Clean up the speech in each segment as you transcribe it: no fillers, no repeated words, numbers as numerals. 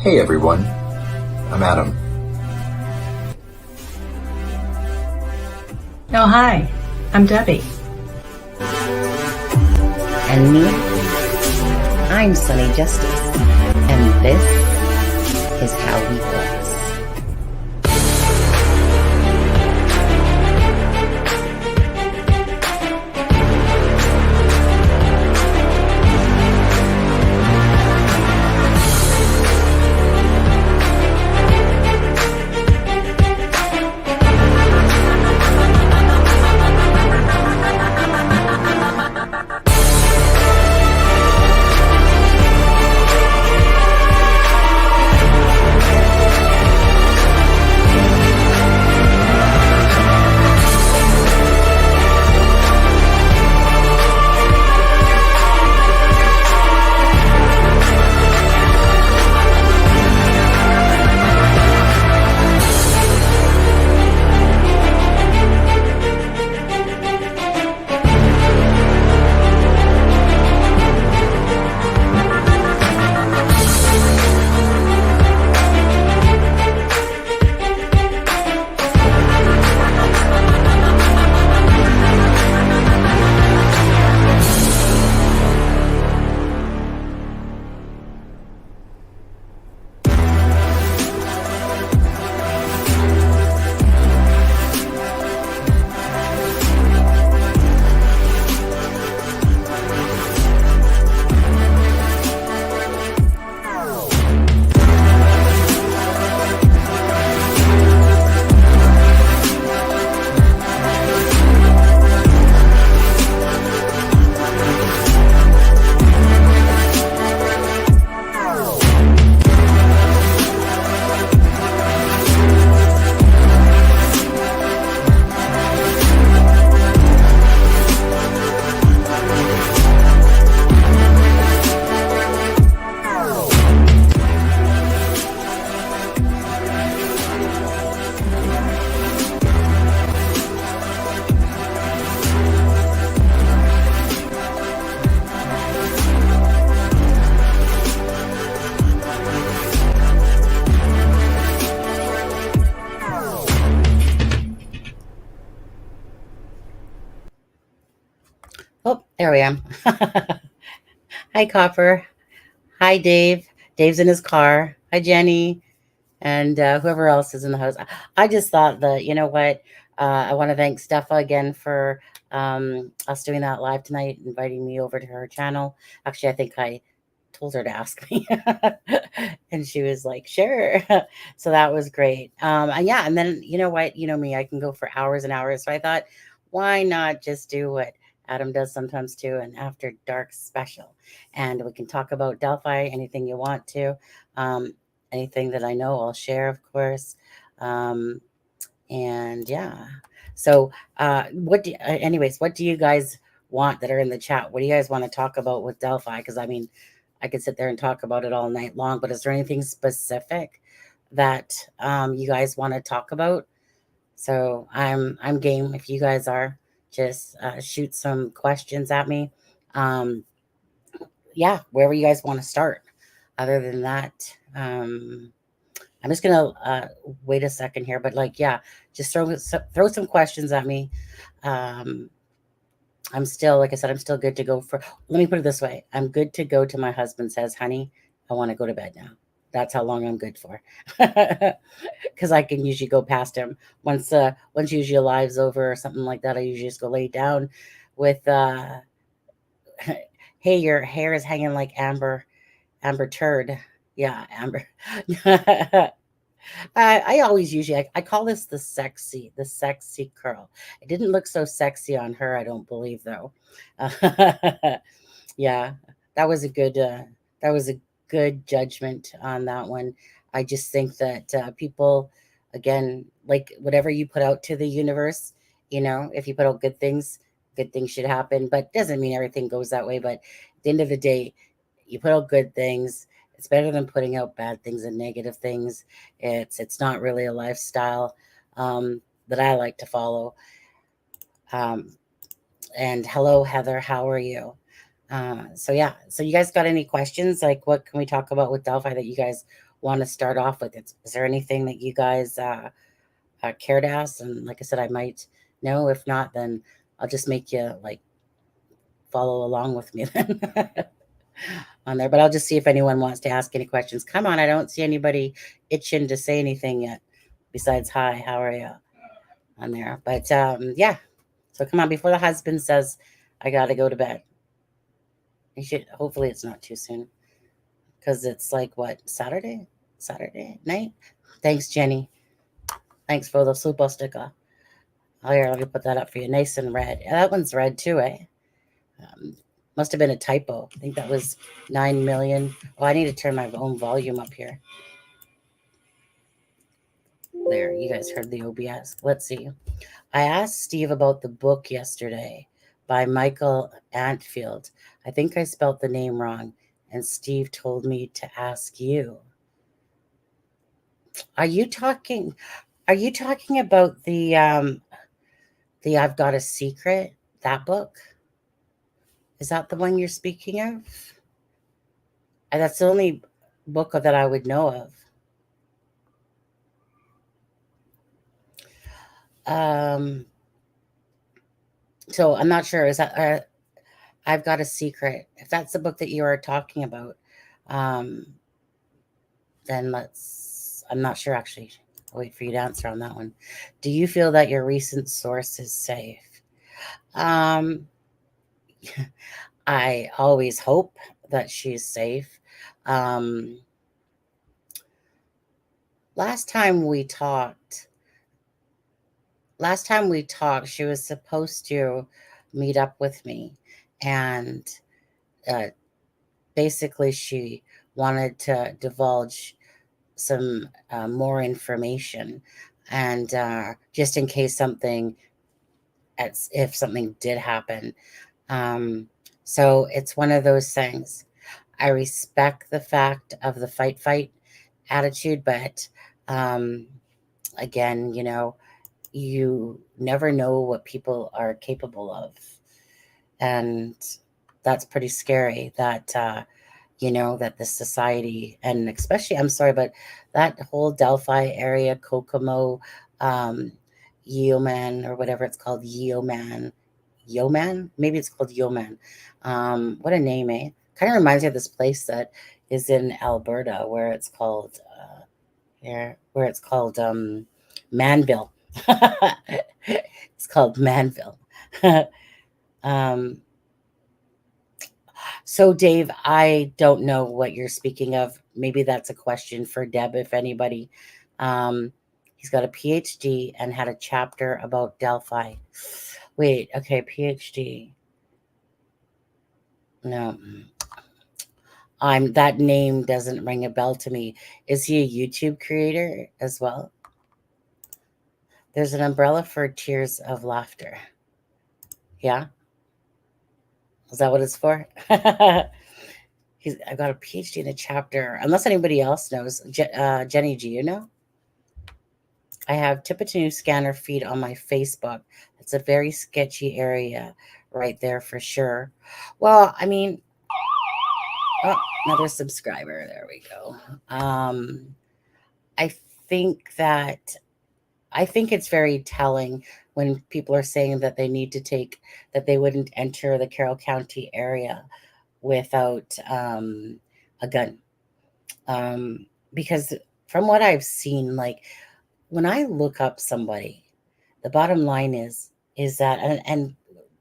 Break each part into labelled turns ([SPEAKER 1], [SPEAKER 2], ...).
[SPEAKER 1] Hey everyone, I'm Adam.
[SPEAKER 2] Oh, hi, I'm Debbie.
[SPEAKER 3] And me, I'm Sunny Justice, and this is How We Was. Oh, there we am. Hi, Copper. Hi, Dave. Dave's in his car. Hi, Jenny. And whoever else is in the house. I just thought that, you know what? I want to thank Steffa again for us doing that live tonight, inviting me over to her channel. Actually, I think I told her to ask me. And she was like, sure. So that was great. And yeah, and then you know what? You know me, I can go for hours and hours. So I thought, why not just do what Adam does sometimes too, an after dark special. And we can talk about Delphi, anything you want to. Anything that I know, I'll share, of course. And yeah. So anyways, what do you guys want that are in the chat? What do you guys want to talk about with Delphi? Because I mean, I could sit there and talk about it all night long, but is there anything specific that you guys want to talk about? So I'm game. If you guys are, just shoot some questions at me. Yeah, wherever you guys want to start. Other than that, I'm just gonna wait a second here, but like, yeah, just throw some questions at me. I'm still, like I said, I'm still good to go for. Let me put it this way: I'm good to go till my husband says, "Honey, I want to go to bed now." That's how long I'm good for, because I can usually go past him once. Once usually a live's over or something like that, I usually just go lay down with. Hey, your hair is hanging like Amber turd. Yeah, Amber. I always usually I call this the sexy curl. It didn't look so sexy on her, I don't believe though. Yeah, that was a good that was a good judgment on that one. I just think that people, again, like whatever you put out to the universe, you know, if you put out good things should happen. But doesn't mean everything goes that way. But at the end of the day, you put out good things. It's better than putting out bad things and negative things. It's not really a lifestyle that I like to follow. And hello, Heather, how are you? So yeah, so you guys got any questions? Like, what can we talk about with Delphi that you guys want to start off with? Is there anything that you guys care to ask? And like I said, I might know. If not, then I'll just make you like follow along with me then on there. But I'll just see if anyone wants to ask any questions. Come on, I don't see anybody itching to say anything yet. Besides, hi, how are you on there? But yeah. So come on, before the husband says I gotta go to bed. You should. Hopefully, it's not too soon because it's like what Saturday night. Thanks, Jenny. Thanks for the super sticker. Oh, here, let me put that up for you. Nice and red. Yeah, that one's red too, eh? Must have been a typo. I think that was 9 million. Oh, I need to turn my own volume up here. There, you guys heard the OBS. Let's see. I asked Steve about the book yesterday by Michael Antfield. I think I spelt the name wrong, and Steve told me to ask you. Are you talking about the I've Got a Secret, that book? Is that the one you're speaking of? That's the only book that I would know of. So I'm not sure. Is that I've Got a Secret? If that's the book that you are talking about, then I'm not sure actually. I'll wait for you to answer on that one. Do you feel that your recent source is safe? I always hope that she's safe. Last time we talked, she was supposed to meet up with me, and basically she wanted to divulge some more information, and just in case if something did happen. So it's one of those things. I respect the fact of the fight attitude, but again, you never know what people are capable of. And that's pretty scary that, that the society, and especially, I'm sorry, but that whole Delphi area, Kokomo, Yeoman, or whatever it's called, Yeoman, maybe it's called Yeoman. What a name, eh? Kind of reminds me of this place that is in Alberta where it's called Manville. It's called Manville. So Dave, I don't know what you're speaking of. Maybe that's a question for Deb, if anybody. He's got a PhD and had a chapter about Delphi. Wait, okay, PhD. No. That name doesn't ring a bell to me. Is he a YouTube creator as well? There's an umbrella for tears of laughter. Yeah? Is that what it's for? I've got a PhD in a chapter. Unless anybody else knows. Jenny, do you know? I have Tippecanoe scanner feed on my Facebook. It's a very sketchy area right there for sure. Well, I mean, oh, another subscriber. There we go. I think it's very telling when people are saying that they wouldn't enter the Carroll County area without a gun. Because from what I've seen, like when I look up somebody, the bottom line is that, and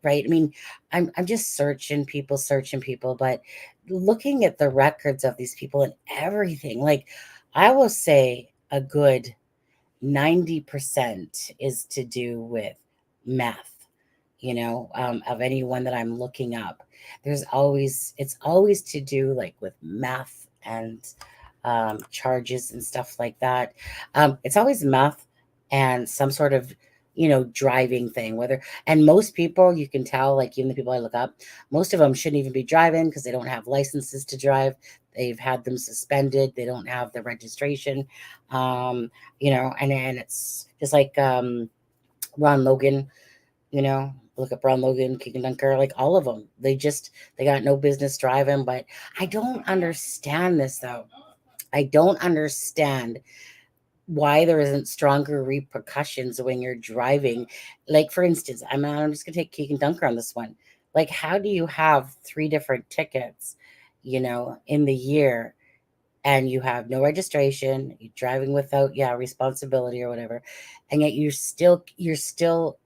[SPEAKER 3] right, I mean, I'm just searching people, but looking at the records of these people and everything, like I will say a good 90% is to do with meth, of anyone that I'm looking up. It's always to do like with meth and charges and stuff like that. It's always meth and some sort of, driving thing, and most people, you can tell, like even the people I look up, most of them shouldn't even be driving because they don't have licenses to drive. They've had them suspended. They don't have the registration, and then it's just like Ron Logan, look up Ron Logan, Keegan Dunker, like all of them. They got no business driving. But I don't understand this though. I don't understand why there isn't stronger repercussions when you're driving. Like, for instance, I'm just gonna take Keegan Dunker on this one. Like, how do you have 3 different tickets, in the year, and you have no registration, you're driving without, responsibility or whatever, and yet you're still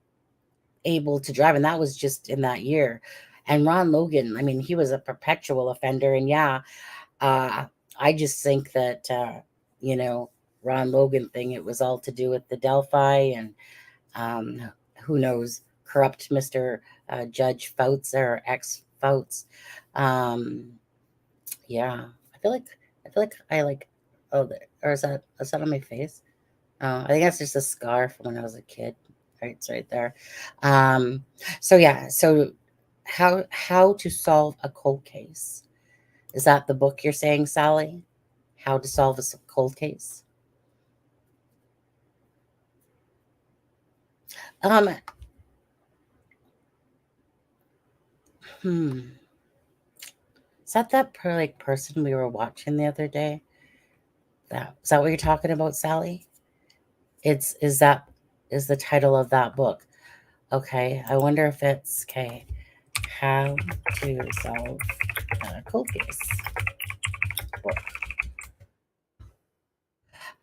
[SPEAKER 3] able to drive, and that was just in that year. And Ron Logan, I mean, he was a perpetual offender, and uh, I just think that, Ron Logan thing, it was all to do with the Delphi and, um, who knows, corrupt Mr. Judge Fouts or ex Fouts. Um, yeah, I feel like I like, oh, or is that on my face? I think that's just a scar from when I was a kid. Right, it's right there. Um, so yeah, so how to solve a cold case. Is that the book you're saying, Sally? How to solve a cold case? Um, hmm. Is that person we were watching the other day? Is that what you're talking about, Sally? Is the title of that book. Okay. I wonder if it's okay. How to solve a cold case book.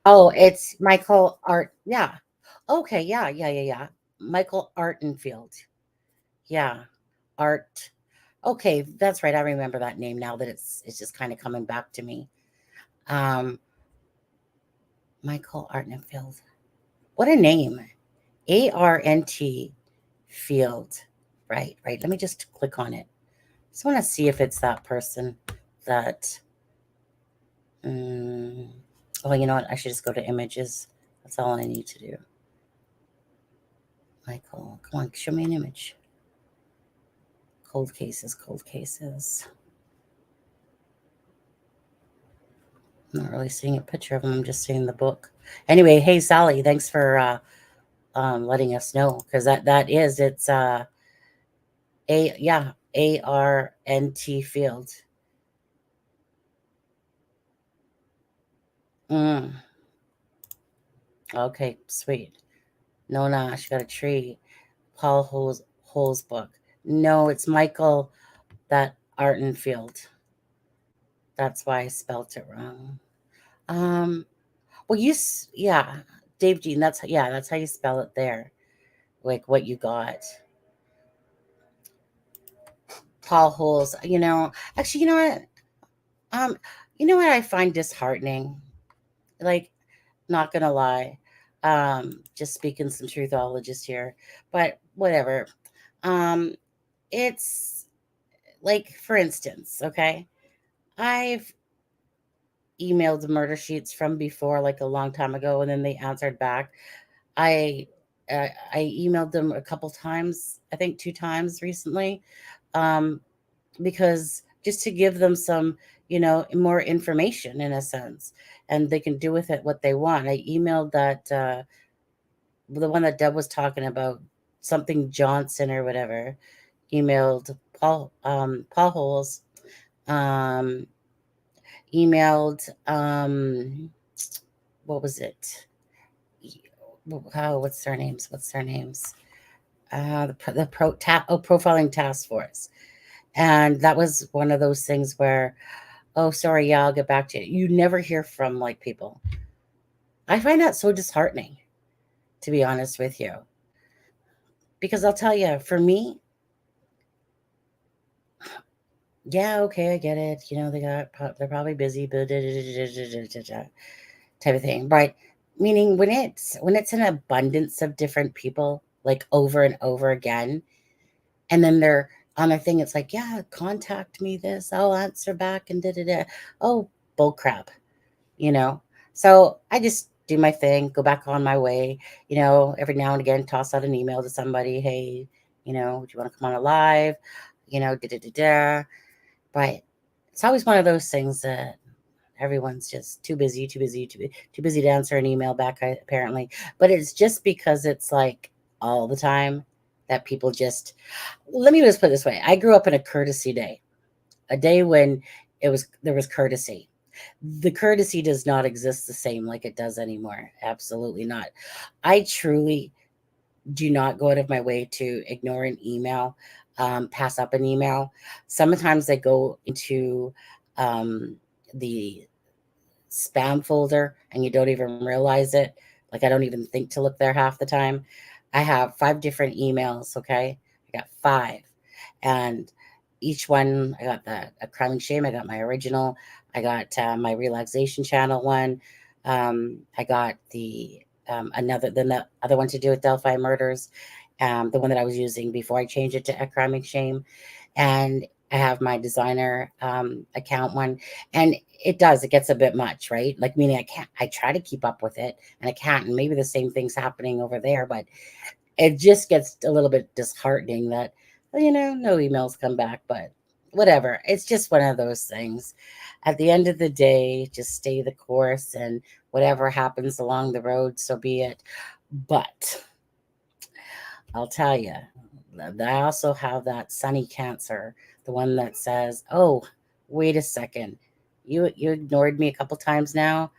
[SPEAKER 3] Oh, it's Michael Art. Yeah. Okay. Yeah. Yeah. Yeah. Yeah. Michael Artenfield. Yeah. Art. Okay, that's right. I remember that name now that it's just kind of coming back to me. Um, Michael Artenfield. What a name. ARNT Field. Right, right. Let me just click on it. Just want to see if it's that person that. Um, oh, you know what? I should just go to images. That's all I need to do. Michael, come on, show me an image. Cold cases, cold cases. I'm not really seeing a picture of him. I'm just seeing the book. Anyway, hey Sally, thanks for letting us know, because that is it's ARNT Field. Mm, okay, sweet. No, she got a tree. Paul Hole's book. No, it's Michael that Artenfield. That's why I spelt it wrong. Um, well, yeah, Dave Dean. That's how you spell it there. Like what you got. Paul Holes. Actually, you know what? Um, you know what I find disheartening? Like, not gonna lie. Just speaking some truthologist here, but whatever. Um, it's like, for instance, okay, I've emailed the murder sheets from before, like a long time ago, and then they answered back. I I emailed them a couple times, I think 2 times recently, um, because just to give them some, more information in a sense, and they can do with it what they want. I emailed that the one that Deb was talking about, something Johnson or whatever, emailed Paul Holes, um, emailed what was it? How what's their names? What's their names? Profiling task force, and that was one of those things where, oh, sorry, yeah, I'll get back to you. You never hear from like people. I find that so disheartening, to be honest with you, because I'll tell you, for me, yeah, okay, I get it. They're probably busy, but type of thing, right? Meaning when it's an abundance of different people, like over and over again, and then they're on their thing, it's like, yeah, contact me this, I'll answer back, and da da da. Oh, bull crap, you know. So I just do my thing, go back on my way. Every now and again, toss out an email to somebody, hey, do you want to come on a live? Da da da da. But it's always one of those things that everyone's just too busy, too busy to answer an email back, apparently. But it's just because it's like all the time that people just. Let me just put it this way: I grew up in a courtesy day, a day when there was courtesy. The courtesy does not exist the same like it does anymore. Absolutely not. I truly do not go out of my way to ignore an email, pass up an email. Sometimes I go into the spam folder and you don't even realize it. Like I don't even think to look there half the time. I have 5 different emails, okay? I got 5. And each one, I got a crime and shame, I got my original, I got my relaxation channel one. I got the the other one to do with Delphi murders, the one that I was using before I changed it to a crime and shame. And I have my designer account one, and it gets a bit much, right? Like, meaning I try to keep up with it and I can't, and maybe the same thing's happening over there, but it just gets a little bit disheartening that, no emails come back, but whatever. It's just one of those things. At the end of the day, just stay the course, and whatever happens along the road, so be it. But I'll tell you, I also have that sunny Cancer, the one that says, "Oh, wait a second, you ignored me a couple times now.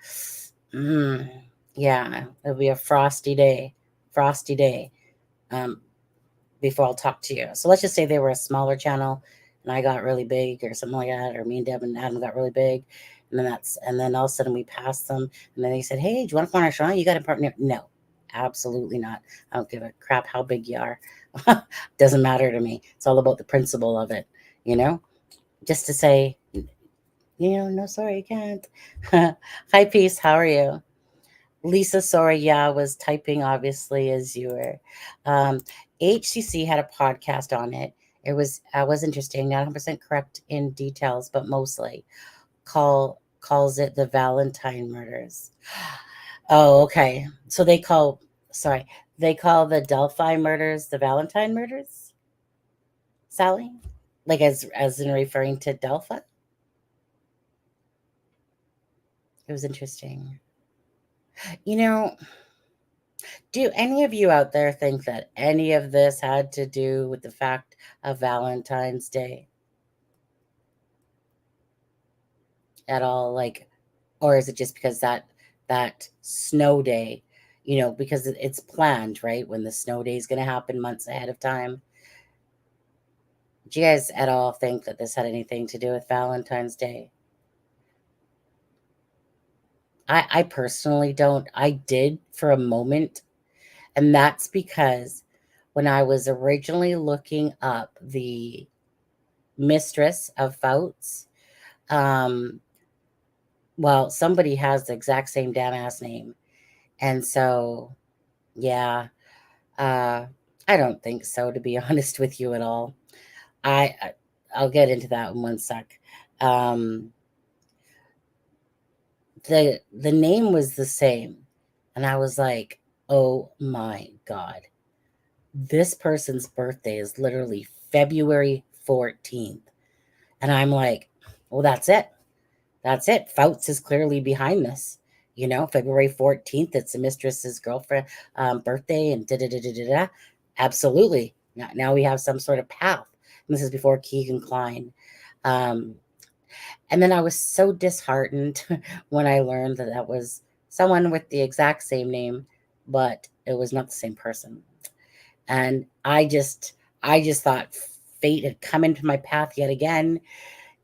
[SPEAKER 3] Yeah, it'll be a frosty day, frosty day. Before I'll talk to you." So let's just say they were a smaller channel, and I got really big, or something like that, or me and Deb and Adam got really big, and then all of a sudden we passed them, and then they said, "Hey, do you want to come on our show? You got a partner?" No. Absolutely not. I don't give a crap how big you are. Doesn't matter to me. It's all about the principle of it, just to say, no, sorry, you can't. Hi, Peace. How are you? Lisa, sorry, yeah, I was typing, obviously, as you were. HCC had a podcast on it. It was interesting, not 100% correct in details, but mostly calls it the Valentine murders. Oh, okay. So they call the Delphi murders the Valentine murders, Sally? Like, as in referring to Delphi? It was interesting. You know, do any of you out there think that any of this had to do with the fact of Valentine's Day at all? Like, or is it just because that snow day, because it's planned, right? When the snow day is going to happen months ahead of time. Do you guys at all think that this had anything to do with Valentine's Day? I personally don't. I did for a moment, and that's because when I was originally looking up the mistress of Fouts, um, well, somebody has the exact same damn ass name. And so, yeah, uh, I don't think so, to be honest with you at all. I'll get into that in one sec. Um, the name was the same, and I was like, oh my God, this person's birthday is literally February 14th. And I'm like, well, that's it. That's it. Fouts is clearly behind this. February 14th, it's the mistress's girlfriend birthday, and da da da da da da. Absolutely. Now we have some sort of path. And this is before Keegan Klein. And then I was so disheartened when I learned that was someone with the exact same name, but it was not the same person. And I just thought fate had come into my path yet again.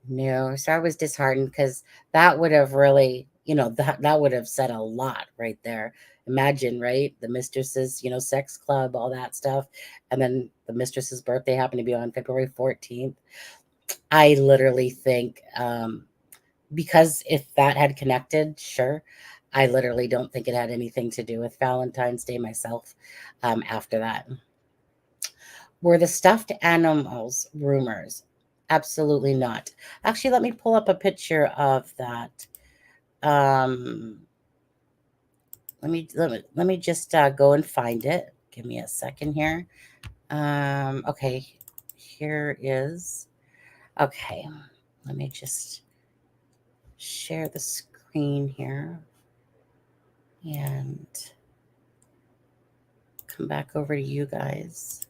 [SPEAKER 3] No, so I was disheartened, because that would have really, that would have said a lot right there. Imagine, right? The mistress's, sex club, all that stuff. And then the mistress's birthday happened to be on February 14th. I literally think, because if that had connected, sure. I literally don't think it had anything to do with Valentine's Day myself, after that. Were the stuffed animals rumors? Absolutely not. Actually, let me pull up a picture of that. Um, let me just go and find it. Give me a second here. Okay, here is. Okay, let me just share the screen here and come back over to you guys.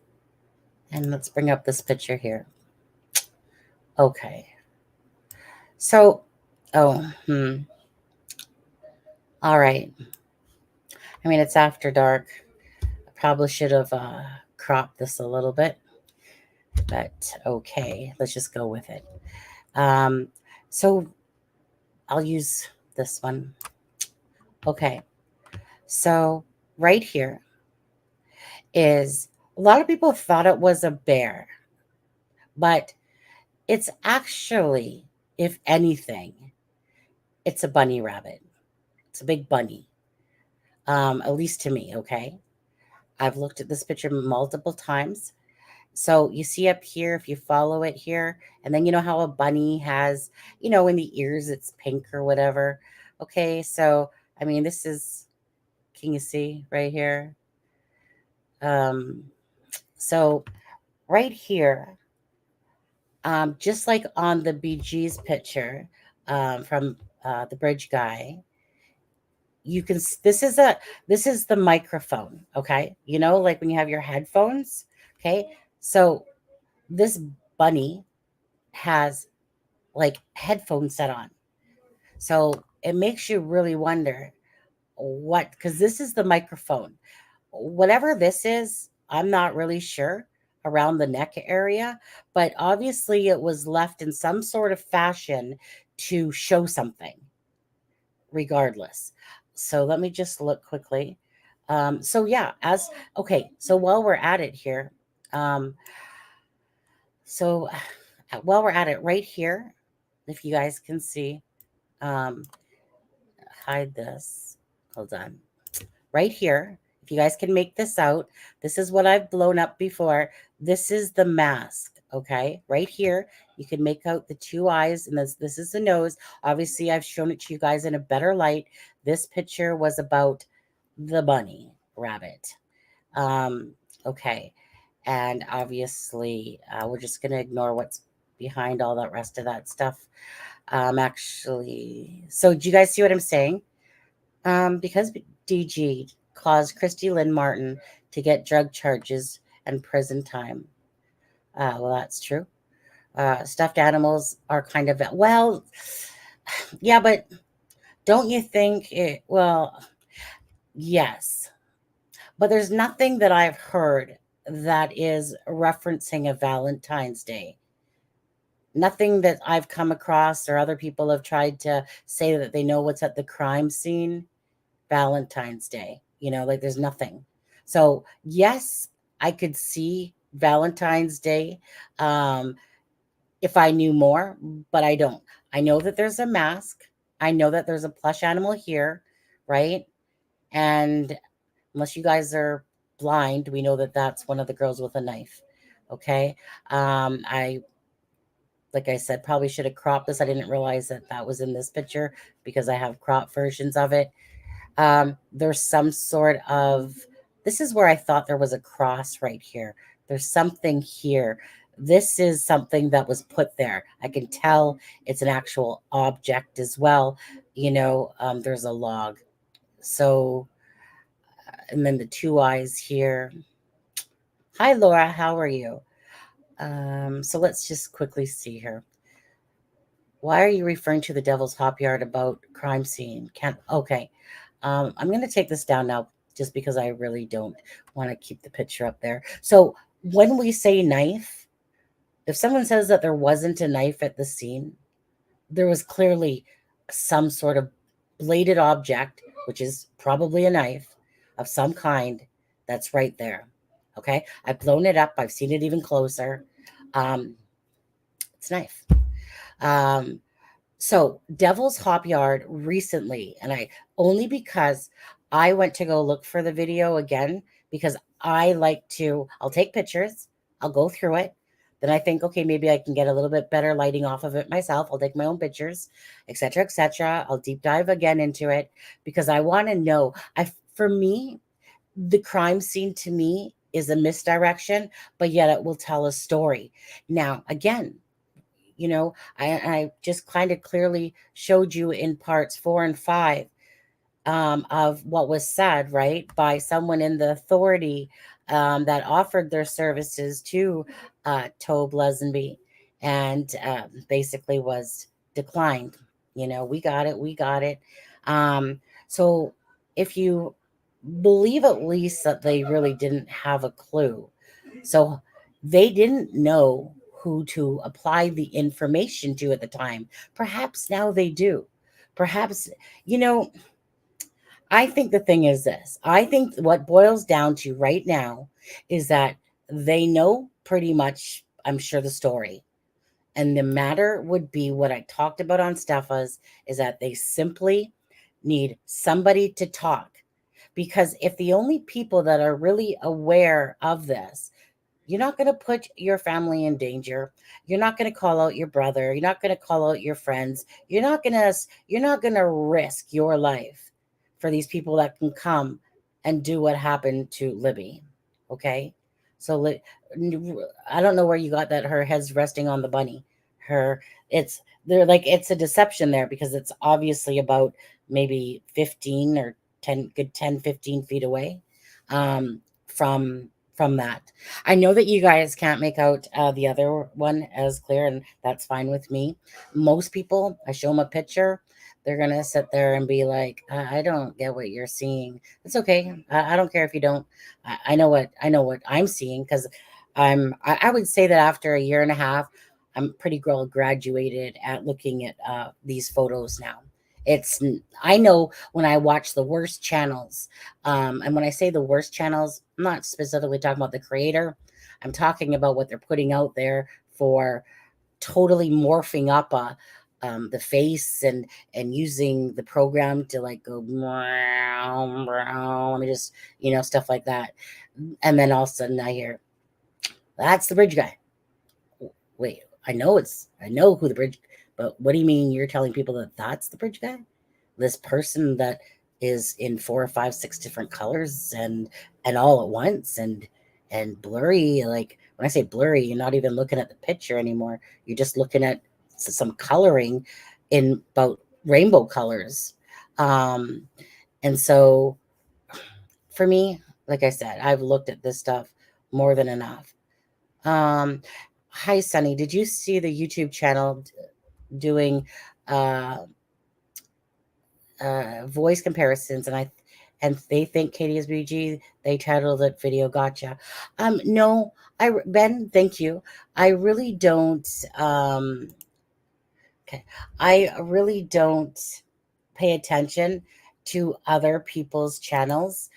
[SPEAKER 3] And let's bring up this picture here. Okay. So Oh, all right. I mean, it's after dark. I probably should have cropped this a little bit, but okay, let's just go with it. So I'll use this one. Okay, so right here is a lot of people thought it was a bear, but it's actually, if anything, it's a bunny rabbit. It's a big bunny, at least to me, okay? I've looked at this picture multiple times. So you see up here, if you follow it here, and then you know how a bunny has, in the ears, it's pink or whatever. Okay, so, I mean, this is, can you see right here? So right here, just like on the BG's picture from the bridge guy, you can this is the microphone, okay, like when you have your headphones, okay, so this bunny has like headphones set on, so it makes you really wonder what, because this is the microphone, whatever this is, I'm not really sure, around the neck area, but obviously it was left in some sort of fashion to show something regardless. So let me just look quickly. So yeah, okay, so while we're at it here, um, so while we're at it right here, if you guys can see, um, hide this, hold on, right here, if you guys can make this out, this is what I've blown up before. This is the mask, okay? Right here, you can make out the two eyes, and this is the nose. Obviously, I've shown it to you guys in a better light. This picture was about the bunny rabbit. Okay, and obviously, we're just going to ignore what's behind all that rest of that stuff. Actually, so do you guys see what I'm saying? Because DG caused Christy Lynn Martin to get drug charges and prison time. Well, that's true. Stuffed animals are kind of, well, yeah, but don't you think it, well, yes, but there's nothing that I've heard that is referencing a Valentine's Day. Nothing that I've come across or other people have tried to say that they know what's at the crime scene. Valentine's Day, like there's nothing. So, yes, I could see Valentine's Day if I knew more, but I don't. I know that there's a mask. I know that there's a plush animal here, right? And unless you guys are blind, we know that that's one of the girls with a knife. Okay. I, like I said, probably should have cropped this. I didn't realize that that was in this picture because I have crop versions of it. There's some sort of, this is where I thought there was a cross right here. There's something here. This is something that was put there. I can tell it's an actual object as well. There's a log. So, and then the two eyes here. Hi, Laura. How are you? So let's just quickly see here. Why are you referring to the Devil's Hop Yard about crime scene? Okay. I'm going to take this down now just because I really don't want to keep the picture up there. So when we say knife, if someone says that there wasn't a knife at the scene, there was clearly some sort of bladed object, which is probably a knife of some kind, that's right there. Okay. I've blown it up. I've seen it even closer. It's a knife. So Devil's Hop Yard recently, and I only because I went to go look for the video again because I'll take pictures, I'll go through it. Then I think, okay, maybe I can get a little bit better lighting off of it myself. I'll take my own pictures, etc., etc. I'll deep dive again into it because I want to know. For me, the crime scene to me is a misdirection, but yet it will tell a story. Now, again, I just kind of clearly showed you in parts 4 and 5 of what was said, right, by someone in the authority that offered their services to Tobe Leazenby and basically was declined, We got it. We got it. So if you believe at least that they really didn't have a clue, so they didn't know who to apply the information to at the time. Perhaps now they do. Perhaps, you know, I think the thing is this. I think what boils down to right now is that they know pretty much, I'm sure, the story. And the matter would be what I talked about on Steffa's is that they simply need somebody to talk. Because if the only people that are really aware of this, you're not going to put your family in danger. You're not going to call out your brother. You're not going to call out your friends. You're not going to risk your life for these people that can come and do what happened to Libby. Okay? So I don't know where you got that her head's resting on the bunny. Her it's a deception there because it's obviously about maybe 15 or 10 15 feet away from that. I know that you guys can't make out the other one as clear, and that's fine with me. Most people, I show them a picture, they're gonna sit there and be like, I don't get what you're seeing." It's okay. I don't care if you don't. I know what I'm seeing because I would say that after a year and a half, I'm pretty well graduated at looking at these photos now. I know when I watch the worst channels, and when I say the worst channels, I'm not specifically talking about the creator. I'm talking about what they're putting out there for totally morphing up the face and using the program to like go brown, brown. Let me just stuff like that, and then all of a sudden I hear that's the bridge guy. Wait, I know who the bridge, but what do you mean you're telling people that that's the bridge guy? This person that is in 4 or 5, 6 different colors and all at once and blurry. Like when I say blurry, you're not even looking at the picture anymore. You're just looking at some coloring in about rainbow colors. And so for me, like I said, I've looked at this stuff more than enough. Hi, Sunny. Did you see the YouTube channel doing voice comparisons? And they think Katie is BG. They titled it "Video Gotcha." No, Ben, thank you. I really don't. Okay, I really don't pay attention to other people's channels.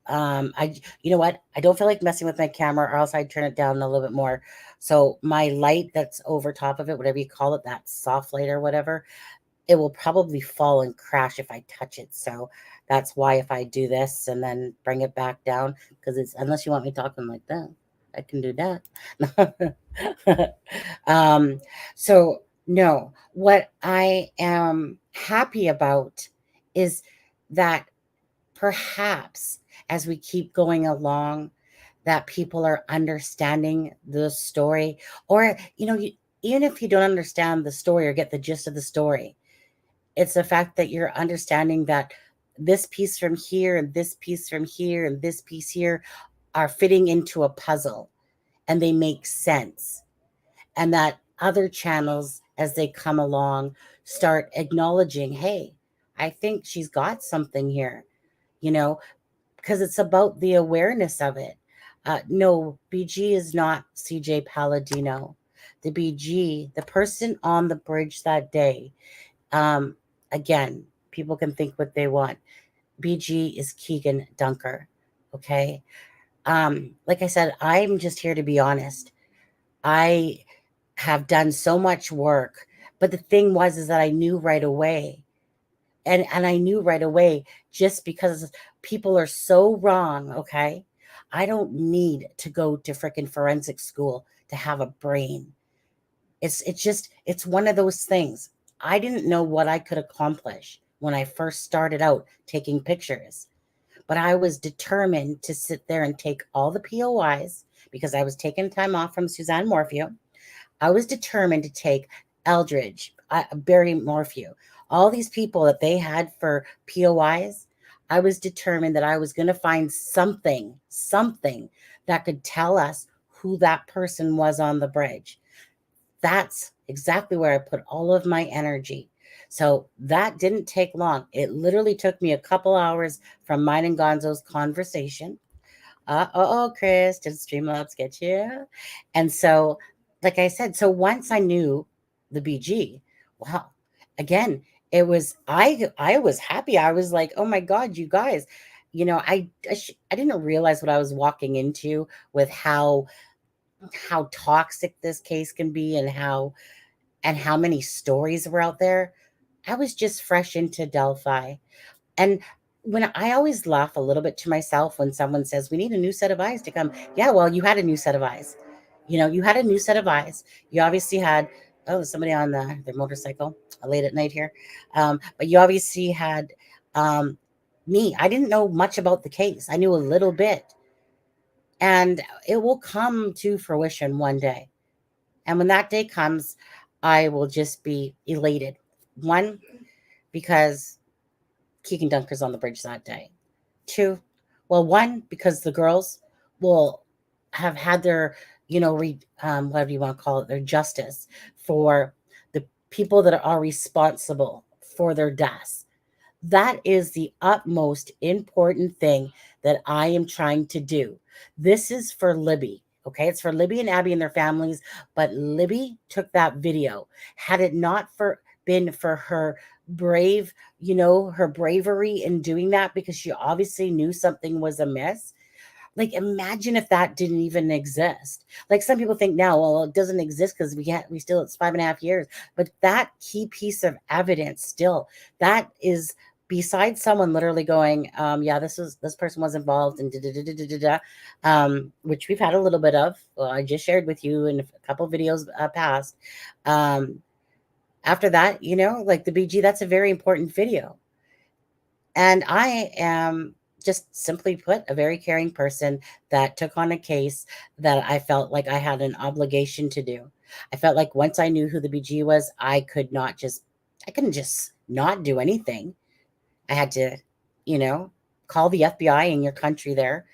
[SPEAKER 3] You know what? I don't feel like messing with my camera, or else I'd turn it down a little bit more. So my light that's over top of it, whatever you call it, that soft light or whatever, it will probably fall and crash if I touch it. So that's why if I do this and then bring it back down, because it's unless you want me talking like that, I can do that. So no, what I am happy about is that perhaps as we keep going along, that people are understanding the story, or even if you don't understand the story or get the gist of the story, it's the fact that you're understanding that this piece from here and this piece from here and this piece here are fitting into a puzzle and they make sense. And that other channels, as they come along, start acknowledging, hey, I think she's got something here, because it's about the awareness of it. No, BG is not CJ Palladino. The BG, the person on the bridge that day, again, people can think what they want. BG is Keegan Dunker. Okay. Like I said, I'm just here to be honest. I have done so much work, but the thing is that I knew right away. And I knew right away, just because people are so wrong. Okay. I don't need to go to freaking forensic school to have a brain. It's one of those things. I didn't know what I could accomplish when I first started out taking pictures, but I was determined to sit there and take all the POIs because I was taking time off from Suzanne Morphew. I was determined to take Eldridge, Barry Morphew, all these people that they had for POIs. I was determined that I was going to find something that could tell us who that person was on the bridge. That's exactly where I put all of my energy. So that didn't take long. It literally took me a couple hours from mine and Gonzo's conversation. Chris, did Streamlabs get you? And so, like I said, so once I knew the BG, wow, again, it was I was happy. I was like, oh my God, you guys, I didn't realize what I was walking into with how toxic this case can be and how many stories were out there. I was just fresh into Delphi. And when I always laugh a little bit to myself when someone says, we need a new set of eyes to come. Yeah, well, you had a new set of eyes. You had a new set of eyes. You obviously had, somebody on their motorcycle late at night here. But you obviously had me. I didn't know much about the case. I knew a little bit. And it will come to fruition one day. And when that day comes, I will just be elated. One, because Keegan Dunker's on the bridge that day. Two, well, one, because the girls will have had their, whatever you want to call it, their justice for the people that are responsible for their deaths. That is the utmost important thing that I am trying to do. This is for Libby. Okay, it's for Libby and Abby and their families. But Libby took that video. Had it not been for her her bravery in doing that, because she obviously knew something was amiss. Like, imagine if that didn't even exist. Like, some people think now, well, it doesn't exist because it's 5.5 years. But that key piece of evidence still, that is, besides someone literally going, yeah, this person was involved and which we've had a little bit of. Well, I just shared with you in a couple videos past. After that, like the BG, that's a very important video. And I am, just simply put, a very caring person that took on a case that I felt like I had an obligation to do. I felt like once I knew who the BG was, I couldn't just not do anything. I had to, call the FBI in your country there.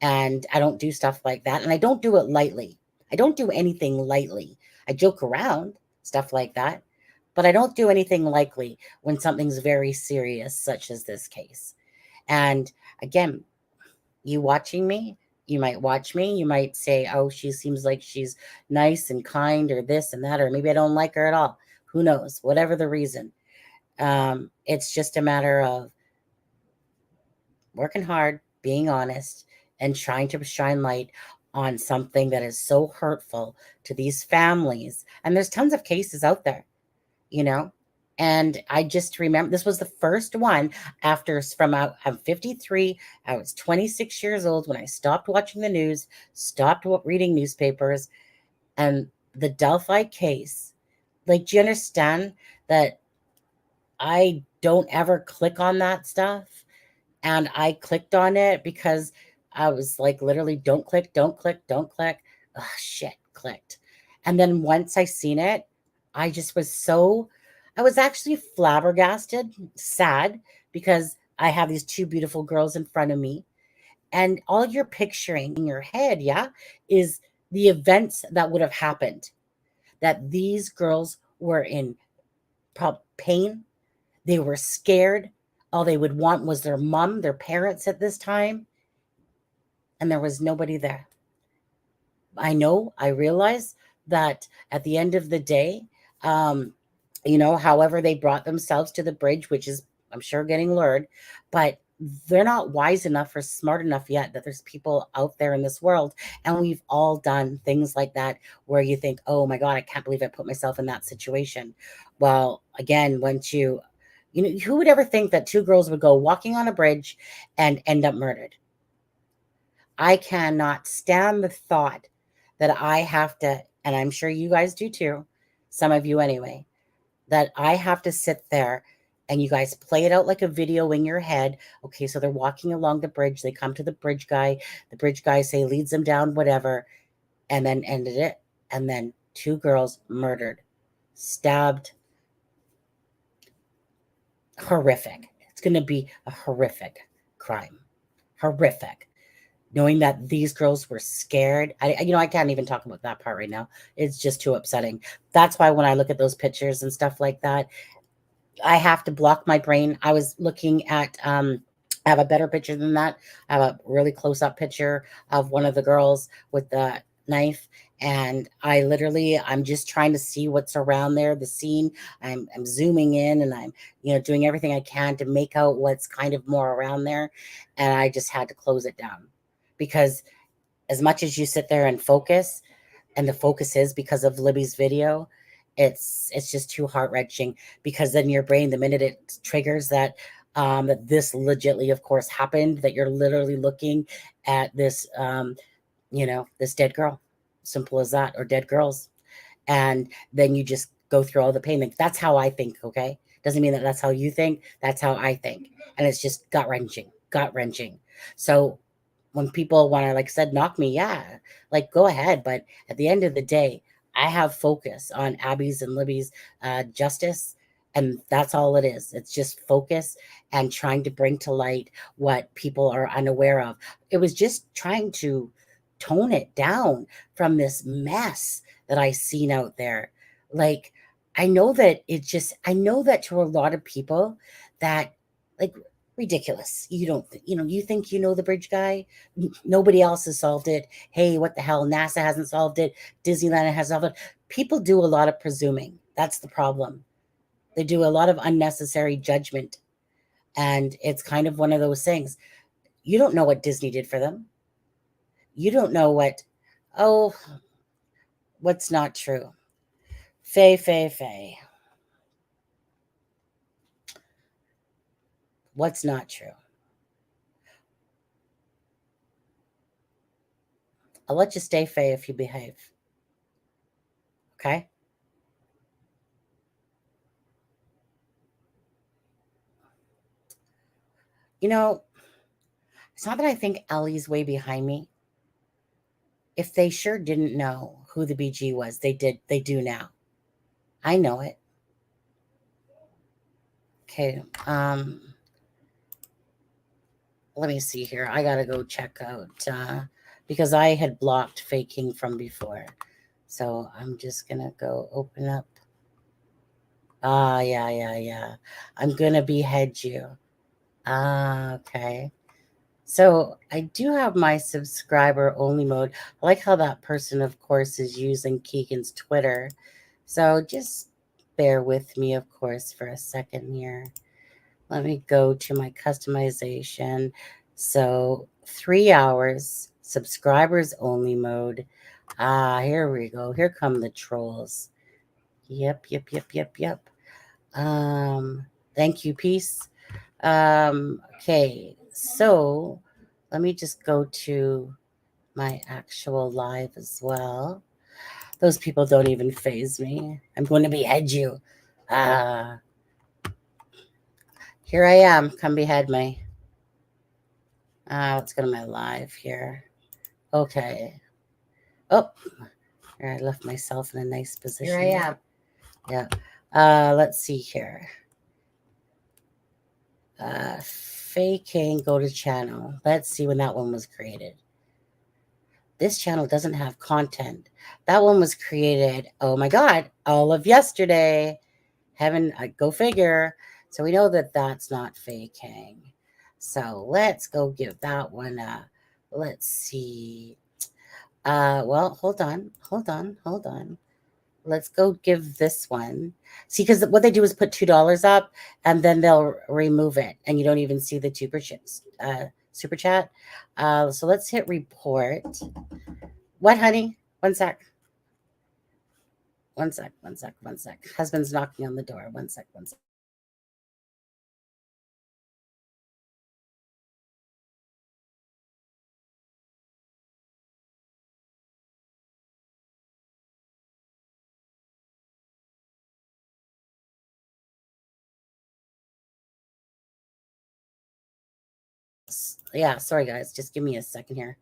[SPEAKER 3] And I don't do stuff like that. And I don't do it lightly. I don't do anything lightly. I joke around, stuff like that. But I don't do anything lightly when something's very serious, such as this case. And again, you watching me, you might watch me, you might say, oh, she seems like she's nice and kind, or this and that, or maybe I don't like her at all. Who knows? Whatever the reason. It's just a matter of working hard, being honest, and trying to shine light on something that is so hurtful to these families. And there's tons of cases out there, and I just remember this was the first one I'm 53. I was 26 years old when I stopped watching the news, stopped reading newspapers, and the Delphi case. Like, do you understand that I don't ever click on that stuff? And I clicked on it because I was like, literally, don't click, don't click, don't click. Oh, shit, clicked. And then once I seen it, I was actually flabbergasted, sad, because I have these two beautiful girls in front of me. And all you're picturing in your head, yeah, is the events that would have happened. That these girls were in pain. They were scared. All they would want was their mom, their parents at this time. And there was nobody there. I realize that at the end of the day, however they brought themselves to the bridge, which is, I'm sure, getting lured, but they're not wise enough or smart enough yet that there's people out there in this world. And we've all done things like that where you think, oh my God, I can't believe I put myself in that situation. Well, again, once who would ever think that two girls would go walking on a bridge and end up murdered? I cannot stand the thought that I have to, and I'm sure you guys do too, some of you anyway, that I have to sit there and you guys play it out like a video in your head. Okay, so they're walking along the bridge. They come to the bridge guy. The bridge guy leads them down, whatever, and then ended it. And then two girls murdered, stabbed. Horrific. It's going to be a horrific crime. Horrific. Knowing that these girls were scared. I can't even talk about that part right now. It's just too upsetting. That's why when I look at those pictures and stuff like that, I have to block my brain. I was looking at I have a better picture than that. I have a really close up picture of one of the girls with the knife, and I'm just trying to see what's around there, the scene. I'm zooming in, and I'm doing everything I can to make out what's kind of more around there, and I just had to close it down because as much as you sit there and focus, and the focus is because of Libby's video, it's just too heart wrenching because then your brain, the minute it triggers that this legitly, of course, happened, that you're literally looking at this, this dead girl, simple as that, or dead girls, and then you just go through all the pain. Like, that's how I think. Okay, doesn't mean that that's how you think. That's how I think, and it's just gut wrenching, gut wrenching. So when people want to, like I said, knock me, yeah, like go ahead. But at the end of the day, I have focus on Abby's and Libby's justice. And that's all it is. It's just focus and trying to bring to light what people are unaware of. It was just trying to tone it down from this mess that I seen out there. Like, I know that to a lot of people that, like, ridiculous. You don't, you think you know the bridge guy. Nobody else has solved it. Hey, what the hell? NASA hasn't solved it. Disneyland has solved it. People do a lot of presuming. That's the problem. They do a lot of unnecessary judgment. And it's kind of one of those things. You don't know what Disney did for them. You don't know oh, what's not true. Faye. What's not true? I'll let you stay, Faye, if you behave. Okay? It's not that I think Ellie's way behind me. If they sure didn't know who the BG was, they did. They do now. I know it. Okay. Let me see here. I gotta go check out because I had blocked faking from before. So I'm just gonna go open up. Yeah. I'm gonna behead you. Okay. So I do have my subscriber only mode. I like how that person, of course, is using Keegan's Twitter. So just bear with me, of course, for a second here. Let me go to my customization. So 3 hours, subscribers only mode. Here we go. Here come the trolls. Yep. Thank you, peace. Okay, so let me just go to my actual live as well. Those people don't even faze me. I'm going to behead you. Here I am. Come behead me. Let's go to my live here. Okay. Oh, here I left myself in a nice position. Here I am. Yeah. Let's see here. Faking, go to channel. Let's see when that one was created. This channel doesn't have content. That one was created, oh my God, all of yesterday. Go figure. So we know that that's not faking. So let's go give that one a, let's see. Well, hold on. Let's go give this one. See, because what they do is put $2 up and then they'll remove it and you don't even see the super chat. So let's hit report. What, honey? One sec. Husband's knocking on the door. One sec. Yeah, sorry guys, just give me a second here.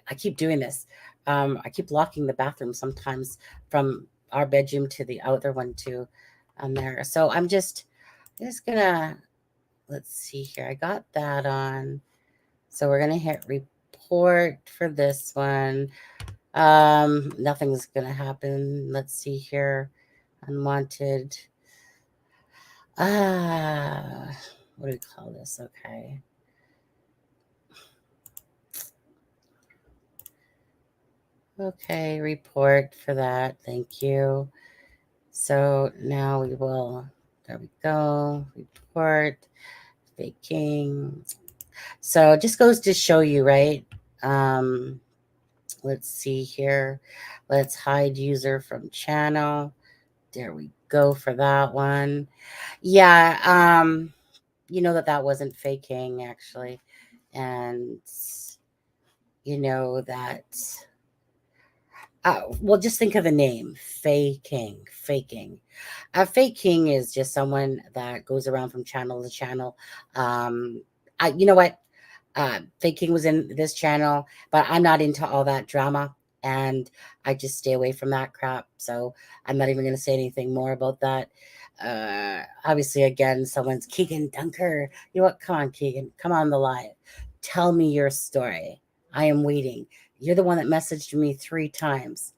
[SPEAKER 3] I keep doing this. I keep locking the bathroom sometimes from our bedroom to the other one too on there. So I'm just gonna, let's see here. I got that on. So we're gonna hit report for this one. Nothing's gonna happen. Let's see here. Unwanted. What do we call this? Okay. Okay, report for that. Thank you. So now we will, there we go, report, faking. So it just goes to show you, right? Let's see here. Let's hide user from channel. There we go for that one. Yeah, you know that wasn't faking actually. And you know that well, just think of the name, faking. Faking is just someone that goes around from channel to channel. You know what? Faking was in this channel, but I'm not into all that drama, and I just stay away from that crap. So I'm not even going to say anything more about that. Obviously, again, someone's Keegan Dunker. You know what? Come on, Keegan. Come on the live. Tell me your story. I am waiting. You're the one that messaged me 3 times.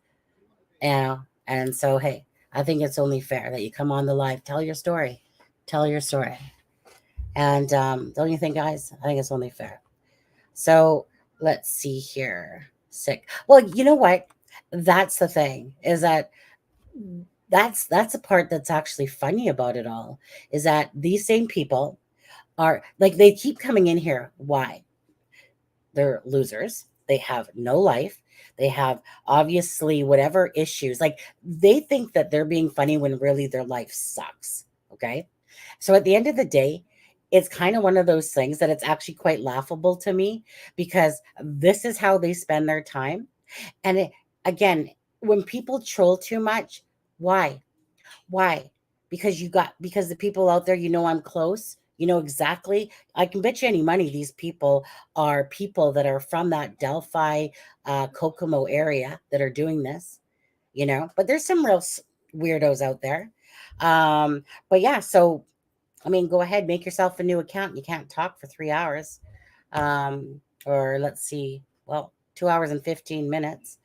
[SPEAKER 3] And so, hey, I think it's only fair that you come on the live, tell your story. Tell your story. And don't you think, guys? I think it's only fair. So let's see here. Sick. Well, you know what? That's the thing, is that that's the part that's actually funny about it all, is that these same people are like, they keep coming in here. Why? They're losers. They have no life. They have obviously whatever issues. Like, they think that they're being funny when really their life sucks. Okay. So at the end of the day, it's kind of one of those things that it's actually quite laughable to me, because this is how they spend their time. And again, when people troll too much, why? Why? Because the people out there, I'm close. You know exactly. I can bet you any money these people are people that are from that Delphi, Kokomo area that are doing this. But there's some real weirdos out there. But yeah, so I mean, go ahead, make yourself a new account. You can't talk for 3 hours, or let's see, well, 2 hours and 15 minutes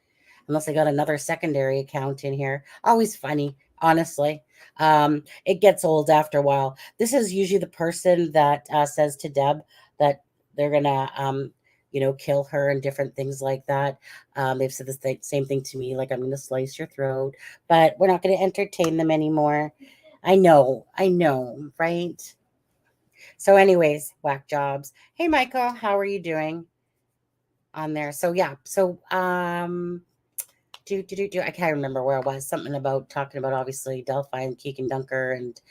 [SPEAKER 3] unless I got another secondary account in here. Always funny, honestly. It gets old after a while. This is usually the person that says to Deb that they're gonna, kill her and different things like that. They've said the same thing to me, like, I'm gonna slice your throat, but we're not gonna entertain them anymore. I know, right? So, anyways, whack jobs. Hey, Michael, how are you doing on there? So, yeah, so I can't remember where I was. Something about talking about obviously Delphi and Keegan Dunker and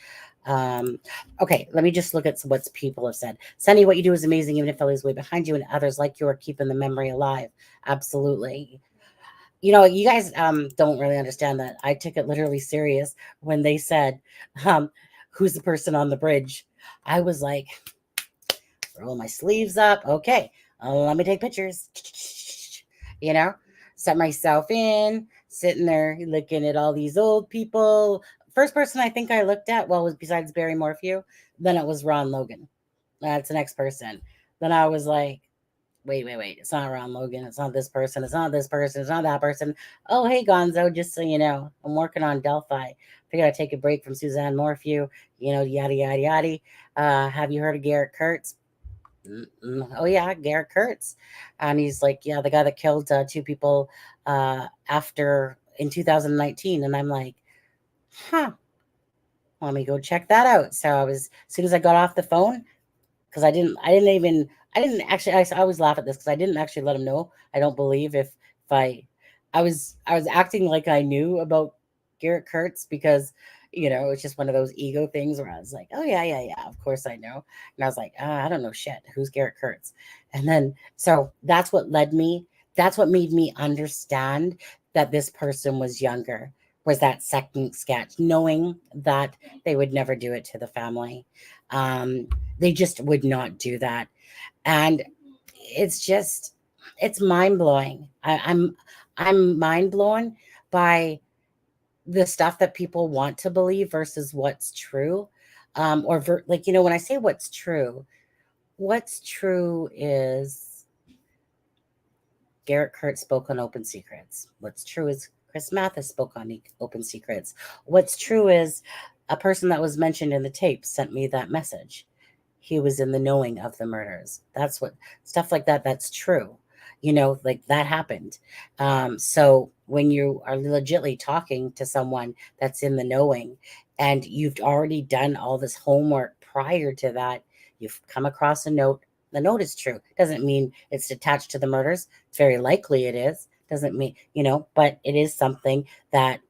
[SPEAKER 3] okay, let me just look at what people have said. Sunny, what you do is amazing, even if Ellie's way behind you and others like you are keeping the memory alive. Absolutely. You guys don't really understand that. I took it literally serious when they said, who's the person on the bridge? I was like, roll my sleeves up. Okay, let me take pictures. Set myself in, sitting there looking at all these old people. First person I think I looked at, well, was besides Barry Morphew, then it was Ron Logan. That's the next person. Then I was like, wait. It's not Ron Logan. It's not this person. It's not this person. It's not that person. Oh, hey, Gonzo, just so you know, I'm working on Delphi. Figured I'd take a break from Suzanne Morphew, yada, yada, yada. Have you heard of Garrett Kurtz? Oh yeah, Garrett Kurtz, and he's like, yeah, the guy that killed 2 people after in 2019, and I'm like, huh, let me go check that out. So as soon as I got off the phone, because I didn't actually. I always laugh at this because I didn't actually let him know. I don't believe if I was acting like I knew about Garrett Kurtz because it's just one of those ego things where I was like, oh yeah, of course I know, and I was like, I don't know shit. Who's Garrett Kurtz? And then so that's what led me. That's what made me understand that this person was younger. Was that second sketch, knowing that they would never do it to the family. They just would not do that. And it's mind blowing. I'm mind blown by the stuff that people want to believe versus what's true. When I say what's true is Garrett Kurtz spoke on Open Secrets. What's true is Chris Mathis spoke on Open Secrets. What's true is a person that was mentioned in the tape sent me that message. He was in the knowing of the murders. That's what stuff like that. That's true. Like that happened. So when you are legitly talking to someone that's in the knowing and you've already done all this homework prior to that, you've come across a note. The note is true. Doesn't mean it's attached to the murders. It's very likely it is. Doesn't mean, but it is something that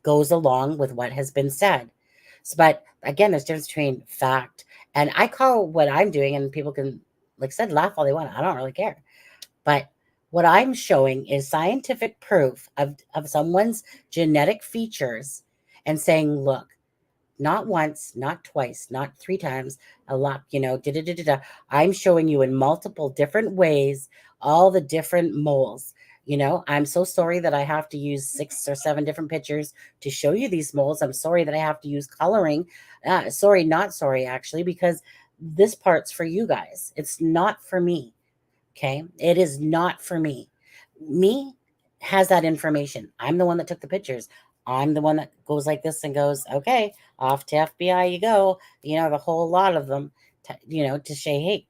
[SPEAKER 3] goes along with what has been said. But again, there's a difference between fact and I call what I'm doing, and people can, like I said, laugh all they want. I don't really care. But what I'm showing is scientific proof of someone's genetic features and saying, look, not once, not twice, not 3 times, a lot, da da da da da. I'm showing you in multiple different ways all the different moles. I'm so sorry that I have to use 6 or 7 different pictures to show you these moles. I'm sorry that I have to use coloring. Sorry, not sorry, actually, because this part's for you guys. It's not for me. Okay. It is not for me. Me has that information. I'm the one that took the pictures. I'm the one that goes like this and goes, okay, off to FBI you go. The whole lot of them, to say, hey,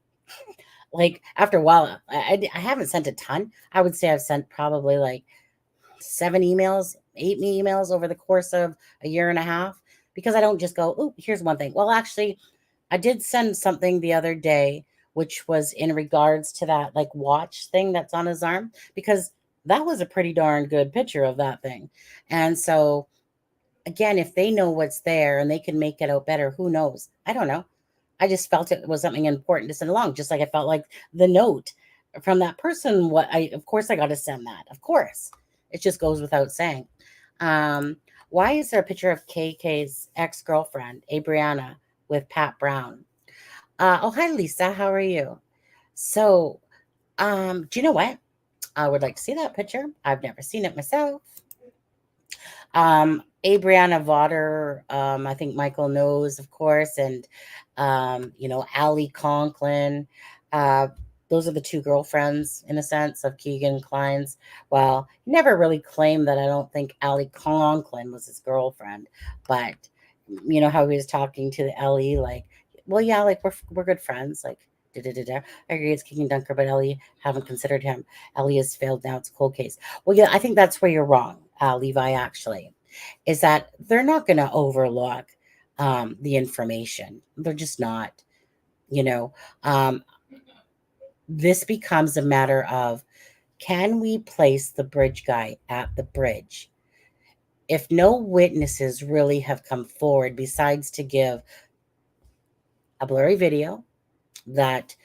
[SPEAKER 3] like after a while, I haven't sent a ton. I would say I've sent probably like 7 emails, 8 emails over the course of a year and a half because I don't just go, oh, here's one thing. Well, actually, I did send something the other day, which was in regards to that like watch thing that's on his arm, because that was a pretty darn good picture of that thing. And so, again, if they know what's there and they can make it out better, who knows? I don't know. I just felt it was something important to send along, just like I felt like the note from that person. Of course, I got to send that. Of course, it just goes without saying. Um, why is there a picture of KK's ex-girlfriend, Abriana, with Pat Brown? Oh, hi, Lisa. How are you? So, do you know what? I would like to see that picture. I've never seen it myself. Abriana Vaughter, I think Michael knows, of course, and Allie Conklin. Uh, those are the 2 girlfriends, in a sense, of Keegan Klein's. Well, he never really claimed that. I don't think Allie Conklin was his girlfriend, but you know how he was talking to the Ellie, like, well, yeah, like we're good friends, like. Da, da, da, da. I agree, it's Keegan Dunker, but Ellie haven't considered him. Ellie has failed now. It's a cold case. Well, yeah, I think that's where you're wrong, Levi, actually, is that they're not going to overlook the information. They're just not, you know. Um, this becomes a matter of, can we place the bridge guy at the bridge? If no witnesses really have come forward besides to give a blurry video that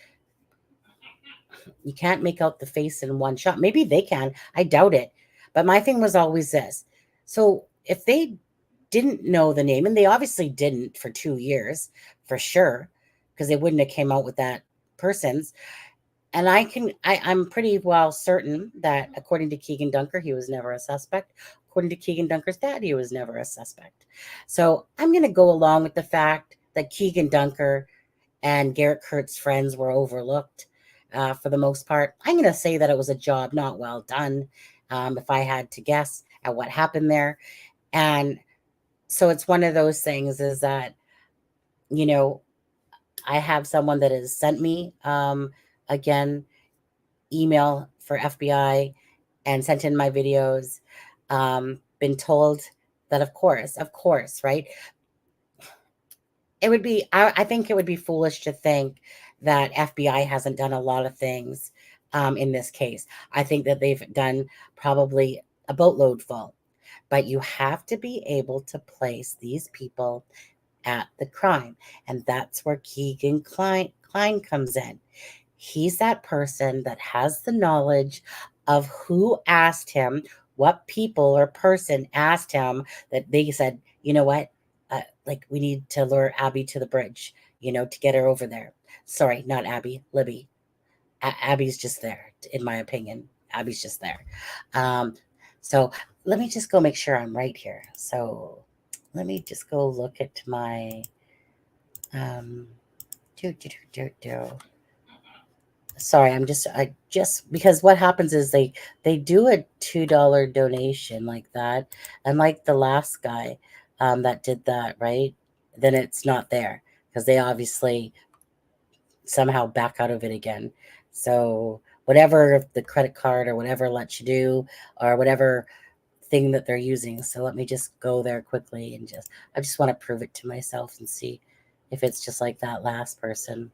[SPEAKER 3] you can't make out the face in one shot. Maybe they can. I doubt it. But my thing was always this. So if they didn't know the name, and they obviously didn't for 2 years, for sure, because they wouldn't have came out with that person's. And I'm pretty well certain that according to Keegan Dunker, he was never a suspect. According to Keegan Dunker's dad, he was never a suspect. So I'm going to go along with the fact that Keegan Dunker and Garrett Kurtz's friends were overlooked for the most part. I'm going to say that it was a job not well done, if I had to guess at what happened there. And so it's one of those things is that, I have someone that has sent me, again, email for FBI and sent in my videos, been told that, of course, right? It would be, I think it would be foolish to think that FBI hasn't done a lot of things in this case. I think that they've done probably a boatload full, but you have to be able to place these people at the crime. And that's where Keegan Klein comes in. He's that person that has the knowledge of who asked him, what people or person asked him that they said, you know what, like we need to lure Abby to the bridge, to get her over there. Sorry, not Abby, Libby. Abby's just there, in my opinion. Abby's just there. So let me just go make sure I'm right here. So let me just go look at my sorry, I just because what happens is they do a $2 donation like that, and like the last guy that did that, right? then it's not there because they obviously somehow back out of it again. So whatever the credit card or whatever lets you do, or whatever thing that they're using. So let me just go there quickly and I just want to prove it to myself and see if it's just like that last person.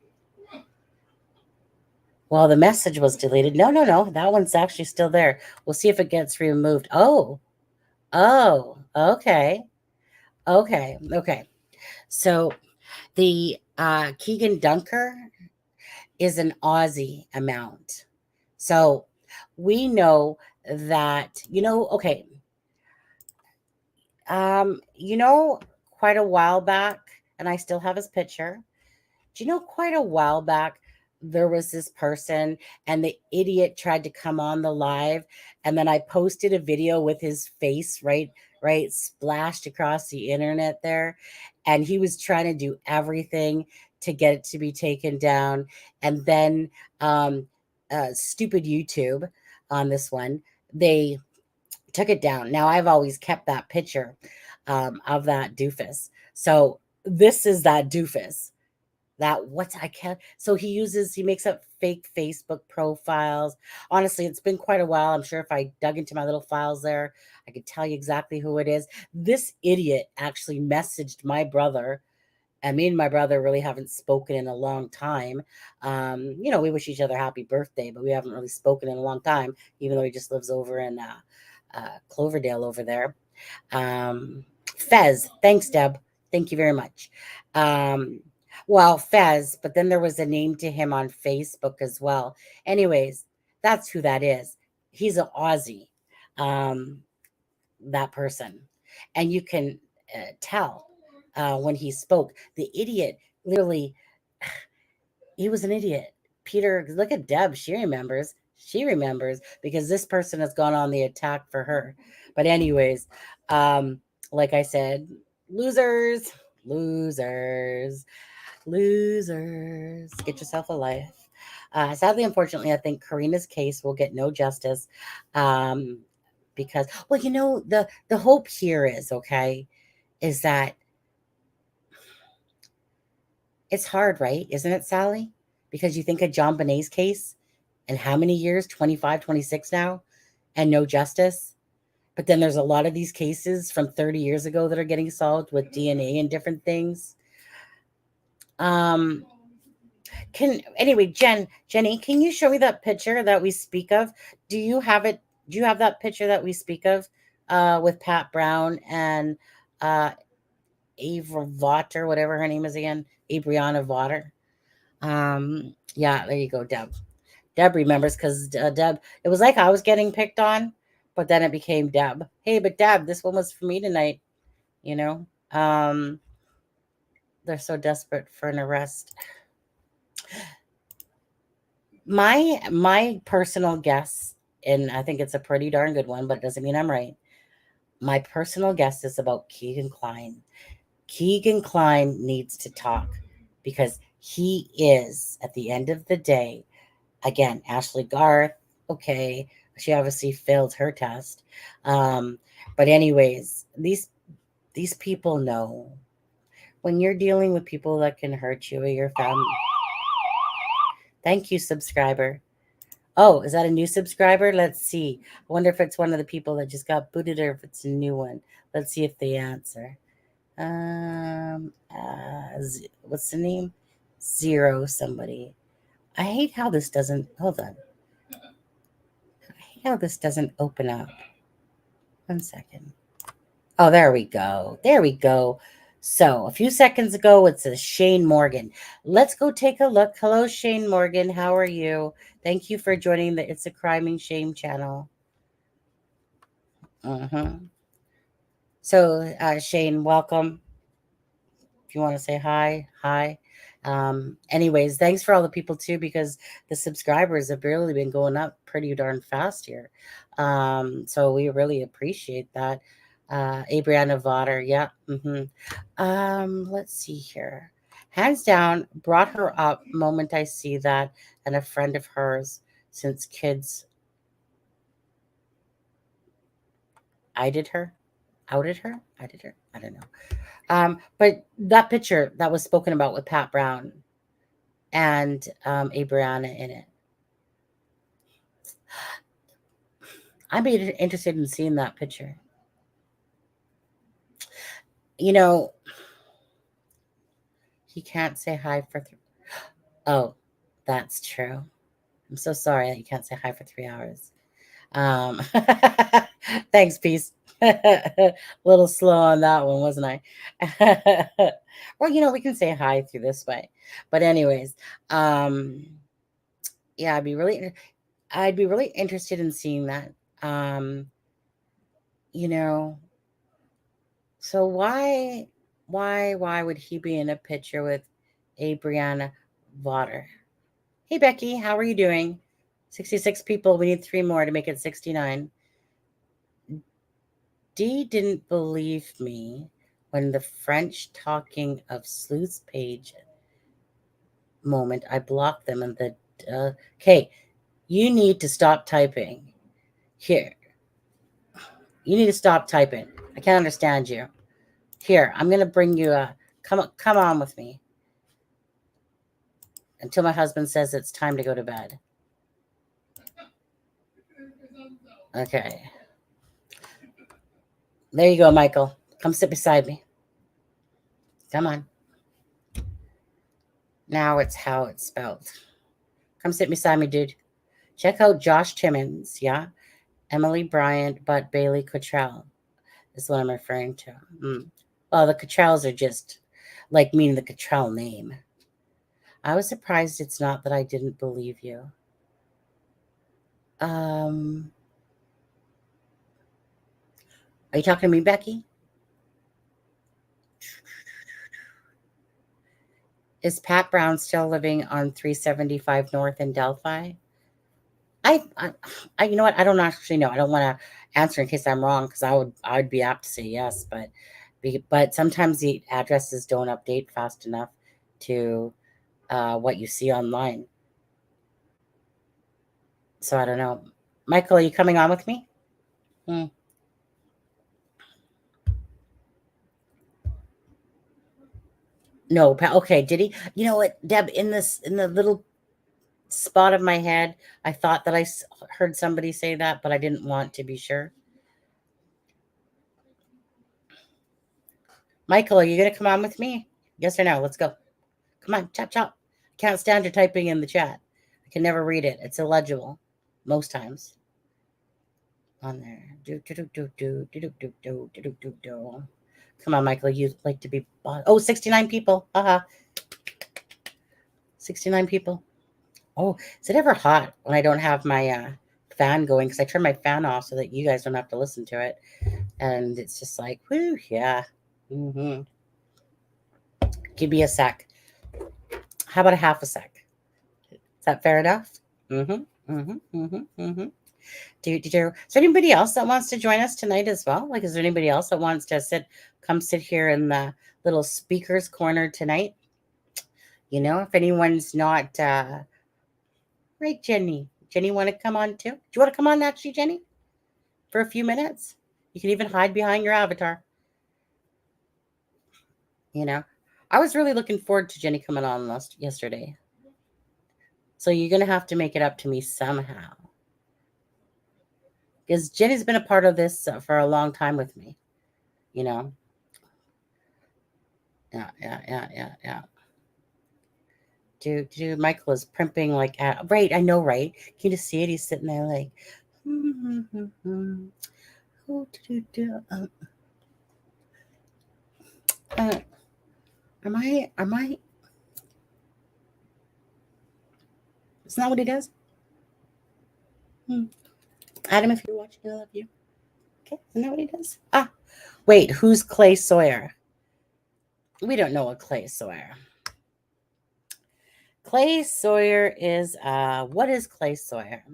[SPEAKER 3] Well, the message was deleted. No, no, no. That one's actually still there. We'll see if it gets removed. Oh, okay. Okay. So the Keegan Dunker is an Aussie amount. So we know that, okay. Quite a while back, and I still have his picture. Do you know quite a while back, there was this person and the idiot tried to come on the live, and then I posted a video with his face right splashed across the internet there, and he was trying to do everything to get it to be taken down. And then stupid YouTube on this one, they took it down. Now I've always kept that picture of that doofus. So this is that doofus. So he makes up fake Facebook profiles. Honestly, it's been quite a while. I'm sure if I dug into my little files there, I could tell you exactly who it is. This idiot actually messaged my brother, and me and my brother really haven't spoken in a long time. We wish each other happy birthday, but we haven't really spoken in a long time, even though he just lives over in Cloverdale over there. Fez, thanks, Deb. Thank you very much. Fez, but then there was a name to him on Facebook as well. Anyways, that's who that is. He's an Aussie, that person. And you can tell when he spoke. The idiot, literally, he was an idiot. Peter, look at Deb. She remembers. Because this person has gone on the attack for her. But anyways, like I said, losers. Get yourself a life. Sadly, unfortunately, I think Karina's case will get no justice, because, the hope here is that it's hard, right? Isn't it, Sally? Because you think of John Bonet's case, and how many years? 25, 26 now, and no justice. But then there's a lot of these cases from 30 years ago that are getting solved with DNA and different things. Jenny, can you show me that picture that we speak of? Do you have it? Do you have that picture that we speak of with Pat Brown and Ava Votter, whatever her name is again, Abriana Votter? Yeah, there you go, Deb. Deb remembers because Deb, it was like I was getting picked on, but then it became Deb. Hey, but Deb, this one was for me tonight. You know, they're so desperate for an arrest. My personal guess, and I think it's a pretty darn good one, but it doesn't mean I'm right. My personal guess is about Keegan Kline. Keegan Kline needs to talk because he is, at the end of the day, again, Ashley Garth, okay, she obviously failed her test. But anyways, these people know when you're dealing with people that can hurt you or your family. Thank you, subscriber. Oh, is that a new subscriber? Let's see. I wonder if it's one of the people that just got booted or if it's a new one. Let's see if they answer. What's the name? Zero somebody. I hate how this doesn't, hold on. I hate how this doesn't open up. 1 second. Oh, there we go. So a few seconds ago, it says Shane Morgan. Let's go take a look. Hello, Shane Morgan. How are you? Thank you for joining the It's a Crime and Shame channel. So, Shane, welcome. If you want to say hi. Anyways, thanks for all the people too, because the subscribers have really been going up pretty darn fast here. So we really appreciate that. Abriana Votter, yeah. Let's see here. Hands down, brought her up moment I see that, and a friend of hers since kids. I did her. outed her. I don't know. But that picture that was spoken about with Pat Brown and Abriana in it. I'd be interested in seeing that picture. You know, he can't say hi for oh, that's true. I'm so sorry that you can't say hi for 3 hours. Thanks, peace. A little slow on that one, wasn't I? Well, we can say hi through this way. But anyways, yeah, I'd be really interested in seeing that. So why would he be in a picture with Abriana Votter? Hey, Becky, how are you doing? 66 people. We need 3 more to make it 69. Dee didn't believe me when the French talking of sleuths page moment. I blocked them and okay, you need to stop typing. Here. You need to stop typing. I can't understand you. Here, I'm going to bring you come on with me. Until my husband says it's time to go to bed. Okay. There you go, Michael. Come sit beside me. Come on. Now it's how it's spelled. Come sit beside me, dude. Check out Josh Timmons, yeah? Emily Bryant, but Bailey Cottrell is what I'm referring to. Well, the Cottrells are just like meaning the Cottrell name. I was surprised it's not that I didn't believe you. Are you talking to me, Becky? Is Pat Brown still living on 375 North in Delphi? I you know what? I don't actually know. I don't want to answer in case I'm wrong because I would be apt to say yes, but sometimes the addresses don't update fast enough to what you see online. So I don't know. Michael, are you coming on with me? No, okay. Did he? You know what, Deb? In the little spot of my head, I thought that I heard somebody say that, but I didn't want to be sure. Michael, are you going to come on with me? Yes or no? Let's go. Come on, chop chop. Can't stand your typing in the chat. I can never read it. It's illegible most times. On there. Come on, Michael. You'd like to be. Oh, 69 people. 69 people. Oh, is it ever hot when I don't have my fan going? Because I turn my fan off so that you guys don't have to listen to it. And it's just like, whoo, yeah. Give me a sec. How about a half a sec? Is that fair enough? Is there anybody else that wants to join us tonight as well? Like, is there anybody else that wants to come sit here in the little speakers corner tonight? If anyone's not, right, Jenny. Jenny, want to come on too? Do you want to come on actually, Jenny? For a few minutes? You can even hide behind your avatar. I was really looking forward to Jenny coming on yesterday. So you're going to have to make it up to me somehow. Because Jenny's been a part of this for a long time with me. Yeah. Dude, Michael is primping like, right, I know, right? Can you just see it? He's sitting there like, am I? Isn't that what he does? Adam, if you're watching, I love you. Okay, isn't that what he does? Wait, who's Clay Sawyer? We don't know a Clay Sawyer. Clay Sawyer is, what is Clay Sawyer?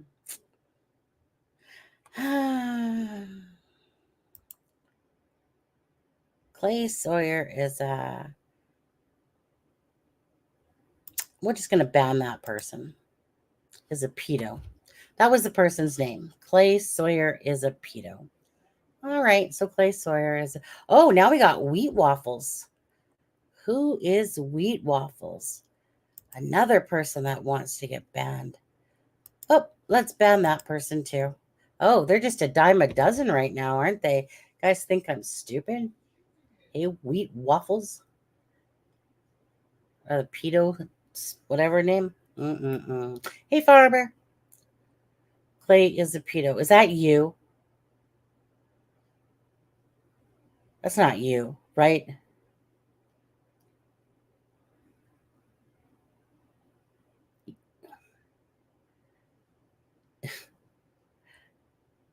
[SPEAKER 3] Clay Sawyer is, we're just going to ban that person. Is a pedo. That was the person's name. Clay Sawyer is a pedo. All right. So Clay Sawyer is. Oh, now we got Wheat Waffles. Who is Wheat Waffles? Another person that wants to get banned. Oh, let's ban that person too. Oh, they're just a dime a dozen right now, aren't they? You guys think I'm stupid? Hey, Wheat Waffles. Pedo, whatever name. Hey, Farmer. Clay is a pedo. Is that you? That's not you, right?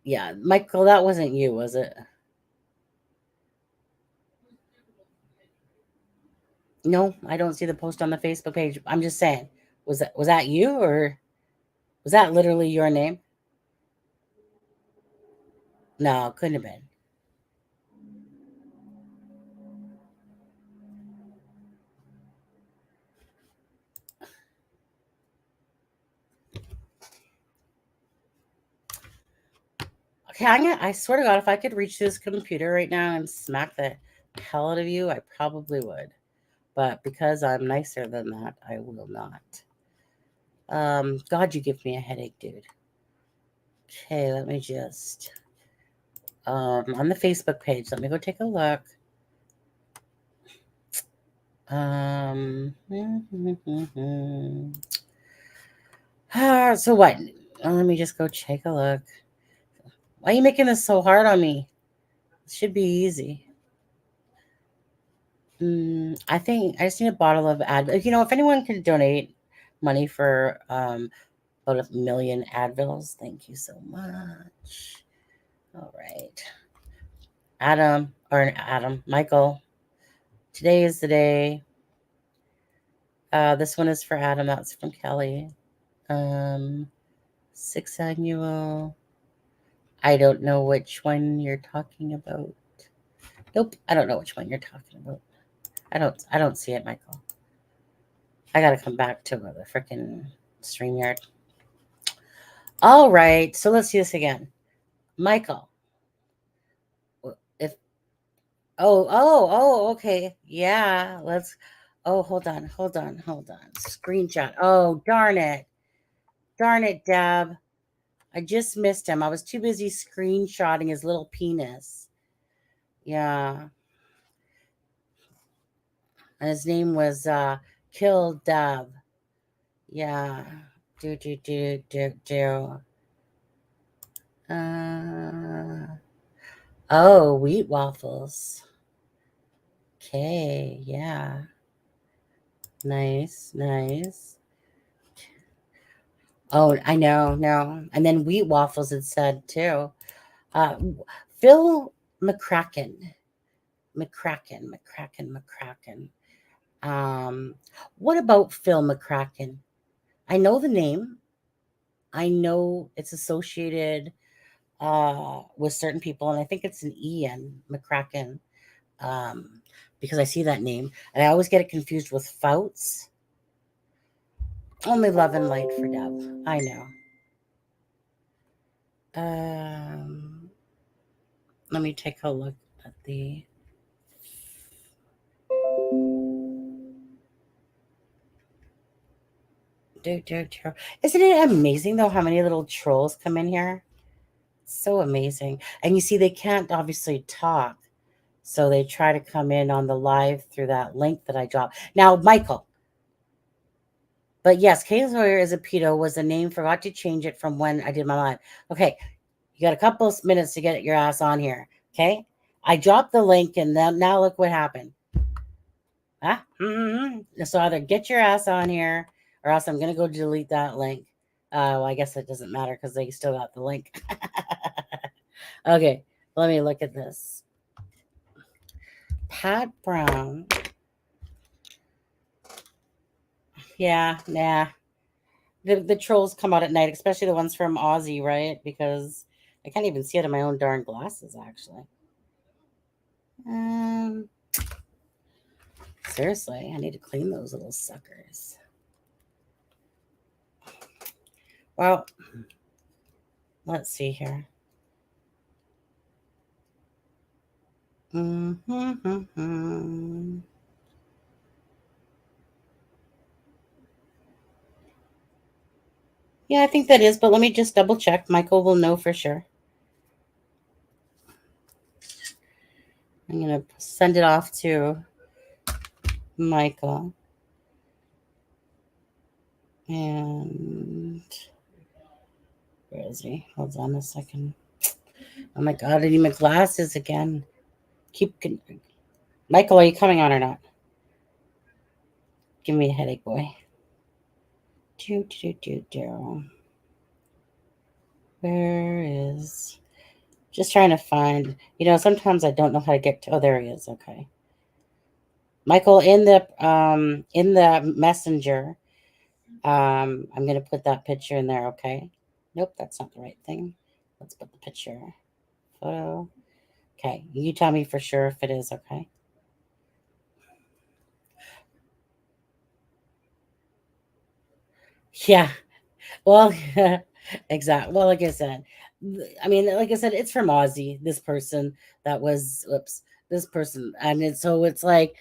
[SPEAKER 3] Yeah, Michael, that wasn't you, was it? No, I don't see the post on the Facebook page. I'm just saying, was that you, or was that literally your name? No, couldn't have been. Okay, I swear to God, if I could reach this computer right now and smack the hell out of you, I probably would. But because I'm nicer than that, I will not. God, you give me a headache, dude. Okay, let me just on the Facebook page. Let me go take a look. So what? Let me just go take a look. Why are you making this so hard on me? It should be easy. I think I just need a bottle of if anyone could donate money for about 1,000,000 Advils, thank you so much. All right. Michael. Today is the day. This one is for Adam. That's from Kelly. 6th annual. I don't know which one you're talking about. Nope, I don't know which one you're talking about. I don't see it, Michael. I gotta come back to the freaking StreamYard. All right, so let's see this again. Michael. If okay. Yeah, let's hold on. Screenshot. Oh, darn it. Darn it, Deb. I just missed him. I was too busy screenshotting his little penis. Yeah. And his name was Kill Deb. Yeah. Do. Wheat waffles. Okay, yeah. Nice. Oh, I know, no. And then wheat waffles, it said too. Uh, Phil McCracken. McCracken. What about Phil McCracken? I know the name. I know it's associated with certain people, and I think it's an Ian McCracken, because I see that name, and I always get it confused with Fouts. Only love and light for Deb. I know. Let me take a look at the. Isn't it amazing though how many little trolls come in here? So amazing. And you see, they can't obviously talk. So they try to come in on the live through that link that I dropped. Now, Michael. But yes, Kay Sawyer is a pedo was the name. Forgot to change it from when I did my live. Okay. You got a couple of minutes to get your ass on here. Okay. I dropped the link and now look what happened. So either get your ass on here or else I'm going to go delete that link. Well, I guess it doesn't matter because they still got the link. Okay, let me look at this. Pat Brown. Yeah, nah. The trolls come out at night, especially the ones from Aussie, right? Because I can't even see it in my own darn glasses, actually. Seriously, I need to clean those little suckers. Well, let's see here. Mm-hmm. Yeah, I think that is, but let me just double check. Michael will know for sure. I'm going to send it off to Michael. And where is he? Hold on a second. Oh my God, I need my glasses again. Michael, are you coming on or not? Give me a headache, boy. Where is? Just trying to find. Sometimes I don't know how to get to. Oh, there he is. Okay, Michael, in the messenger. I'm gonna put that picture in there. Okay. Nope, that's not the right thing. Let's put the picture photo. Okay, you tell me for sure if it is. Okay. Yeah. Well, exactly. Well, like I said, it's from Aussie. This person that was, oops, this person, and it's like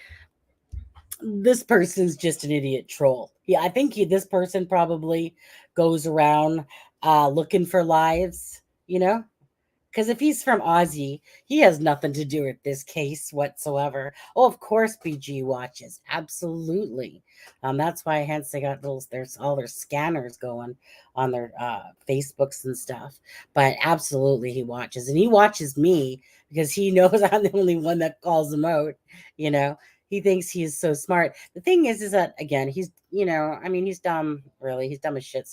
[SPEAKER 3] this person's just an idiot troll. Yeah, I think this person probably goes around looking for lives. Because if he's from Aussie, he has nothing to do with this case whatsoever. Oh, of course, BG watches. Absolutely. That's why hence they got there's all their scanners going on their Facebooks and stuff. But absolutely he watches. And he watches me because he knows I'm the only one that calls him out, you know. He thinks he is so smart. The thing is that again, he's dumb, really. He's dumb as shit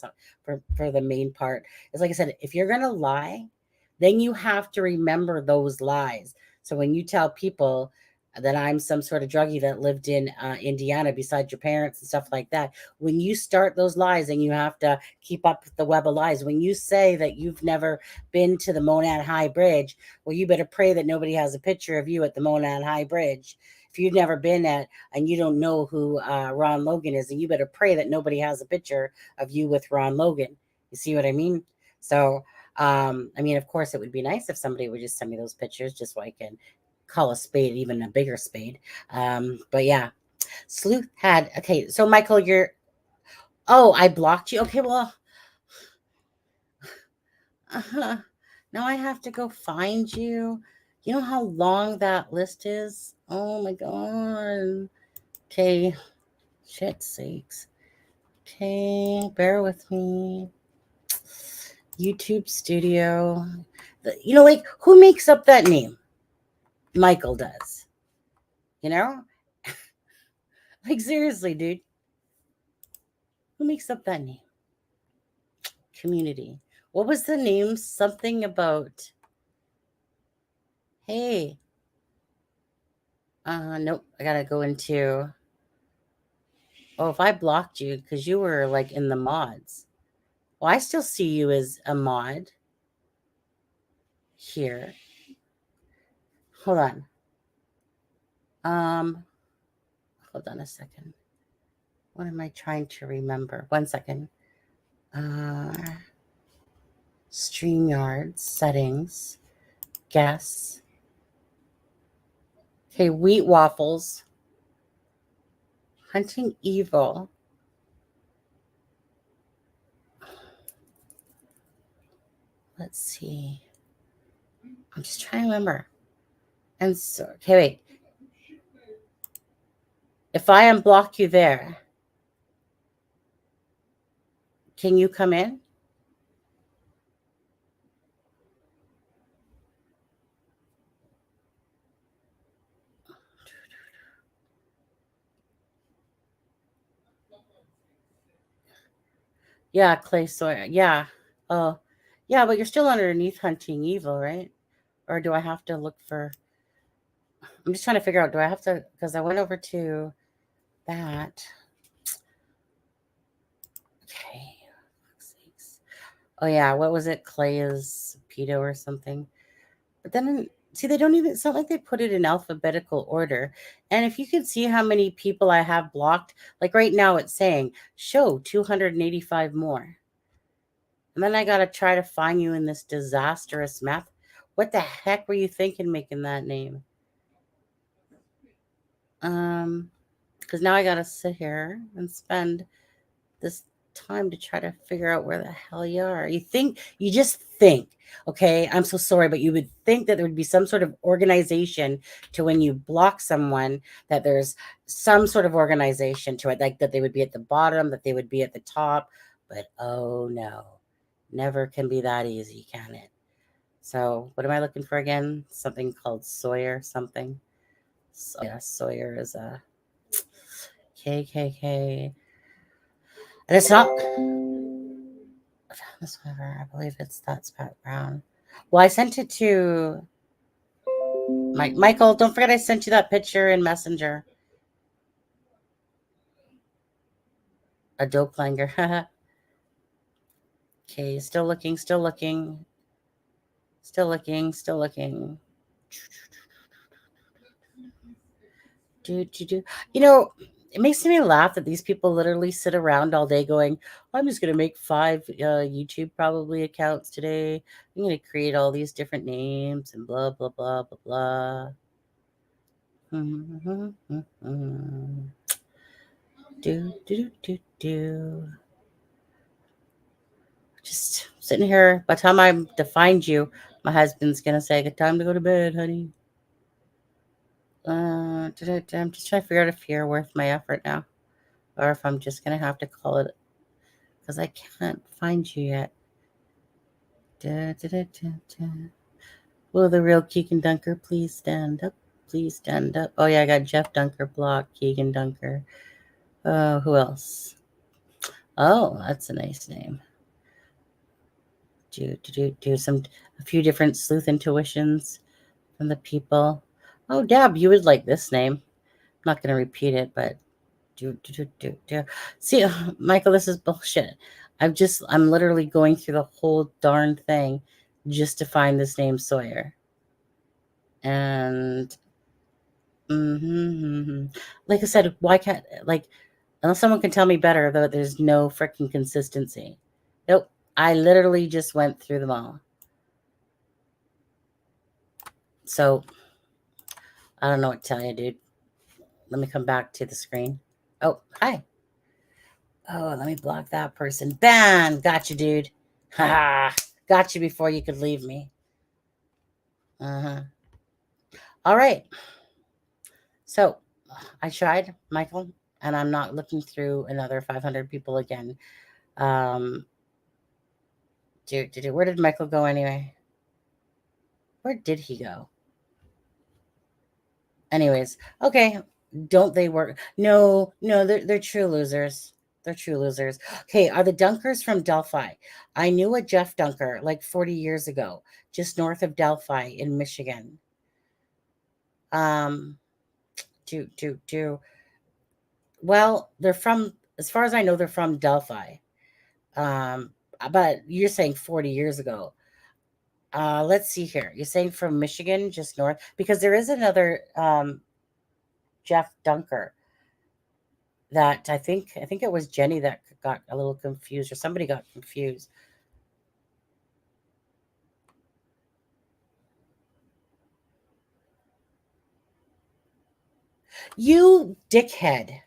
[SPEAKER 3] for the main part. It's like I said, if you're gonna lie, then you have to remember those lies. So when you tell people that I'm some sort of druggie that lived in Indiana beside your parents and stuff like that, when you start those lies, and you have to keep up with the web of lies. When you say that you've never been to the Monad High Bridge, well, you better pray that nobody has a picture of you at the Monad High Bridge. If you've never been at and you don't know who Ron Logan is, and you better pray that nobody has a picture of you with Ron Logan. You see what I mean? So of course, it would be nice if somebody would just send me those pictures just so I can call a spade even a bigger spade. But yeah, Sleuth had, okay, so Michael, oh, I blocked you. Okay, well, now I have to go find you. You know how long that list is? Oh my God. Okay, shit sakes. Okay, bear with me. YouTube Studio. Like, who makes up that name? Michael does. You know? Like, seriously, dude. Who makes up that name? Community. What was the name? Something about. Hey. Nope. I gotta go into. Oh, if I blocked you because you were like in the mods. Well, I still see you as a mod here. Hold on. Um, Hold on a second. What am I trying to remember? 1 second. StreamYard settings. Guess. Okay, wheat waffles. Hunting evil. Let's see. I'm just trying to remember. And so, okay, wait. If I unblock you there, can you come in? Yeah, Clay Sawyer. Yeah. Oh, yeah, but you're still underneath Hunting Evil, right? Or do I have to look for? I'm just trying to figure out. Do I have to? Because I went over to that. Okay. Oh yeah, what was it? Clay is pedo or something. But then see, they don't even. It's not like they put it in alphabetical order. And if you can see how many people I have blocked, like right now, it's saying show 285 more. And then I got to try to find you in this disastrous math. What the heck were you thinking making that name? Because now I gotta sit here and spend this time to try to figure out where the hell you are. You just think, okay, I'm so sorry, but you would think that there would be some sort of organization to when you block someone, that there's some sort of organization to it, like that they would be at the bottom, that they would be at the top. But oh no, never can be that easy, can it? So what am I looking for again? Something called Sawyer something. Yeah, Sawyer is a KKK. And it's not this whatever. I believe that's Pat Brown. Well, I sent it to Michael. Don't forget I sent you that picture in Messenger. A doppelganger. Okay, still looking, still looking. Still looking, still looking. Do. You know, it makes me laugh that these people literally sit around all day going, I'm just going to make 5 YouTube probably accounts today. I'm going to create all these different names and blah, blah, blah, blah, blah. Do. Just sitting here. By the time I find you, my husband's going to say, good time to go to bed, honey. I'm just trying to figure out if you're worth my effort now, or if I'm just going to have to call it, because I can't find you yet. Will the real Keegan Dunker please stand up? Please stand up. Oh, yeah, I got Jeff Dunker blocked, Keegan Dunker. Who else? Oh, that's a nice name. Do a few different sleuth intuitions from the people. Oh, Dab, you would like this name. I'm not going to repeat it, but do. See, Michael, this is bullshit. I'm literally going through the whole darn thing just to find this name Sawyer. And like I said, why can't, unless someone can tell me better, though, there's no freaking consistency. Nope. I literally just went through them all. So I don't know what to tell you, dude. Let me come back to the screen. Oh, hi. Oh, let me block that person. Bam! Got you, dude. Ha! Got you before you could leave me. Uh-huh. All right. So I tried, Michael, and I'm not looking through another 500 people again. Where did Michael go anyway? Where did he go? Anyways, okay. Don't they work? No, they're true losers. They're true losers. Okay, are the Dunkers from Delphi? I knew a Jeff Dunker like 40 years ago, just north of Delphi in Michigan. Well, they're from, as far as I know, they're from Delphi. But you're saying 40 years ago. Let's see here. You're saying from Michigan, just north, because there is another Jeff Dunker that I think it was Jenny that got a little confused, or somebody got confused. You dickhead.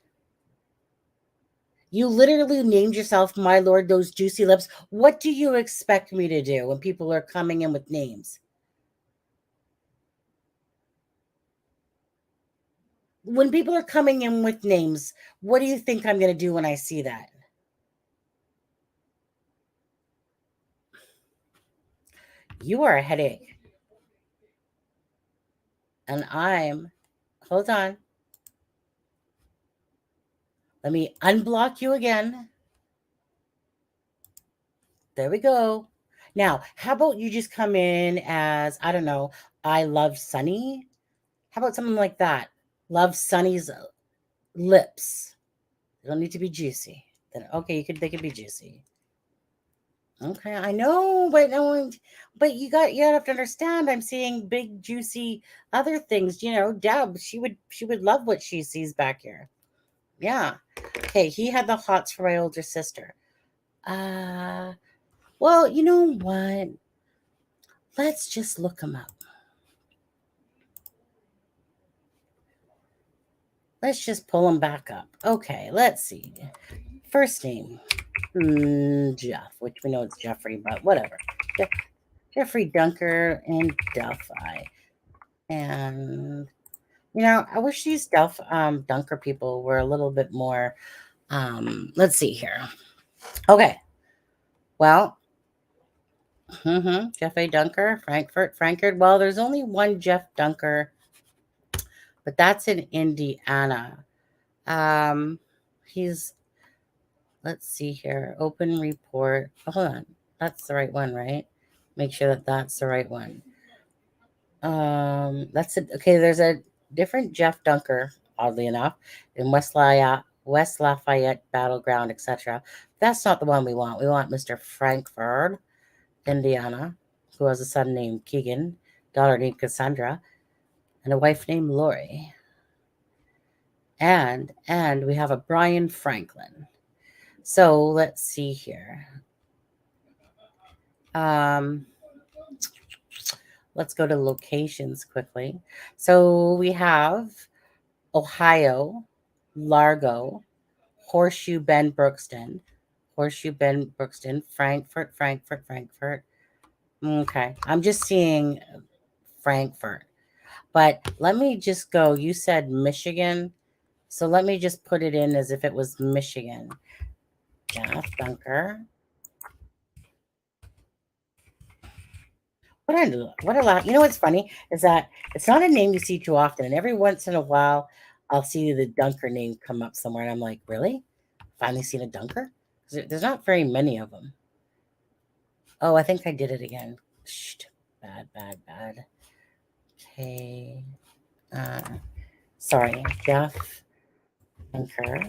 [SPEAKER 3] You literally named yourself, my lord, those juicy lips. What do you expect me to do when people are coming in with names? When people are coming in with names, what do you think I'm going to do when I see that? You are a headache. And hold on. Let me unblock you again. There we go. Now, how about you just come in as, I don't know, I love Sunny? How about something like that? Love Sunny's lips. They don't need to be juicy. Then okay, they could be juicy. Okay, I know, but no, but you have to understand. I'm seeing big, juicy other things. You know, Deb, she would love what she sees back here. Yeah. Okay, he had the hots for my older sister. Well, you know what? Let's just look him up. Let's just pull them back up. Okay, let's see. First name, Jeff, which we know it's Jeffrey, but whatever. Jeffrey Dunker and Delphi. And, I wish these Dunker people were a little bit more, let's see here. Okay. Well, Jeff A. Dunker, Frankfurt. Well, there's only one Jeff Dunker, but that's in Indiana. He's, let's see here, open report. Hold on. That's the right one, right? Make sure that that's the right one. That's it. Okay, there's a different Jeff Dunker, oddly enough, in West Lafayette Battleground, etc. That's not the one we want. We want Mr. Frankfurt, Indiana, who has a son named Keegan, daughter named Cassandra, and a wife named Lori. And we have a Brian Franklin. So let's see here. Let's go to locations quickly. So we have Ohio, Largo, Horseshoe Bend, Brookston, Frankfurt. Okay, I'm just seeing Frankfurt. But let me just go. You said Michigan. So let me just put it in as if it was Michigan. Jeff Dunker. What a lot. You know what's funny is that it's not a name you see too often. And every once in a while, I'll see the Dunker name come up somewhere. And I'm like, really? Finally seen a Dunker? There's not very many of them. Oh, I think I did it again. Shh, bad. Okay. Sorry, Jeff Dunker.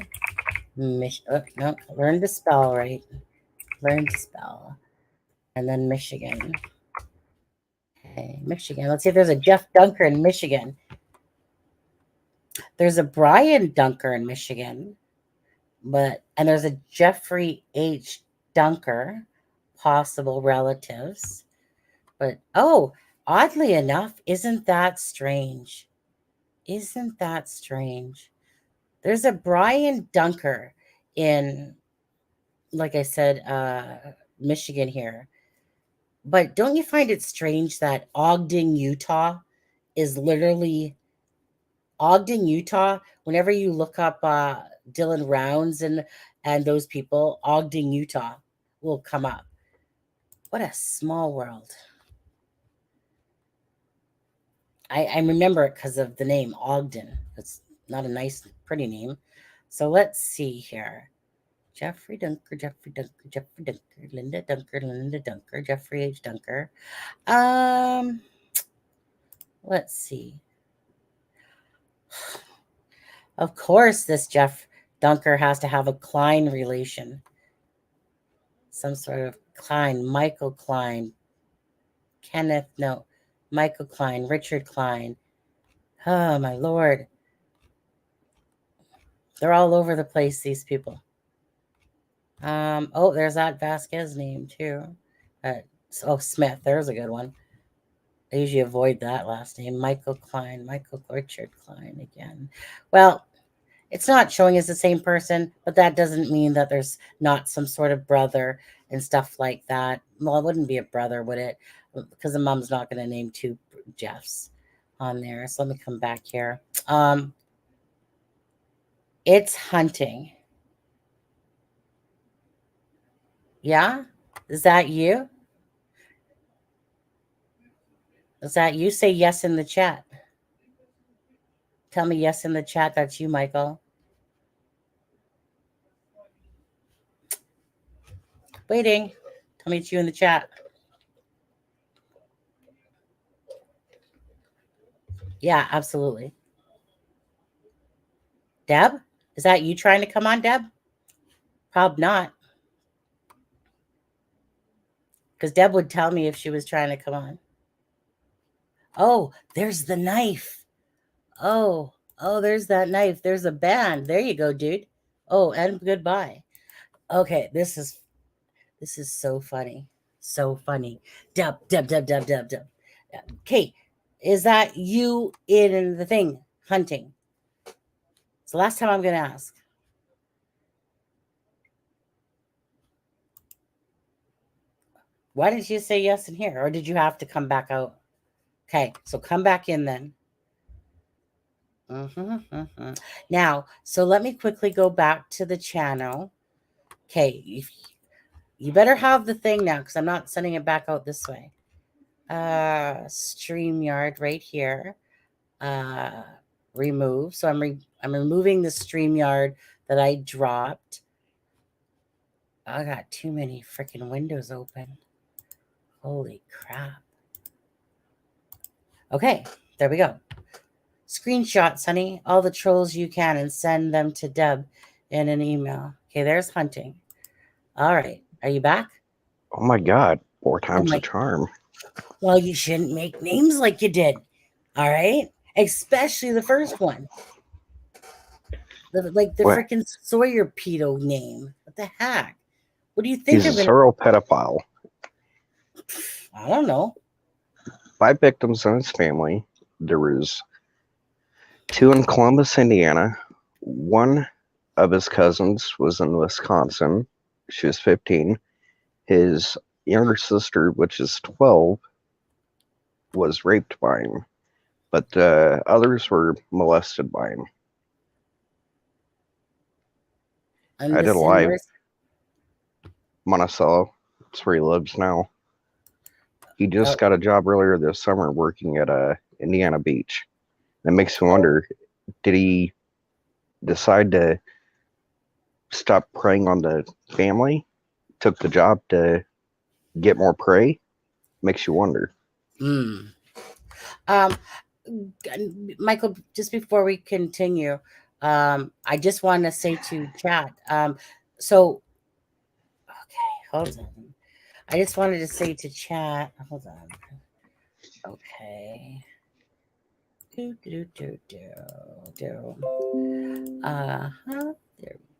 [SPEAKER 3] No, learn to spell right. Learn to spell. And then Michigan. Okay, Michigan. Let's see if there's a Jeff Dunker in Michigan. There's a Brian Dunker in Michigan, and there's a Jeffrey H. Dunker, possible relatives. But oddly enough, isn't that strange? Isn't that strange? There's a Brian Dunker in, like I said, Michigan here. But don't you find it strange that Ogden, Utah is literally Ogden, Utah? Whenever you look up Dylan Rounds and those people, Ogden, Utah will come up. What a small world. I remember it because of the name Ogden. It's not a nice, pretty name. So let's see here. Jeffrey Dunker, Linda Dunker, Jeffrey H. Dunker. Let's see. Of course, this Jeff Dunker has to have a Klein relation. Some sort of Klein, Michael Klein, Michael Klein, Richard Klein. Oh, my Lord. They're all over the place, these people. There's that Vasquez name, too. Smith. There's a good one. I usually avoid that last name. Michael Richard Klein again. Well, it's not showing as the same person, but that doesn't mean that there's not some sort of brother and stuff like that. Well, it wouldn't be a brother, would it? Because the mom's not going to name two Jeffs on there. So let me come back here. It's hunting. Yeah? Is that you? Is that you? Say yes in the chat. Tell me yes in the chat. That's you, Michael. Waiting. Tell me it's you in the chat. Yeah, absolutely. Deb? Is that you trying to come on, Deb? Probably not. Because Deb would tell me if she was trying to come on. Oh, there's the knife. Oh, there's that knife. There's a band. There you go, dude. Oh, and goodbye. Okay, this is so funny. So funny. Deb. Okay, is that you in the thing hunting? So last time I'm going to ask. Why did you say yes in here? Or did you have to come back out? Okay, so come back in then. Now, so let me quickly go back to the channel. Okay, you better have the thing now because I'm not sending it back out this way. StreamYard right here. Remove. So I'm removing the StreamYard that I dropped. I got too many freaking windows open. Holy crap. Okay, there we go. Screenshots, honey. All the trolls you can and send them to Deb in an email. Okay, there's hunting. All right. Are you back?
[SPEAKER 4] Oh my God. 4 times the charm.
[SPEAKER 3] Well, you shouldn't make names like you did. All right? Especially the first one. Like the freaking Sawyer pedo name. What the heck? What do you think?
[SPEAKER 4] He's a serial pedophile.
[SPEAKER 3] I don't know.
[SPEAKER 4] 5 victims in his family. There was 2 in Columbus, Indiana. 1 of his cousins was in Wisconsin. She was 15. His younger sister, which is 12, was raped by him. But others were molested by him.
[SPEAKER 3] And
[SPEAKER 4] I did a live Monticello. That's where he lives now. He just got a job earlier this summer working at Indiana Beach. That makes me wonder, did he decide to stop preying on the family? Took the job to get more prey? Makes you wonder.
[SPEAKER 3] Michael, just before we continue, I just want to say to chat. So, okay, hold on. I just wanted to say to chat. Hold on. Okay. There we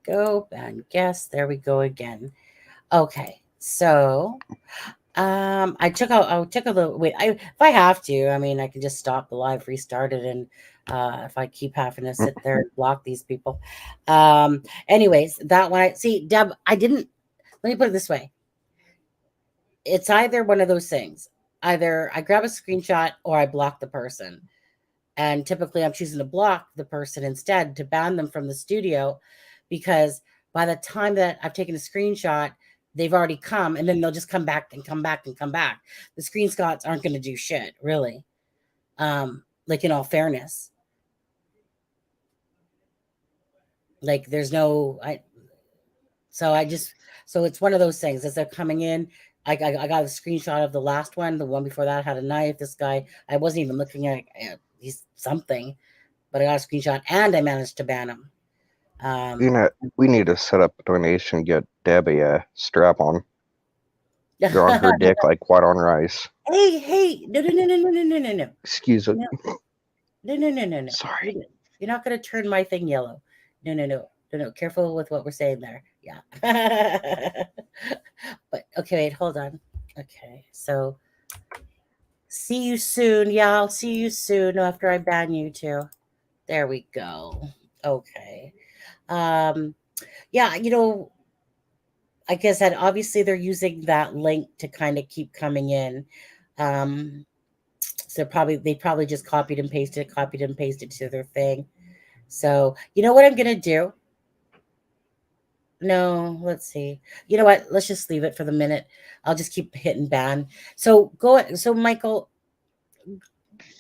[SPEAKER 3] go. Ban guest. There we go again. Okay. So I took a little wait. If I have to, I mean I can just stop the live, restart it, and if I keep having to sit there and block these people. Anyways, that one I see, Deb, I didn't, let me put it this way. It's either one of those things. Either I grab a screenshot or I block the person. And typically I'm choosing to block the person instead to ban them from the studio, because by the time that I've taken a screenshot, they've already come, and then they'll just come back and come back and come back. The screenshots aren't going to do shit, really. Like, in all fairness. Like, there's no... So it's one of those things. As they're coming in, I got a screenshot of the last one. The one before that had a knife. This guy, I wasn't even looking at he's something, but I got a screenshot and I managed to ban him.
[SPEAKER 4] We need to set up a donation, get Debbie a strap on. They're on her dick like white on rice.
[SPEAKER 3] Hey, no.
[SPEAKER 4] Excuse me.
[SPEAKER 3] No.
[SPEAKER 4] Sorry.
[SPEAKER 3] You're not going to turn my thing yellow. No. Careful with what we're saying there. Yeah. But okay, wait, hold on. Okay, so see you soon. Yeah, I'll see you soon after I ban you too. There we go. Okay. Yeah, like I said, obviously they're using that link to kind of keep coming in. So they probably just copied and pasted to their thing. So you know what I'm gonna do? No, let's see. You know what? Let's just leave it for the minute. I'll just keep hitting ban. So Michael,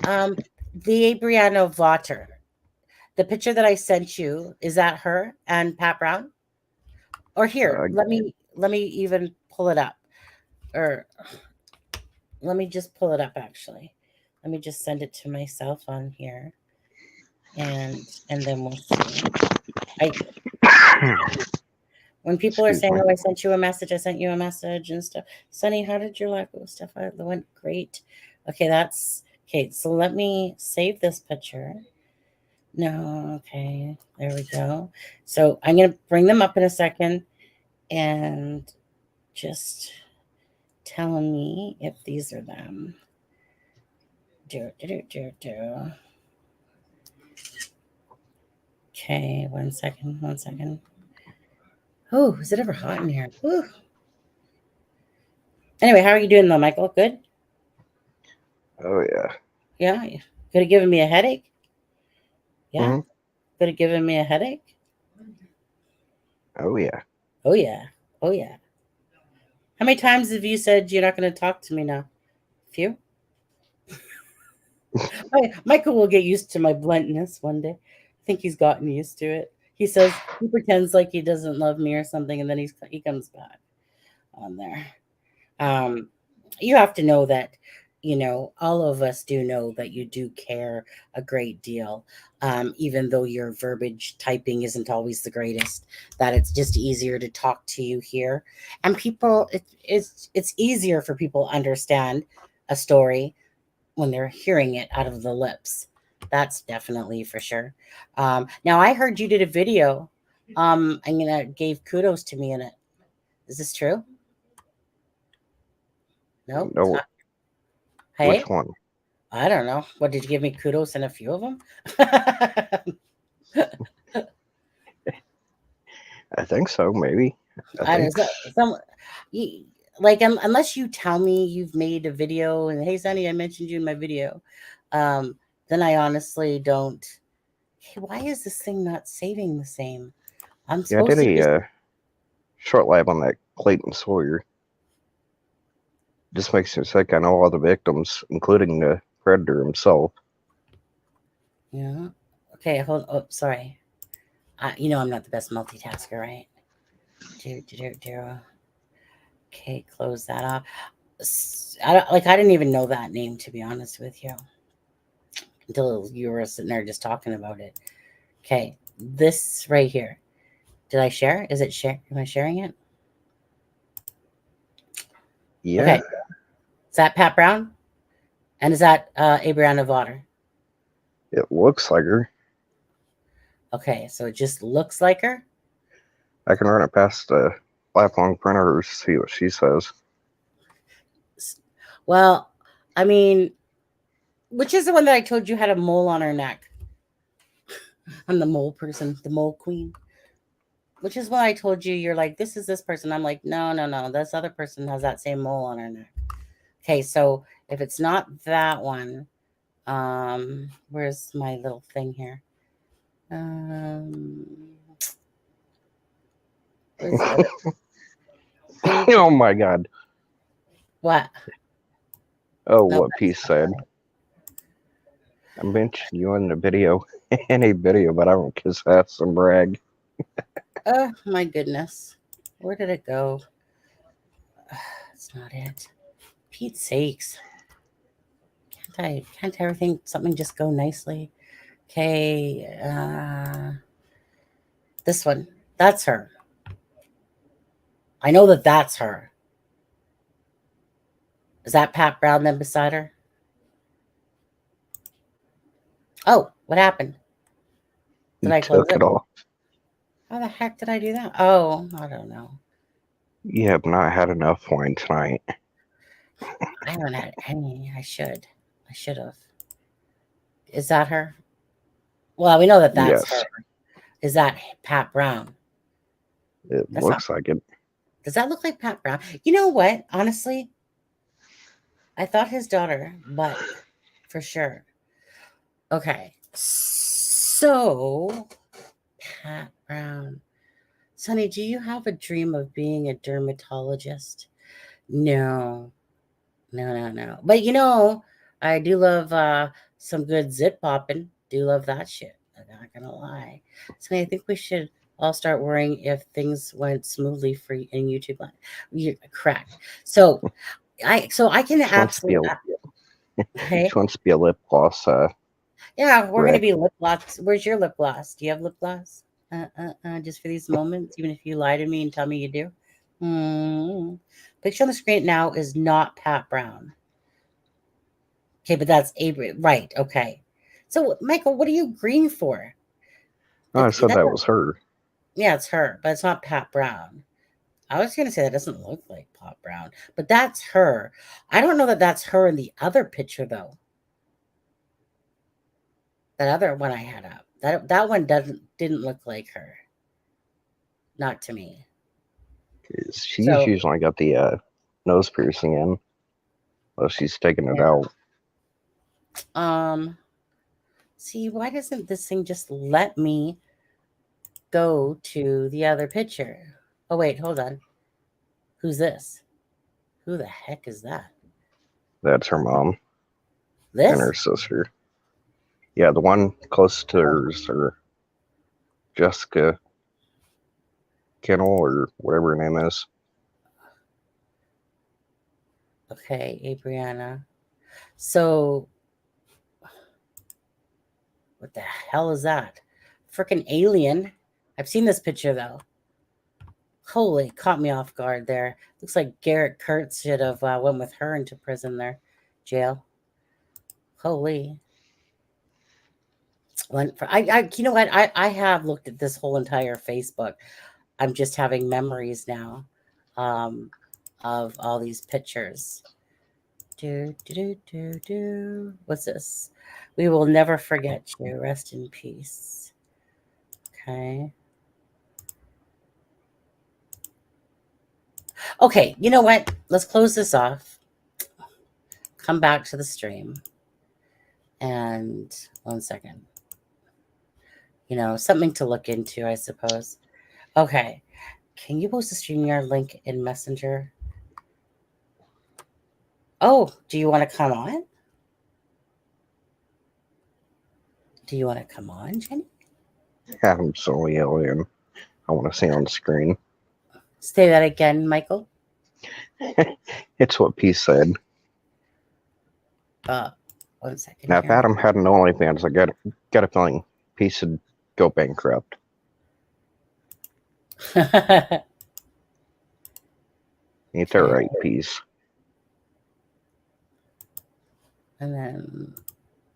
[SPEAKER 3] the Brianna Votter, the picture that I sent you, is that her and Pat Brown? Or here, let me even pull it up. Or let me just pull it up actually. Let me just send it to myself on here. And then we'll see. When people are saying, "Oh, I sent you a message," and stuff. Sunny, how did your life go? Stuff went great. Okay, that's okay. So let me save this picture. No, okay, there we go. So I'm gonna bring them up in a second, and just telling me if these are them. Okay, 1 second, 1 second. Oh, is it ever hot in here? Ooh. Anyway, how are you doing though, Michael? Good?
[SPEAKER 4] Oh yeah.
[SPEAKER 3] Yeah. Could have given me a headache? Yeah.
[SPEAKER 4] Mhm.
[SPEAKER 3] Could have given me a headache?
[SPEAKER 4] Oh yeah.
[SPEAKER 3] Oh, yeah. Oh, yeah. How many times have you said you're not going to talk to me now? A few? Michael will get used to my bluntness one day. I think he's gotten used to it. He says he pretends like he doesn't love me or something, and then he comes back on there. You have to know that, all of us do know that you do care a great deal, even though your verbiage typing isn't always the greatest. That it's just easier to talk to you here, and people, it's easier for people to understand a story when they're hearing it out of the lips. That's definitely for sure. Now I heard you did a video. I'm gonna gave kudos to me in it. Is this true? No, it's
[SPEAKER 4] No,
[SPEAKER 3] not.
[SPEAKER 4] which
[SPEAKER 3] Hey,
[SPEAKER 4] one?
[SPEAKER 3] I don't know. What did you give me kudos in a few of them?
[SPEAKER 4] I think so. Maybe. I
[SPEAKER 3] I don't
[SPEAKER 4] think.
[SPEAKER 3] know. Some, like unless you tell me you've made a video and hey, Sonny, I mentioned you in my video, um, then I honestly don't. Hey, why is this thing not saving the same? I'm
[SPEAKER 4] Yeah, I did
[SPEAKER 3] supposed to just.
[SPEAKER 4] a short lab on that Clayton Sawyer. Just makes me sick. I know all the victims, including the predator himself.
[SPEAKER 3] Yeah. Okay. Hold. Oh, sorry. I'm not the best multitasker, right? Okay, close that off. I didn't even know that name, to be honest with you, until you were sitting there just talking about it. Okay, this right here. Did I share? Is it share? Am I sharing it?
[SPEAKER 4] Yeah,
[SPEAKER 3] Okay. Is that Pat Brown? And is that Abriana Vaughter?
[SPEAKER 4] it looks like her.
[SPEAKER 3] Okay, so it just looks like her.
[SPEAKER 4] I can run it past the lifelong printer to see what she says.
[SPEAKER 3] Well, I mean, which is the one that I told you had a mole on her neck? I'm the mole person, the mole queen. Which is why I told you you're like, this is this person. I'm like, no, no, no. This other person has that same mole on her neck. Okay, so if it's not that one, where's my little thing here? Where's the other page?
[SPEAKER 4] Oh my god.
[SPEAKER 3] What?
[SPEAKER 4] Oh,
[SPEAKER 3] No,
[SPEAKER 4] what Peace said. I mentioned you in the video, in a video, but I don't kiss ass and brag.
[SPEAKER 3] oh my goodness. Where did it go? That's not it. Pete's sakes. Can't everything something just go nicely? Okay, this one. That's her. I know that that's her. Is that Pat Brown then beside her? Oh, what happened? Did
[SPEAKER 4] You
[SPEAKER 3] I close
[SPEAKER 4] took
[SPEAKER 3] it?
[SPEAKER 4] it off.
[SPEAKER 3] How the heck did I do that? Oh, I don't know.
[SPEAKER 4] You have not had enough wine tonight.
[SPEAKER 3] I haven't had any. I should. I should have. Is that her? Well, we know that that's
[SPEAKER 4] Yes,
[SPEAKER 3] her. Is that Pat Brown?
[SPEAKER 4] it
[SPEAKER 3] That's not.
[SPEAKER 4] looks like it.
[SPEAKER 3] Does that look like Pat Brown? You know what? Honestly, I thought his daughter, but for sure. Okay. So, Pat Brown. Sonny, do you have a dream of being a dermatologist? No. No, no, no. But I do love some good zit popping. Do love that shit. I'm not gonna lie. Sonny, I think we should all start worrying if things went smoothly for you in YouTube Live. You're correct. So I can
[SPEAKER 4] She wants to be
[SPEAKER 3] absolutely. Hey,
[SPEAKER 4] she wants to be a lip gloss
[SPEAKER 3] yeah, we're gonna
[SPEAKER 4] rep.
[SPEAKER 3] be lip gloss. Where's your lip gloss? Do you have lip gloss? Just for these moments, even if you lie to me and tell me you do. Picture on the screen now is not Pat Brown. Okay, but that's Avery. Right. Okay. So, Michael, what are you agreeing for?
[SPEAKER 4] Oh, I said that was her.
[SPEAKER 3] Yeah, it's her, but it's not Pat Brown. I was going to say that doesn't look like Pat Brown, but that's her. I don't know that that's her in the other picture, though. That other one I had up. That one didn't look like her. Not to me.
[SPEAKER 4] She's
[SPEAKER 3] So
[SPEAKER 4] usually got the nose piercing in. Well, she's taking it
[SPEAKER 3] yeah.
[SPEAKER 4] out.
[SPEAKER 3] See, why doesn't this thing just let me go to the other picture? Oh wait, hold on. Who's this? Who the heck is that?
[SPEAKER 4] That's her mom
[SPEAKER 3] This?
[SPEAKER 4] and her sister. Yeah, the one close to her is her Jessica Kennel or whatever her name is.
[SPEAKER 3] Okay, Abriana. So, what the hell is that? Freaking alien. I've seen this picture though. Holy, caught me off guard there. Looks like Garrett Kurtz should have went with her into prison there, jail. Holy. You know what? I have looked at this whole entire Facebook. I'm just having memories now, of all these pictures. What's this? We will never forget you. Rest in peace. Okay. Okay, you know what? Let's close this off. Come back to the stream. And 1 second. Something to look into, I suppose. Okay. Can you post a StreamYard link in Messenger? Oh, do you want to come on? Do you want to come on, Jenny?
[SPEAKER 4] I'm sorry, alien. I want to see on the screen.
[SPEAKER 3] Say that again, Michael.
[SPEAKER 4] It's what P said.
[SPEAKER 3] 1 second.
[SPEAKER 4] Now, if Adam had an OnlyFans, I got a feeling P would go bankrupt. Ain't that right, Peace?
[SPEAKER 3] And then,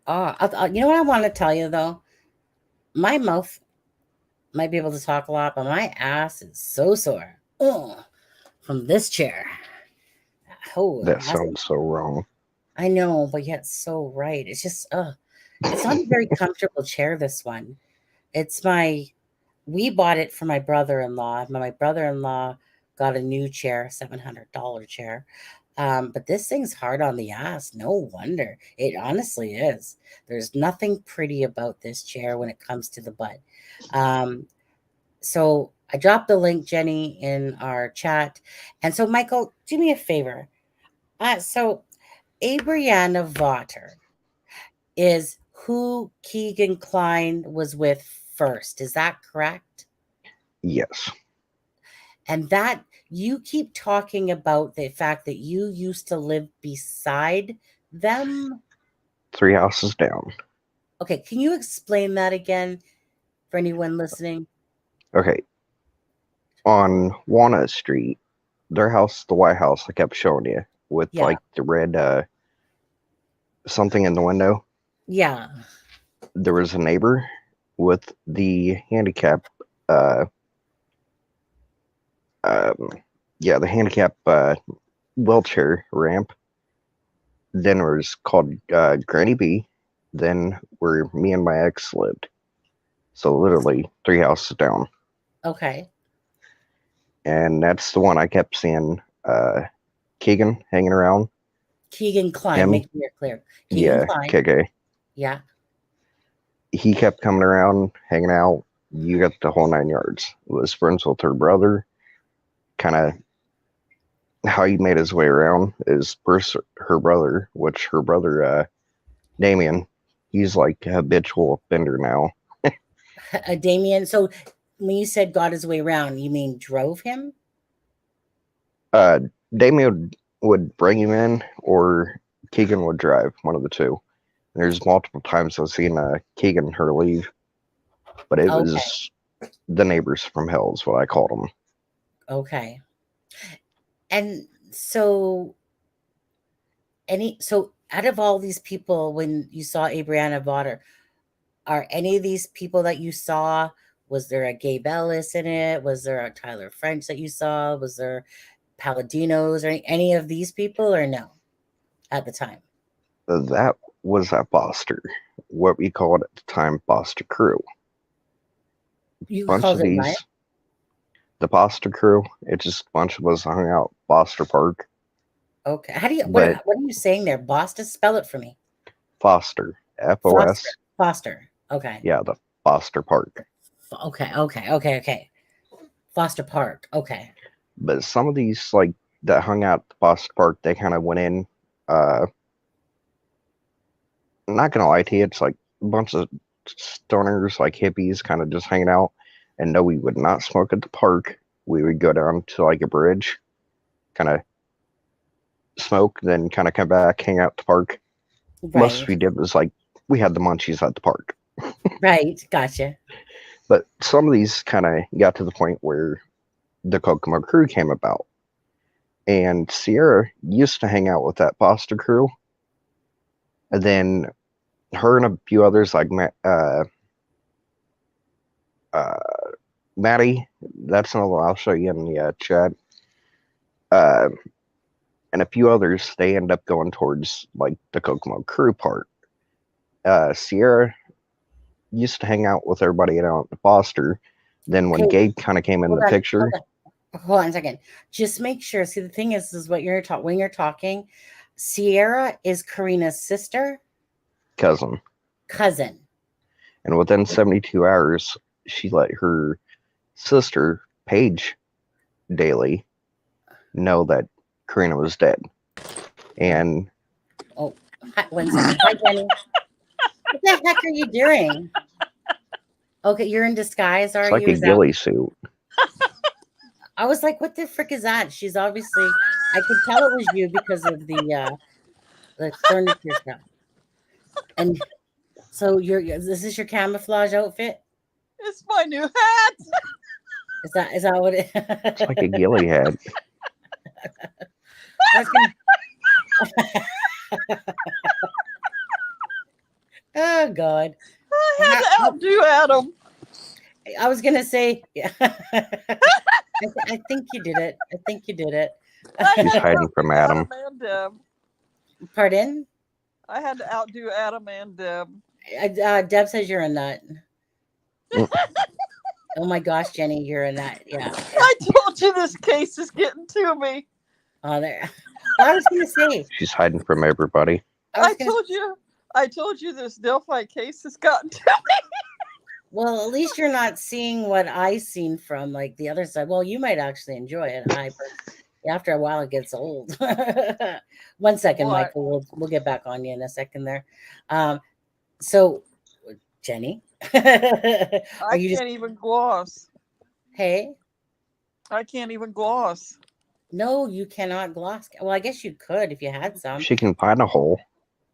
[SPEAKER 3] you know what I want to tell you though? My mouth might be able to talk a lot, but my ass is so sore. From this chair. Oh,
[SPEAKER 4] that sounds so wrong.
[SPEAKER 3] I know, but yet so right. It's just, it's not a very comfortable chair, this one. We bought it for my brother-in-law. My brother-in-law got a new chair, $700 chair. But this thing's hard on the ass. No wonder. It honestly is. There's nothing pretty about this chair when it comes to the butt. So I dropped the link, Jenny, in our chat. And so, Michael, do me a favor. So Abriana Vaughter is who Keegan Kline was with first. Is that correct?
[SPEAKER 4] Yes.
[SPEAKER 3] And that you keep talking about the fact that you used to live beside them?
[SPEAKER 4] 3 houses down.
[SPEAKER 3] Okay, can you explain that again for anyone listening?
[SPEAKER 4] Okay. On Walnut Street, their house, the White House I kept showing you, with like the red something in the window.
[SPEAKER 3] Yeah.
[SPEAKER 4] There was a neighbor with the handicap the handicap wheelchair ramp. Then it was called Granny B. Then where me and my ex lived. So literally 3 houses down.
[SPEAKER 3] Okay.
[SPEAKER 4] And that's the one I kept seeing Keegan hanging around.
[SPEAKER 3] Keegan Kline, make it clear. Keegan Kline.
[SPEAKER 4] KK.
[SPEAKER 3] Yeah.
[SPEAKER 4] He kept coming around, hanging out. You got the whole 9 yards. Was friends with her brother. Kind of how he made his way around is first her brother, which her brother, Damien, he's like a habitual offender now.
[SPEAKER 3] Damien, so when you said got his way around, you mean drove him?
[SPEAKER 4] Damien would bring him in, or Keegan would drive, one of the two. There's multiple times I've seen Keegan and her leave, but it was the neighbors from hell is what I called them.
[SPEAKER 3] Okay. And so out of all these people, when you saw Abriana Vaughter, are any of these people that you saw, was there a Gabe Ellis in it? Was there a Tyler French that you saw? Was there Paladinos or any of these people, or no at the time?
[SPEAKER 4] That was that Foster, what we called at the time Foster crew.
[SPEAKER 3] You
[SPEAKER 4] Bunch
[SPEAKER 3] called
[SPEAKER 4] of
[SPEAKER 3] it what?
[SPEAKER 4] the Foster crew. It's just a bunch of us hung out Foster Park.
[SPEAKER 3] Okay. How do you
[SPEAKER 4] But
[SPEAKER 3] what are you saying there? Boston, spell it for me.
[SPEAKER 4] Foster,
[SPEAKER 3] Foster.
[SPEAKER 4] FOS.
[SPEAKER 3] Foster. Okay.
[SPEAKER 4] Yeah, the Foster Park.
[SPEAKER 3] Okay. Foster Park. Okay.
[SPEAKER 4] But some of these like that hung out at the Foster Park, they kind of went in. I'm not gonna lie to you, it's like a bunch of stoners, like hippies, kind of just hanging out. And no, we would not smoke at the park. We would go down to like a bridge, kind of smoke, then kind of come back, hang out at the park. Most
[SPEAKER 3] Right.
[SPEAKER 4] we did was like we had the munchies at the park.
[SPEAKER 3] Right. Gotcha.
[SPEAKER 4] But some of these kind of got to the point where the Kokomo crew came about. And Sierra used to hang out with that Foster crew. And then her and a few others, like Maddie, that's another I'll show you in the chat. And a few others, they end up going towards like the Kokomo crew part. Sierra used to hang out with everybody out at Foster. Then when
[SPEAKER 3] Okay.
[SPEAKER 4] Gabe kind of came in
[SPEAKER 3] Hold
[SPEAKER 4] the
[SPEAKER 3] on.
[SPEAKER 4] picture,
[SPEAKER 3] Hold on a second. Just make sure. See, the thing is what you're talking when you're talking. Sierra is Karina's sister,
[SPEAKER 4] cousin,
[SPEAKER 3] cousin.
[SPEAKER 4] and within 72 hours, she let her sister, Paige, Daly, know that Karina was dead. And
[SPEAKER 3] Oh, hi, 1 second. Hi, Jenny. What the heck are you doing? Okay, you're in disguise, are
[SPEAKER 4] it's like
[SPEAKER 3] you?
[SPEAKER 4] a
[SPEAKER 3] Is that?
[SPEAKER 4] ghillie suit.
[SPEAKER 3] I was like, what the frick is that? She's obviously. I could tell it was you because of the furniture stuff. And so this is your camouflage outfit?
[SPEAKER 5] It's my new hat.
[SPEAKER 3] Is that what it?
[SPEAKER 4] It's like a ghillie hat.
[SPEAKER 3] Oh God!
[SPEAKER 5] I had to outdo Adam.
[SPEAKER 3] I was gonna say, yeah. I think you did it. I think you did it.
[SPEAKER 4] She's hiding from Adam.
[SPEAKER 5] And Deb.
[SPEAKER 3] Pardon?
[SPEAKER 5] I had to outdo Adam and Deb.
[SPEAKER 3] Deb says you're a nut. Oh my gosh, Jenny, you're a nut. Yeah.
[SPEAKER 5] I told you this case is getting to me.
[SPEAKER 3] Oh, there. Well, I was gonna say.
[SPEAKER 4] She's hiding from everybody.
[SPEAKER 5] I told you this Delphi case has gotten to me.
[SPEAKER 3] Well, at least you're not seeing what I seen from like the other side. Well, you might actually enjoy it. After a while, it gets old. 1 second,
[SPEAKER 5] What?
[SPEAKER 3] Michael. We'll get back on you in a second there. So, Jenny,
[SPEAKER 5] I can't even gloss.
[SPEAKER 3] Hey,
[SPEAKER 5] I can't even gloss.
[SPEAKER 3] no, you cannot gloss. Well, I guess you could if you had some.
[SPEAKER 4] She can find a hole.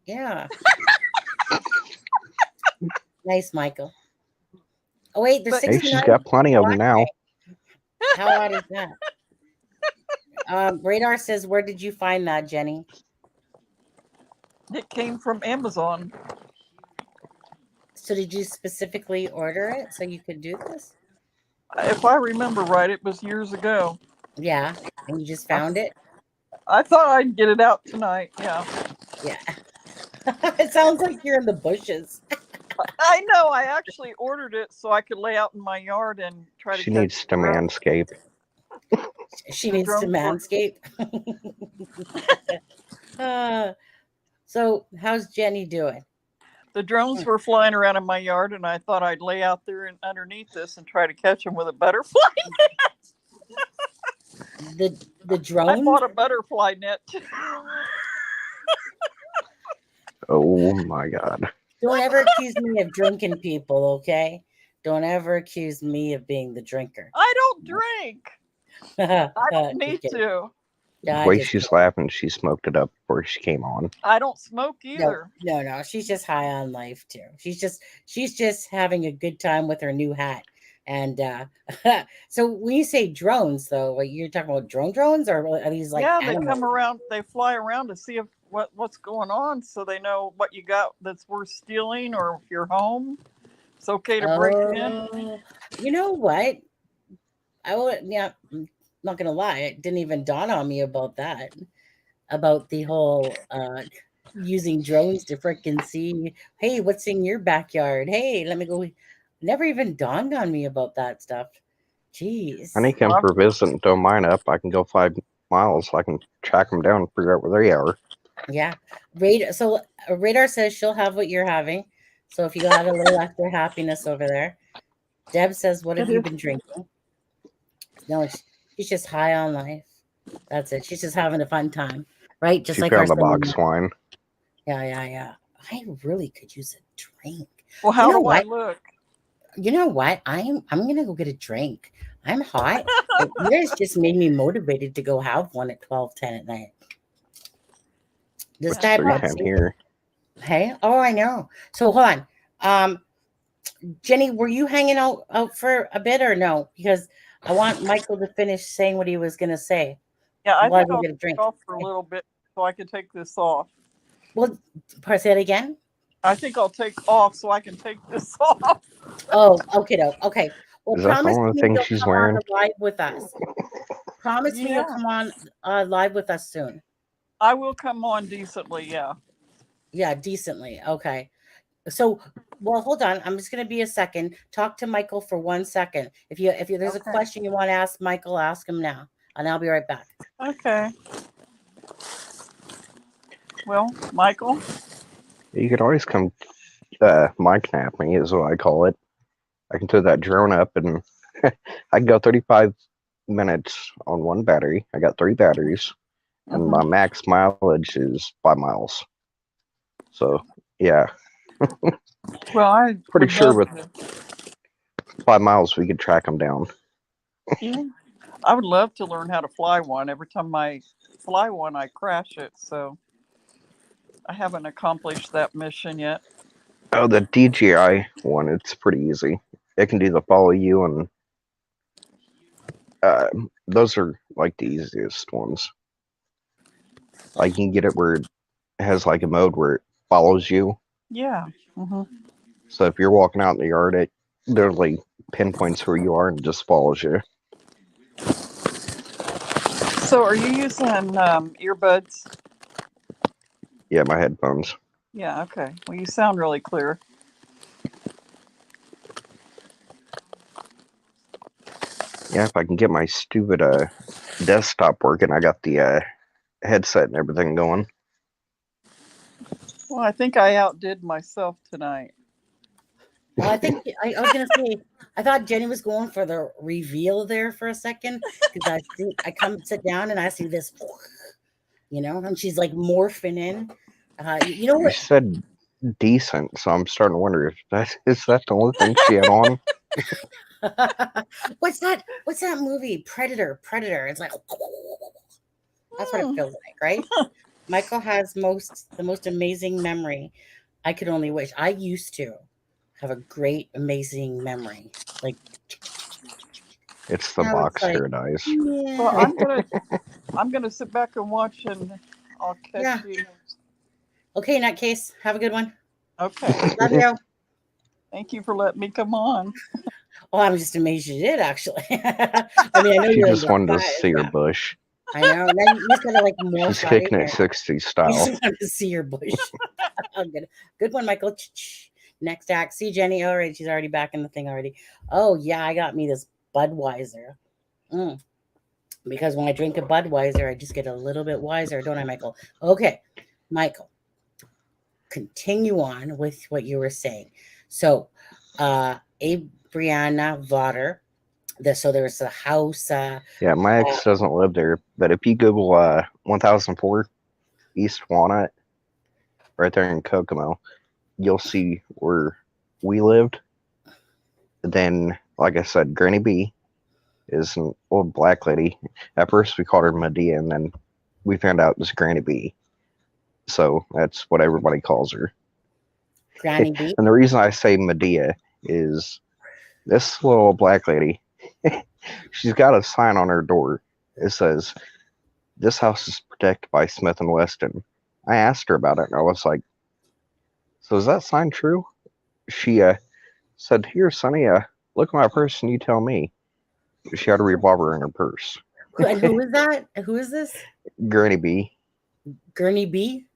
[SPEAKER 3] Yeah. Nice, Michael. Oh wait, there's
[SPEAKER 4] Hey,
[SPEAKER 3] 69.
[SPEAKER 4] she's got plenty of them now.
[SPEAKER 3] How odd is that? Radar says, where did you find that, Jenny?
[SPEAKER 5] It came from Amazon.
[SPEAKER 3] So did you specifically order it so you could do this?
[SPEAKER 5] If I remember right, it was years ago.
[SPEAKER 3] Yeah, and you just found it?
[SPEAKER 5] I thought I'd get it out tonight. Yeah.
[SPEAKER 3] Yeah. It sounds like you're in the bushes.
[SPEAKER 5] I know. I actually ordered it so I could lay out in my yard and try to.
[SPEAKER 4] She needs to manscape.
[SPEAKER 3] She needs to manscape. So how's Jenny doing?
[SPEAKER 5] The drones were flying around in my yard, and I thought I'd lay out there and underneath this and try to catch them with a butterfly net.
[SPEAKER 3] The drone?
[SPEAKER 5] I bought a butterfly net.
[SPEAKER 4] Oh my God.
[SPEAKER 3] Don't ever accuse me of drinking people, okay? Don't ever accuse me of being the drinker.
[SPEAKER 5] I don't drink. I don't need to.
[SPEAKER 4] The way she's laughing, she smoked it up before she came on.
[SPEAKER 5] I don't smoke either.
[SPEAKER 3] No. She's just high on life too. She's just having a good time with her new hat. And so when you say drones, though, like you're talking about drones, or are these like
[SPEAKER 5] they come around, they fly around to see if what's going on, so they know what you got that's worth stealing, or if you're home, it's okay to break in.
[SPEAKER 3] You know what? I'm not gonna lie, it didn't even dawn on me about that, about the whole using drones to frickin' see, hey, what's in your backyard? Hey, let me go never even dawned on me about that stuff. Jeez.
[SPEAKER 4] I need to come for a visit and throw mine up. I can go 5 miles. I can track them down and figure out where they are.
[SPEAKER 3] Yeah. Radar says she'll have what you're having. So if you got a little extra happiness over there. Deb says, what have you been drinking? No, she's just high on life. That's it. She's just having a fun time. Right? Just
[SPEAKER 4] She
[SPEAKER 3] like
[SPEAKER 4] found
[SPEAKER 3] our
[SPEAKER 4] the box wine.
[SPEAKER 3] Yeah. I really could use a drink.
[SPEAKER 5] Well, how do I look?
[SPEAKER 3] You know what? I'm gonna go get a drink. I'm hot. You guys just made me motivated to go have one at 12:10 at night. This guy Pepsi
[SPEAKER 4] here.
[SPEAKER 3] Hey, oh, I know. So hold on. Jenny, were you hanging out for a bit or no? Because I want Michael to finish saying what he was gonna say.
[SPEAKER 5] Yeah, I think
[SPEAKER 3] I'll
[SPEAKER 5] I'll
[SPEAKER 3] get a drink
[SPEAKER 5] off for a little bit so I can take this off.
[SPEAKER 3] Well, say that again.
[SPEAKER 5] I think I'll take off so I can take this off.
[SPEAKER 3] Oh, okay. Well,
[SPEAKER 4] Is that
[SPEAKER 3] promise
[SPEAKER 4] the only
[SPEAKER 3] me
[SPEAKER 4] thing
[SPEAKER 3] you'll
[SPEAKER 4] she's
[SPEAKER 3] come
[SPEAKER 4] wearing?
[SPEAKER 3] on live with us. Promise me you'll come on live with us soon.
[SPEAKER 5] I will come on decently, yeah.
[SPEAKER 3] Yeah, decently. Okay. So, well, hold on. I'm just going to be a second. Talk to Michael for 1 second. If there's a question you want to ask Michael, ask him now, and I'll be right back.
[SPEAKER 5] Okay. Well, Michael,
[SPEAKER 4] you could always come mic nap me, is what I call it. I can throw that drone up and I can go 35 minutes on one battery. I got 3 batteries, and my max mileage is 5 miles. So, yeah.
[SPEAKER 5] Well, I'm
[SPEAKER 4] pretty sure with 5 miles we could track them down.
[SPEAKER 5] Yeah, I would love to learn how to fly one. Every time I fly one, I crash it. So I haven't accomplished that mission yet.
[SPEAKER 4] Oh, the DJI one, it's pretty easy. It can do the follow you, and those are like the easiest ones. Like you can get it where it has like a mode where it follows you.
[SPEAKER 5] Yeah.
[SPEAKER 4] So if you're walking out in the yard, it literally pinpoints where you are and just follows you.
[SPEAKER 5] So are you using earbuds?
[SPEAKER 4] Yeah, my headphones.
[SPEAKER 5] Yeah, okay. Well, you sound really clear.
[SPEAKER 4] Yeah, if I can get my stupid desktop working, I got the headset and everything going.
[SPEAKER 5] Well, I think I outdid myself tonight.
[SPEAKER 3] Well, I think I was going to say, I thought Jenny was going for the reveal there for a second, because I come sit down and I see this, and she's like morphing in. You know what?
[SPEAKER 4] You said decent, so I'm starting to wonder if is that the only thing she had on.
[SPEAKER 3] What's that movie? Predator. It's like that's what it feels like, right? Michael has the most amazing memory. I could only wish. I used to have a great, amazing memory. Like
[SPEAKER 4] it's the box paradise.
[SPEAKER 3] Yeah.
[SPEAKER 5] Well, I'm gonna sit back and watch, and I'll catch you.
[SPEAKER 3] Okay, in that case, have a good one.
[SPEAKER 5] Okay.
[SPEAKER 3] Love you.
[SPEAKER 5] Thank you for letting me come on.
[SPEAKER 3] Oh, I'm just amazed you did, actually. I mean, I know
[SPEAKER 4] she
[SPEAKER 3] you
[SPEAKER 4] just wanted to see her bush.
[SPEAKER 3] I know. Now you just gotta like more.
[SPEAKER 4] She's kicking it 60s style.
[SPEAKER 3] You just want to see your bush. Good one, Michael. Next act. See Jenny. All right, she's already back in the thing already. Oh yeah, I got me this Budweiser. Because when I drink a Budweiser, I just get a little bit wiser, don't I, Michael? Okay, Michael. Continue on with what you were saying. So, Brianna Votter. So there's a house.
[SPEAKER 4] Yeah, my ex doesn't live there, but if you Google 1004 East Walnut, right there in Kokomo, you'll see where we lived. Then, like I said, Granny B is an old black lady. At first, we called her Medea, and then we found out it was Granny B. So that's what everybody calls her.
[SPEAKER 3] Granny B.
[SPEAKER 4] And the reason I say Medea is this little black lady. She's got a sign on her door. It says, "This house is protected by Smith & Wesson." I asked her about it, and I was like, "So is that sign true?" She said, "Here, Sonny, look at my purse and you tell me." She had a revolver in her purse.
[SPEAKER 3] And who is that? Who is this?
[SPEAKER 4] Granny B.
[SPEAKER 3] Granny B?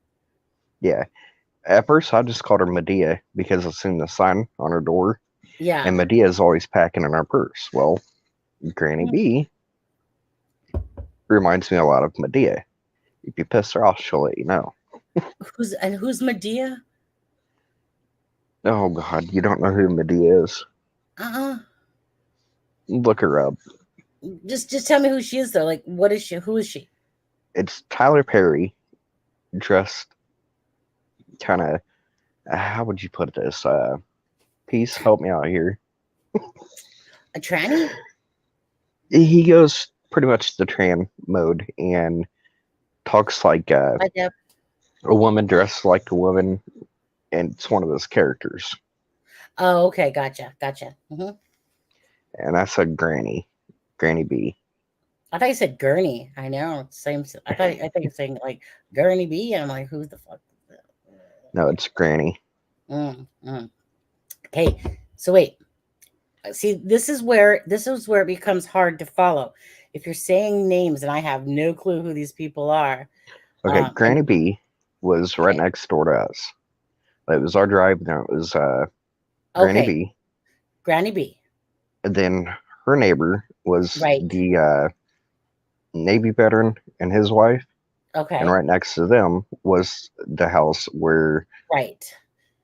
[SPEAKER 4] Yeah. At first, I just called her Medea because I seen the sign on her door.
[SPEAKER 3] Yeah.
[SPEAKER 4] And Medea's always packing in her purse. Well, Granny B reminds me a lot of Medea. If you piss her off, she'll let you know.
[SPEAKER 3] Who's Medea?
[SPEAKER 4] Oh God, you don't know who Medea is?
[SPEAKER 3] Uh-uh.
[SPEAKER 4] Look her up.
[SPEAKER 3] Just tell me who she is though. Like, what is she? Who is she?
[SPEAKER 4] It's Tyler Perry, dressed kind of. How would you put this? Peace, help me out here.
[SPEAKER 3] A tranny?
[SPEAKER 4] He goes pretty much the tran mode and talks like a woman dressed like a woman, and it's one of his characters.
[SPEAKER 3] Oh, okay, gotcha. Mm-hmm.
[SPEAKER 4] And I said Granny B.
[SPEAKER 3] I thought you said Gurney. I know, same. I think you're saying like Gurney B. And I'm like, who the fuck?
[SPEAKER 4] No, it's Granny.
[SPEAKER 3] Okay, so wait. See, this is where it becomes hard to follow. If you're saying names and I have no clue who these people are.
[SPEAKER 4] Okay, Granny B was right next door to us. It was our drive. Then it was Granny B.
[SPEAKER 3] Granny B.
[SPEAKER 4] And then her neighbor was the Navy veteran and his wife.
[SPEAKER 3] Okay.
[SPEAKER 4] And right next to them was the house where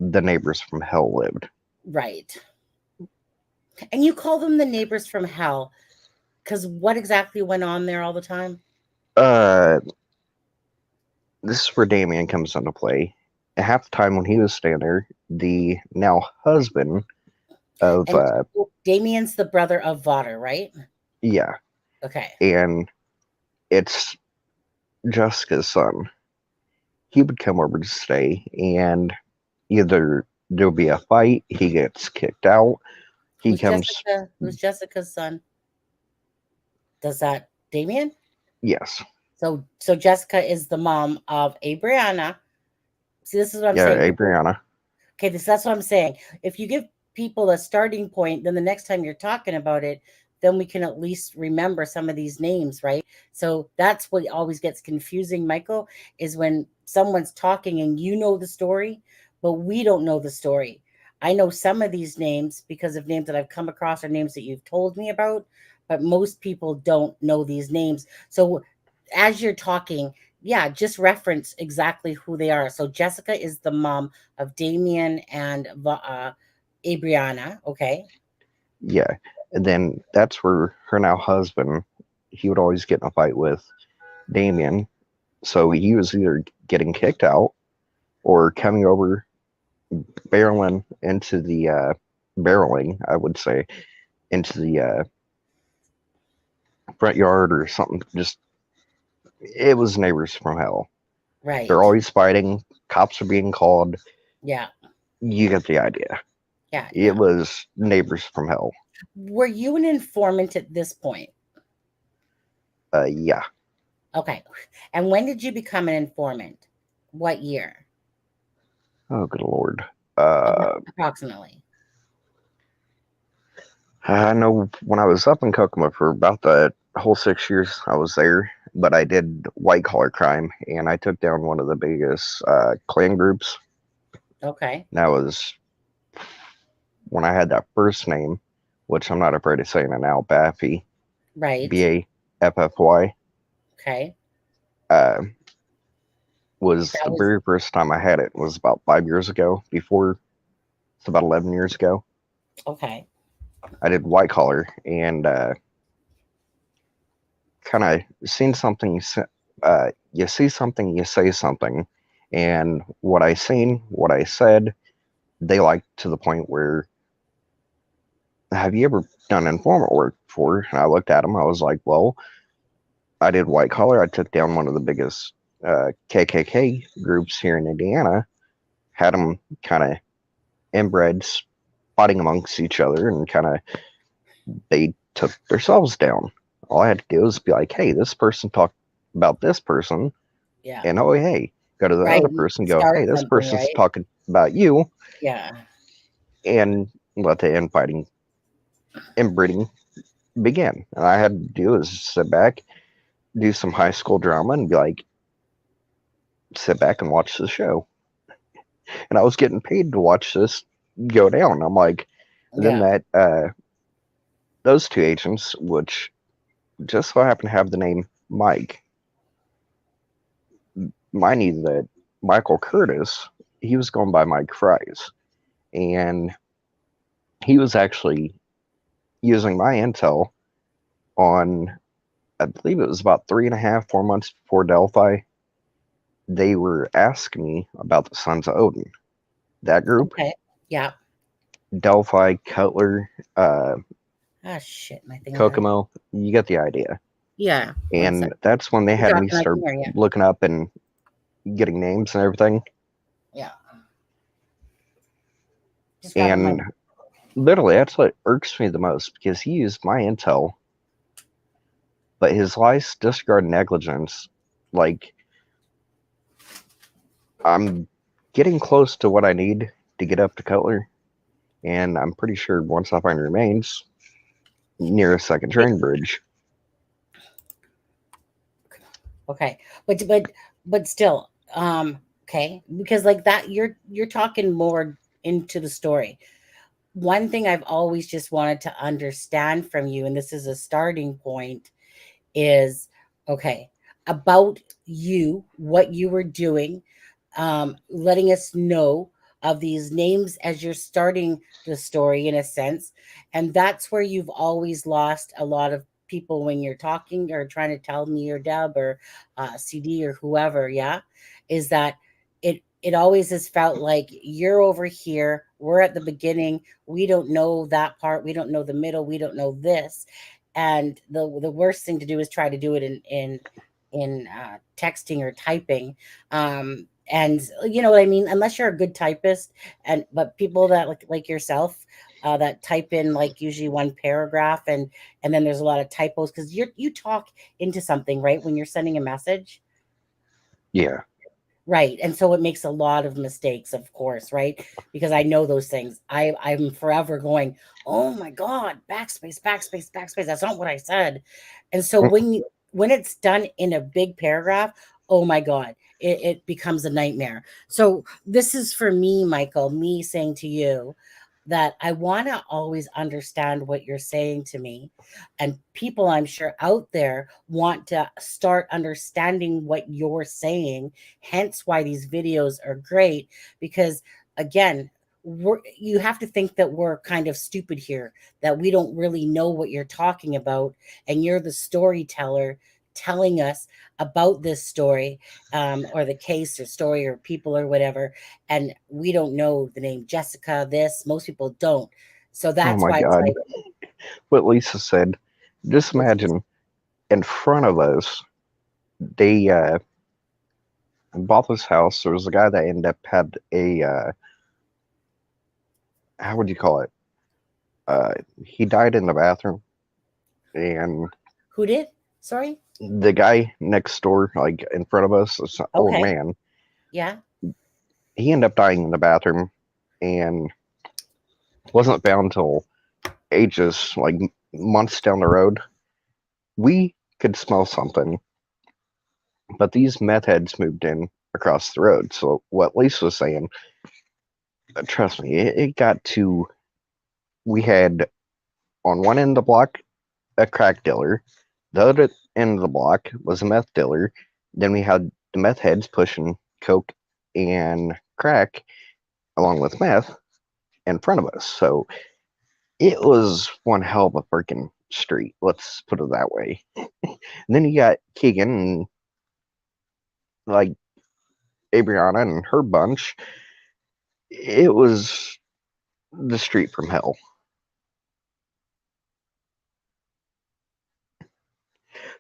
[SPEAKER 4] the neighbors from hell lived.
[SPEAKER 3] Right. And you call them the neighbors from hell because what exactly went on there all the time?
[SPEAKER 4] This is where Damien comes into play. And half the time when he was staying there, the now husband of
[SPEAKER 3] Damien's the brother of Vader, right?
[SPEAKER 4] Yeah.
[SPEAKER 3] Okay.
[SPEAKER 4] And it's Jessica's son. He would come over to stay, and either there'll be a fight, he gets kicked out. Who's
[SPEAKER 3] Jessica's son? Does that Damien?
[SPEAKER 4] Yes.
[SPEAKER 3] So Jessica is the mom of Abriana. See, this is what I'm saying.
[SPEAKER 4] Yeah, Abriana.
[SPEAKER 3] Okay, that's what I'm saying. If you give people a starting point, then the next time you're talking about it, then we can at least remember some of these names, right? So that's what always gets confusing, Michael, is when someone's talking and you know the story, but we don't know the story. I know some of these names because of names that I've come across or names that you've told me about, but most people don't know these names. So as you're talking, just reference exactly who they are. So Jessica is the mom of Damien and Abriana, okay?
[SPEAKER 4] Yeah, and then that's where her now husband, he would always get in a fight with Damien. So he was either getting kicked out or coming over, barreling, I would say, into the front yard or something. Just, it was neighbors from hell.
[SPEAKER 3] Right.
[SPEAKER 4] They're always fighting. Cops are being called.
[SPEAKER 3] Yeah.
[SPEAKER 4] You get the idea.
[SPEAKER 3] Yeah.
[SPEAKER 4] It was neighbors from hell.
[SPEAKER 3] Were you an informant at this point?
[SPEAKER 4] Yeah.
[SPEAKER 3] Okay. And when did you become an informant? What year?
[SPEAKER 4] Oh, good Lord.
[SPEAKER 3] Approximately.
[SPEAKER 4] I know when I was up in Kokomo for about the whole 6 years I was there, but I did white collar crime, and I took down one of the biggest clan groups.
[SPEAKER 3] Okay.
[SPEAKER 4] That was when I had that first name, which I'm not afraid of saying it now, Baffy.
[SPEAKER 3] Right.
[SPEAKER 4] Baffy.
[SPEAKER 3] Okay.
[SPEAKER 4] Was the very first time I had it was about 5 years ago. Before, it's about 11 years ago.
[SPEAKER 3] Okay.
[SPEAKER 4] I did white collar and kind of seen something. You see something, you say something, and what I seen, what I said, they liked to the point where, have you ever done informant work before? And I looked at them. I was like, well, I did white collar. I took down one of the biggest KKK groups here in Indiana. Had them kind of inbred, fighting amongst each other, and kind of they took themselves down. All I had to do was be like, hey, this person talked about this person.
[SPEAKER 3] Yeah.
[SPEAKER 4] And oh, hey, go to the other person, go, hey, this person's talking about you.
[SPEAKER 3] Yeah.
[SPEAKER 4] And let the inbreeding begin. And I had to do is sit back, do some high school drama, and be like, sit back and watch the show. And I was getting paid to watch this go down. I'm like, Then
[SPEAKER 3] Yeah.
[SPEAKER 4] those two agents, which just so happen to have the name Mike, mind you that Michael Curtis, he was going by Mike Fries, and he was actually using my intel on, I believe it was about 3.5, 4 months before Delphi. They were asking me about the Sons of Odin. That group,
[SPEAKER 3] Okay. Yeah.
[SPEAKER 4] Delphi, Cutler,
[SPEAKER 3] Ah, shit. My thing died.
[SPEAKER 4] Kokomo, you get the idea.
[SPEAKER 3] Yeah. One sec.
[SPEAKER 4] And that's when they
[SPEAKER 3] Keep
[SPEAKER 4] had me
[SPEAKER 3] talking, I
[SPEAKER 4] start
[SPEAKER 3] can hear you.
[SPEAKER 4] looking up and getting names and everything.
[SPEAKER 3] Yeah. Just grab
[SPEAKER 4] And
[SPEAKER 3] my.
[SPEAKER 4] literally, that's what irks me the most, because he used my intel, but his lies, disregard, negligence, like, I'm getting close to what I need to get up to Cutler, and I'm pretty sure once I find remains near a second train bridge.
[SPEAKER 3] Okay. But still, okay, because like that, you're talking more into the story. One thing I've always just wanted to understand from you, and this is a starting point, is okay, about you, what you were doing, letting us know of these names as you're starting the story in a sense. And that's where you've always lost a lot of people when you're talking or trying to tell me or Deb or CD or whoever. Yeah. Is that it always has felt like you're over here, we're at the beginning, we don't know that part, we don't know the middle, we don't know this. And the worst thing to do is try to do it in texting or typing. And you know what I mean, unless you're a good typist. And but people that like yourself, that type in like usually one paragraph, and then there's a lot of typos because you talk into something, right, when you're sending a message.
[SPEAKER 4] Yeah.
[SPEAKER 3] Right. And so it makes a lot of mistakes, of course, right? Because I know those things. I'm forever going, oh my God, backspace, backspace, backspace. That's not what I said. And so when it's done in a big paragraph, oh my God, it becomes a nightmare. So this is for me, Michael, me saying to you that I want to always understand what you're saying to me. And people, I'm sure, out there want to start understanding what you're saying. Hence why these videos are great, because again, you have to think that we're kind of stupid here, that we don't really know what you're talking about, and you're the storyteller telling us about this story, or the case or story or people or whatever, and we don't know the name Jessica. This most people don't, so
[SPEAKER 4] Oh
[SPEAKER 3] that's
[SPEAKER 4] my
[SPEAKER 3] why it's
[SPEAKER 4] God.
[SPEAKER 3] like
[SPEAKER 4] What Lisa said, just imagine in front of us, they bought this house. There was a guy that ended up had a, how would you call it? He died in the bathroom, and
[SPEAKER 3] who did. Sorry.
[SPEAKER 4] the guy next door, like in front of us, this old
[SPEAKER 3] Okay.
[SPEAKER 4] man,
[SPEAKER 3] Yeah.
[SPEAKER 4] he ended up dying in the bathroom, and wasn't found until ages, like months down the road. We could smell something, but these meth heads moved in across the road. So what Lisa was saying, trust me, it got to, we had on one end of the block a crack dealer, the other end of the block was a meth dealer. Then we had the meth heads pushing coke and crack along with meth in front of us. So it was one hell of a freaking street. Let's put it that way. And then you got Keegan and like Abriana and her bunch. It was the street from hell.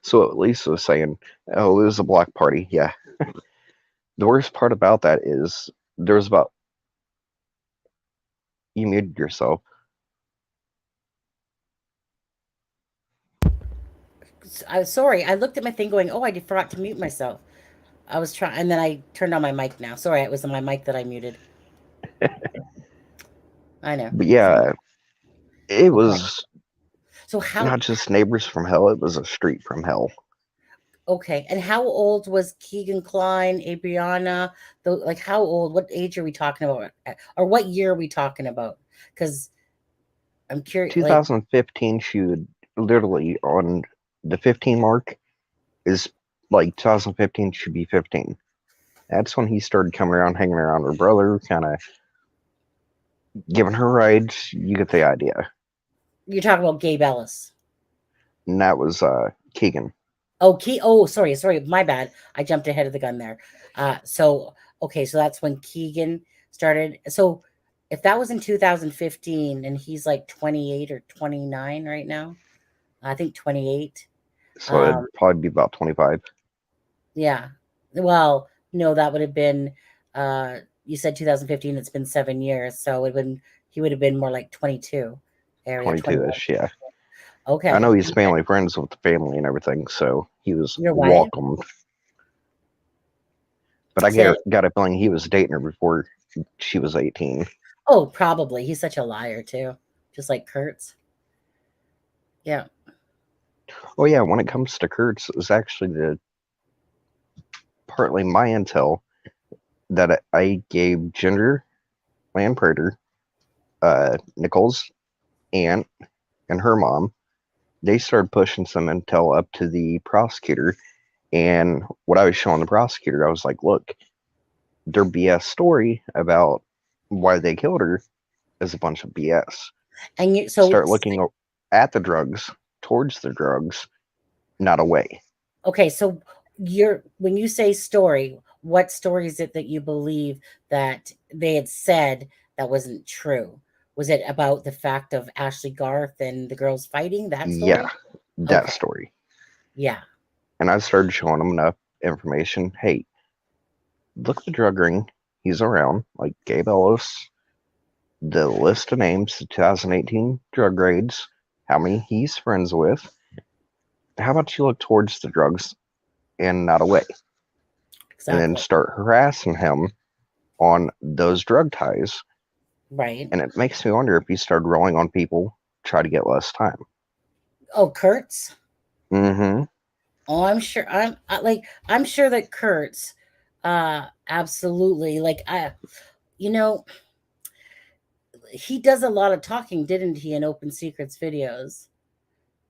[SPEAKER 4] So at least was saying, oh, it was a block party. Yeah. The worst part about that is there was about, you muted yourself.
[SPEAKER 3] Sorry, I looked at my thing going, oh, I forgot to mute myself. I was trying, and then I turned on my mic now. Sorry, it was on my mic that I muted. I know.
[SPEAKER 4] But yeah, it
[SPEAKER 3] Okay.
[SPEAKER 4] was
[SPEAKER 3] So how,
[SPEAKER 4] not just neighbors from hell, it was a street from hell.
[SPEAKER 3] okay. And how old was Keegan Klein, Abriana? Like how old, what age are we talking about? Or what year are we talking about? Because I'm curious. Like,
[SPEAKER 4] 2015, she would literally on the 15 mark is like 2015 should be 15. That's when he started coming around, hanging around her brother, kind of giving her rides. You get the idea.
[SPEAKER 3] you're talking about Gabe Ellis.
[SPEAKER 4] And that was Keegan.
[SPEAKER 3] Oh, sorry, my bad. I jumped ahead of the gun there. So that's when Keegan started. So if that was in 2015 and he's like 28 or 29 right now, I think 28.
[SPEAKER 4] So it'd probably be about 25.
[SPEAKER 3] Yeah. Well, no, that would have been, you said 2015, it's been 7 years. So he would have been more like 22 area.
[SPEAKER 4] 22-ish, yeah.
[SPEAKER 3] Okay.
[SPEAKER 4] I know he's family friends with the family and everything, so he was
[SPEAKER 3] Your wife?
[SPEAKER 4] welcomed. But I
[SPEAKER 3] So-
[SPEAKER 4] got a feeling he was dating her before she was 18.
[SPEAKER 3] Oh, probably. He's such a liar too. Just like Kurtz. Yeah.
[SPEAKER 4] Oh yeah, when it comes to Kurtz, it was actually partly my intel that I gave Ginger Land Prater, Nicole's aunt, and her mom. They started pushing some intel up to the prosecutor, and what I was showing the prosecutor, I was like, look, their BS story about why they killed her is a bunch of BS.
[SPEAKER 3] And you
[SPEAKER 4] start looking at the drugs, towards the drugs, not away.
[SPEAKER 3] Okay, so when you say story, what story is it that you believe that they had said that wasn't true? Was it about the fact of Ashley Garth and the girls fighting? That story?
[SPEAKER 4] Yeah, that
[SPEAKER 3] Okay.
[SPEAKER 4] story.
[SPEAKER 3] Yeah.
[SPEAKER 4] And I started showing them enough information. Hey, look at the drug ring. He's around, like Gabe Ellis, the list of names, the 2018 drug raids, how many he's friends with. How about you look towards the drugs and not away?
[SPEAKER 3] Exactly.
[SPEAKER 4] And then start harassing him on those drug ties.
[SPEAKER 3] Right.
[SPEAKER 4] And it makes me wonder if he started rolling on people, try to get less time.
[SPEAKER 3] Oh, Kurtz?
[SPEAKER 4] Mm-hmm.
[SPEAKER 3] Oh, I'm sure. I'm sure that Kurtz, absolutely. He does a lot of talking, didn't he, in Open Secrets videos?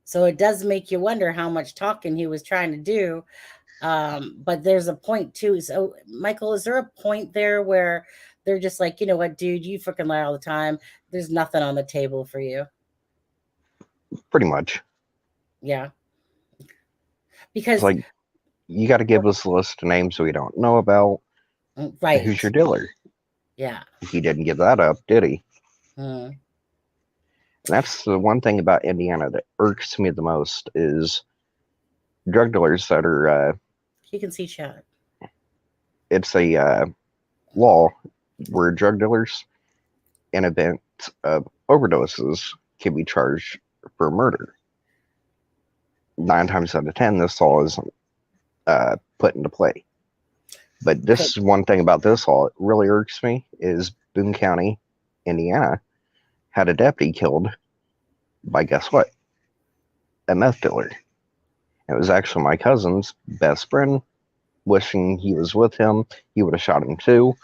[SPEAKER 3] So it does make you wonder how much talking he was trying to do. But there's a point too. So, Michael, is there a point there where they're just like, you know what, dude, you freaking lie all the time. There's nothing on the table for you.
[SPEAKER 4] Pretty much.
[SPEAKER 3] Yeah. Because
[SPEAKER 4] it's like, you got to give us a list of names we don't know about.
[SPEAKER 3] Right.
[SPEAKER 4] Who's your dealer?
[SPEAKER 3] Yeah.
[SPEAKER 4] He didn't give that up, did he?
[SPEAKER 3] Mm.
[SPEAKER 4] And that's the one thing about Indiana that irks me the most is drug dealers that are.
[SPEAKER 3] You can see chat.
[SPEAKER 4] It's a law where drug dealers, in event of overdoses, can be charged for murder. 9 times out of 10, this law isn't put into play. But this is one thing about this law that really irks me is Boone County, Indiana, had a deputy killed by, guess what? A meth dealer. It was actually my cousin's best friend, wishing he was with him. He would have shot him too.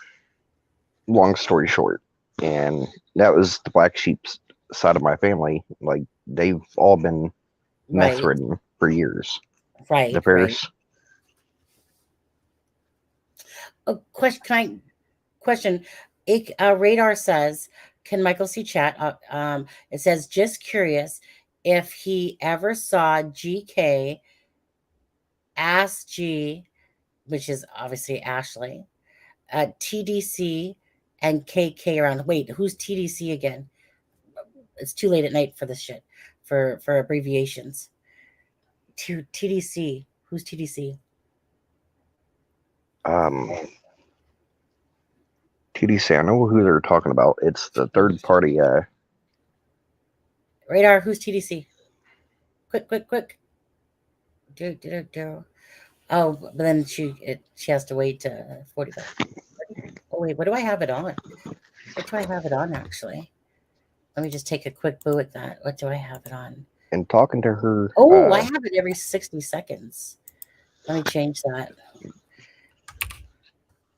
[SPEAKER 4] Long story short. And that was the black sheep side of my family. Like, they've all been meth ridden for years.
[SPEAKER 3] Right.
[SPEAKER 4] The Ferris.
[SPEAKER 3] Question. Radar says, can Michael see chat? It says, just curious if he ever saw GK ask G, which is obviously Ashley, TDC and KK around. Wait, who's TDC again? It's too late at night for this shit, for abbreviations. TDC. Who's TDC?
[SPEAKER 4] TDC, I know who they're talking about. It's the third party.
[SPEAKER 3] Radar, who's TDC? Quick. Oh, but then she has to wait 45. Oh wait, what do I have it on? What do I have it on actually? Let me just take a quick boo at that. What do I have it on?
[SPEAKER 4] And talking to her.
[SPEAKER 3] Oh, I have it every 60 seconds. Let me change that.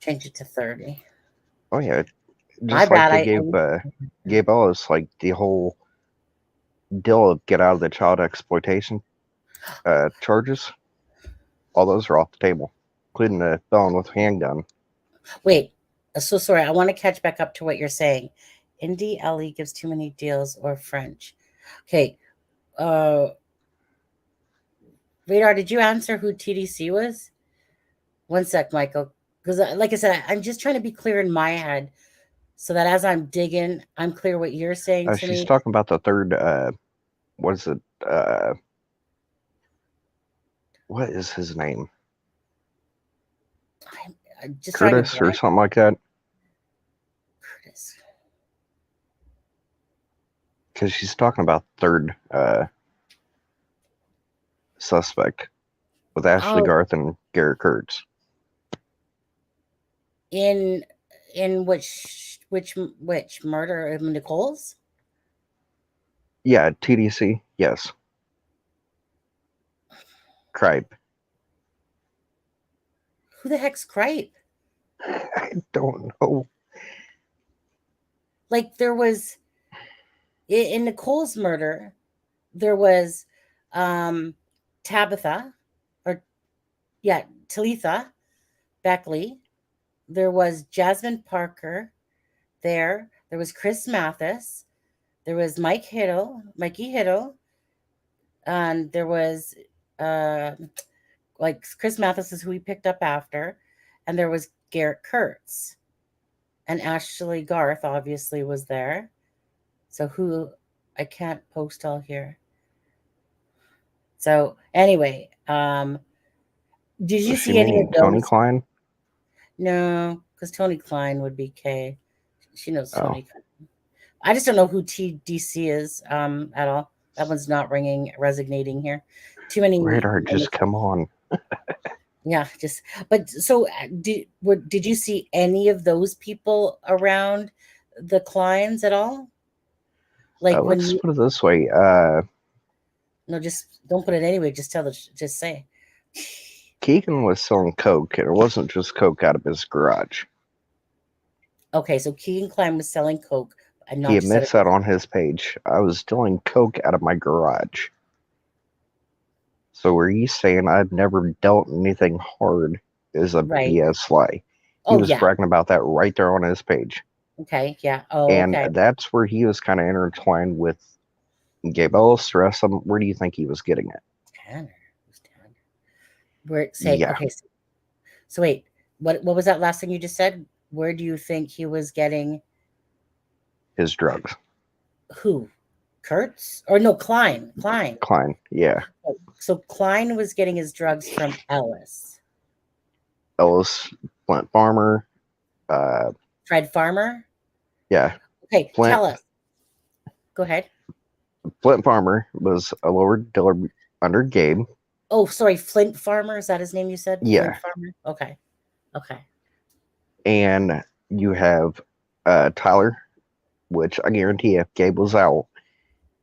[SPEAKER 3] Change it to 30.
[SPEAKER 4] Oh yeah, just
[SPEAKER 3] My
[SPEAKER 4] like
[SPEAKER 3] bad.
[SPEAKER 4] they gave Ellis like the whole deal get out of the child exploitation charges, all those are off the table, including the felon with handgun.
[SPEAKER 3] Wait, so sorry. I want to catch back up to what you're saying. Indie Ellie gives too many deals or French. Okay. Radar, did you answer who TDC was? One sec, Michael. Because, like I said, I'm just trying to be clear in my head so that as I'm digging, I'm clear what you're saying to
[SPEAKER 4] She's
[SPEAKER 3] me.
[SPEAKER 4] talking about the third, what is it? What is his name?
[SPEAKER 3] I'm just trying
[SPEAKER 4] Curtis
[SPEAKER 3] to
[SPEAKER 4] or something like that?
[SPEAKER 3] Curtis.
[SPEAKER 4] Because she's talking about third suspect with Ashley
[SPEAKER 3] Oh,
[SPEAKER 4] Garth and Garrett Kurtz.
[SPEAKER 3] in which murder of Nicole's?
[SPEAKER 4] Yeah, TDC. Yes. Cripe.
[SPEAKER 3] Who the heck's Cripe?
[SPEAKER 4] I don't know.
[SPEAKER 3] Like there was in Nicole's murder, there was Tabitha, or yeah, Talitha Beckley. There was Jasmine Parker. There was Chris Mathis. There was Mikey Hittle, and there was like Chris Mathis is who we picked up after, and there was Garrett Kurtz, and Ashley Garth obviously was there. So who I can't post all here. So anyway, did you
[SPEAKER 4] Does she
[SPEAKER 3] see any of
[SPEAKER 4] mean Tony
[SPEAKER 3] those?
[SPEAKER 4] Klein?
[SPEAKER 3] No, because Tony Klein would be K. She knows
[SPEAKER 4] Oh.
[SPEAKER 3] Tony. I just don't know who TDC is at all. That one's not resonating here. Too many.
[SPEAKER 4] Radar, just come on.
[SPEAKER 3] Yeah, but so did you see any of those people around the Kleins at all? Like when
[SPEAKER 4] Let's
[SPEAKER 3] you
[SPEAKER 4] put it this way.
[SPEAKER 3] no, just don't put it anyway. Just just say.
[SPEAKER 4] Keegan was selling coke, and it wasn't just coke out of his garage.
[SPEAKER 3] Okay, so Keegan Klein was selling coke, and not
[SPEAKER 4] He
[SPEAKER 3] just
[SPEAKER 4] admits that on his page. I was dealing coke out of my garage. So where he's saying I've never dealt anything hard is a
[SPEAKER 3] right.
[SPEAKER 4] BS lie. He
[SPEAKER 3] Oh
[SPEAKER 4] was
[SPEAKER 3] yeah.
[SPEAKER 4] bragging about that right there on his page.
[SPEAKER 3] Okay. Yeah. Oh.
[SPEAKER 4] And
[SPEAKER 3] okay.
[SPEAKER 4] that's where he was kind of intertwined with Gabe Ellis. The rest of them, where do you think he was getting it?
[SPEAKER 3] Tanner. Who's Tanner? Where say
[SPEAKER 4] Yeah.
[SPEAKER 3] okay. So wait, what was that last thing you just said? Where do you think he was getting
[SPEAKER 4] His drugs?
[SPEAKER 3] who? Kurtz or no Klein?
[SPEAKER 4] Klein, yeah.
[SPEAKER 3] So Klein was getting his drugs from Ellis.
[SPEAKER 4] Flint Farmer.
[SPEAKER 3] Fred Farmer?
[SPEAKER 4] Yeah.
[SPEAKER 3] Okay,
[SPEAKER 4] Flint,
[SPEAKER 3] tell us. Go ahead.
[SPEAKER 4] Flint Farmer was a lower dealer under Gabe.
[SPEAKER 3] Oh, sorry, Flint Farmer. Is that his name you said?
[SPEAKER 4] Yeah.
[SPEAKER 3] Flint Farmer? Okay. Okay.
[SPEAKER 4] And you have Tyler, which I guarantee if Gabe was out,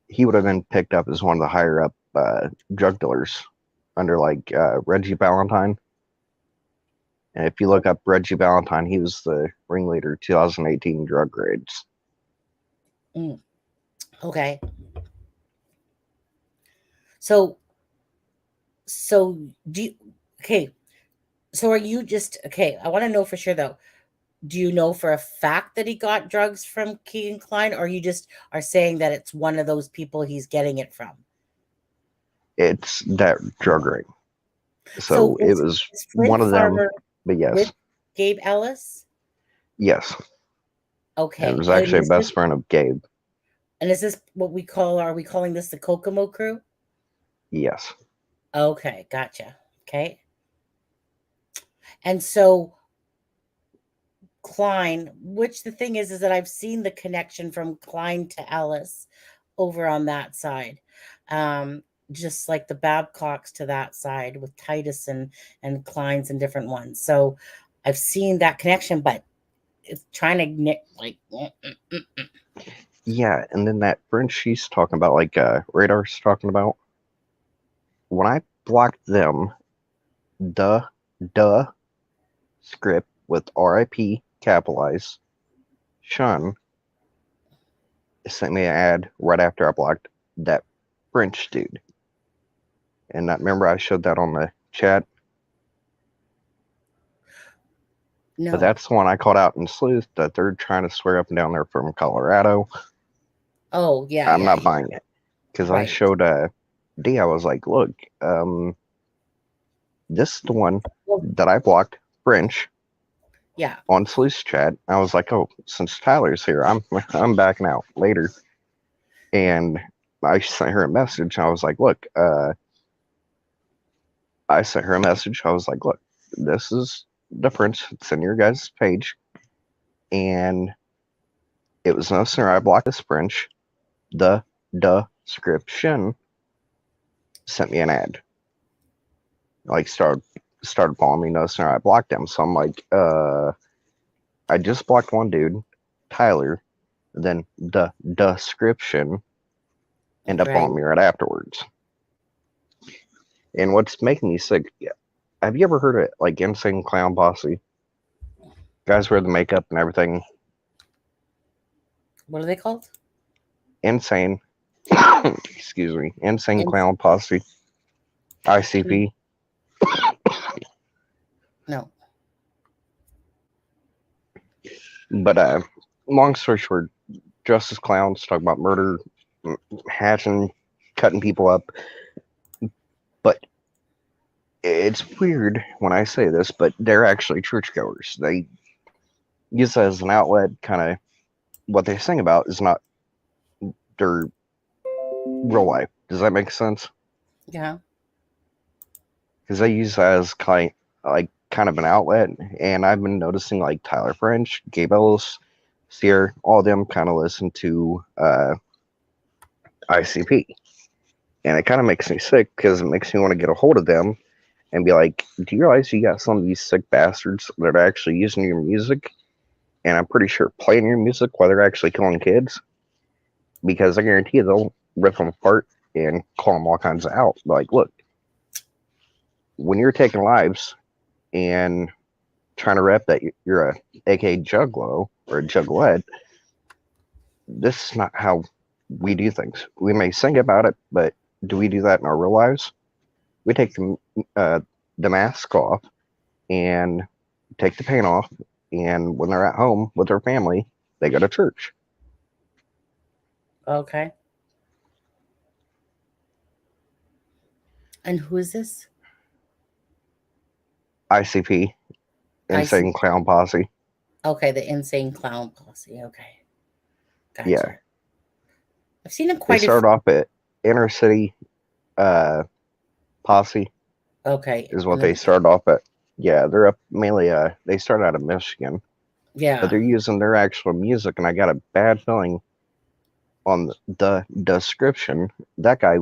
[SPEAKER 4] he would have been picked up as one of the higher up drug dealers under like Reggie Valentine. And if you look up Reggie Valentine, he was the ringleader 2018 drug raids.
[SPEAKER 3] Okay. So do you, okay. So are you just okay? I want to know for sure though. Do you know for a fact that he got drugs from Keegan Klein, or you just are saying that it's one of those people he's getting it from?
[SPEAKER 4] It's that drug ring. So it was one of them, but yes.
[SPEAKER 3] With Gabe Ellis?
[SPEAKER 4] Yes.
[SPEAKER 3] Okay.
[SPEAKER 4] And it was actually a best friend of Gabe.
[SPEAKER 3] And is this what are we calling this the Kokomo crew?
[SPEAKER 4] Yes.
[SPEAKER 3] Okay, gotcha. Okay. And so Klein, which the thing is that I've seen the connection from Klein to Ellis over on that side. Just like the Babcocks to that side with Titus and Klein's and different ones. So I've seen that connection, but it's trying to like.
[SPEAKER 4] Yeah, and then that friend she's talking about, like Radar's talking about. When I blocked them, the script with RIP capitalized, Shun sent me an ad right after I blocked that French dude. And remember I showed that on the chat?
[SPEAKER 3] No.
[SPEAKER 4] But that's the one I called out in Sleuth that they're trying to swear up and down there from Colorado.
[SPEAKER 3] Oh, yeah.
[SPEAKER 4] I'm
[SPEAKER 3] yeah,
[SPEAKER 4] not buying it. Because I
[SPEAKER 3] Right.
[SPEAKER 4] showed D, I was like, look, this is the one
[SPEAKER 3] Well,
[SPEAKER 4] that I blocked, French,
[SPEAKER 3] yeah.
[SPEAKER 4] on Sleuth's chat. I was like, oh, since Tyler's here, I'm backing out later. And I sent her a message. I was like, look, I sent her a message. I was like, look, this is the French. It's in your guys' page. And it was no sooner I blocked this French, the description sent me an ad. Like started following me, no sooner I blocked him. So I'm like, I just blocked one dude, Tyler, then the description ended up
[SPEAKER 3] Right.
[SPEAKER 4] on me right afterwards. And what's making me sick, have you ever heard of like Insane Clown Posse? Guys wear the makeup and everything.
[SPEAKER 3] What are they called?
[SPEAKER 4] Insane. Excuse me. Insane Clown Posse. ICP.
[SPEAKER 3] No.
[SPEAKER 4] But long story short, dressed as clowns, talk about murder, hatching, cutting people up. But it's weird when I say this, but they're actually churchgoers. They use that as an outlet. Kind of what they sing about is not their real life. Does that make sense?
[SPEAKER 3] Yeah.
[SPEAKER 4] Because they use that as kind of an outlet. And I've been noticing like Tyler French, Gabe Ellis, Sierra, all of them kind of listen to ICP. And it kind of makes me sick because it makes me want to get a hold of them and be like, do you realize you got some of these sick bastards that are actually using your music? And I'm pretty sure playing your music while they're actually killing kids. Because I guarantee you they'll rip them apart and call them all kinds of out. Like, look, when you're taking lives and trying to rep that you're a aka juggalo or a juggalette, this is not how we do things. We may sing about it, but do we do that in our real lives? We take the mask off and take the paint off, and when they're at home with their family, they go to church.
[SPEAKER 3] Okay. And who is this?
[SPEAKER 4] ICP, Insane Clown Posse.
[SPEAKER 3] Okay, the Insane Clown Posse. Okay. Gotcha.
[SPEAKER 4] Yeah.
[SPEAKER 3] I've seen them
[SPEAKER 4] They
[SPEAKER 3] quite
[SPEAKER 4] started off at Inner City Posse.
[SPEAKER 3] Okay.
[SPEAKER 4] Is what they started off at. Yeah, they're up mainly, they started out of Michigan.
[SPEAKER 3] Yeah.
[SPEAKER 4] But they're using their actual music, and I got a bad feeling on the description, that guy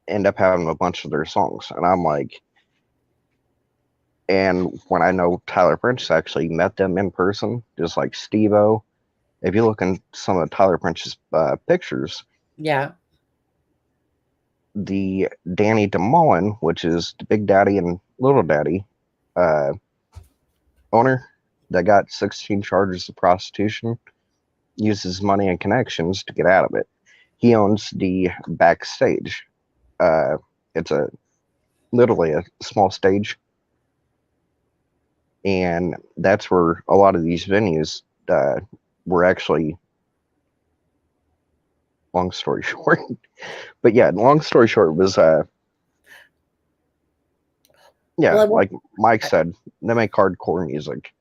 [SPEAKER 4] ended up having a bunch of their songs. And I'm like, and when I know Tyler French actually met them in person, just like Steve-O, if you look in some of Tyler French's pictures,
[SPEAKER 3] Yeah.
[SPEAKER 4] the Danny DeMullen, which is the Big Daddy and Little Daddy owner that got 16 charges of prostitution, uses money and connections to get out of it. He owns the backstage. It's literally a small stage, and that's where a lot of these venues were actually. Long story short, but yeah, long story short was yeah,
[SPEAKER 3] Well,
[SPEAKER 4] like Mike said, they make hardcore music.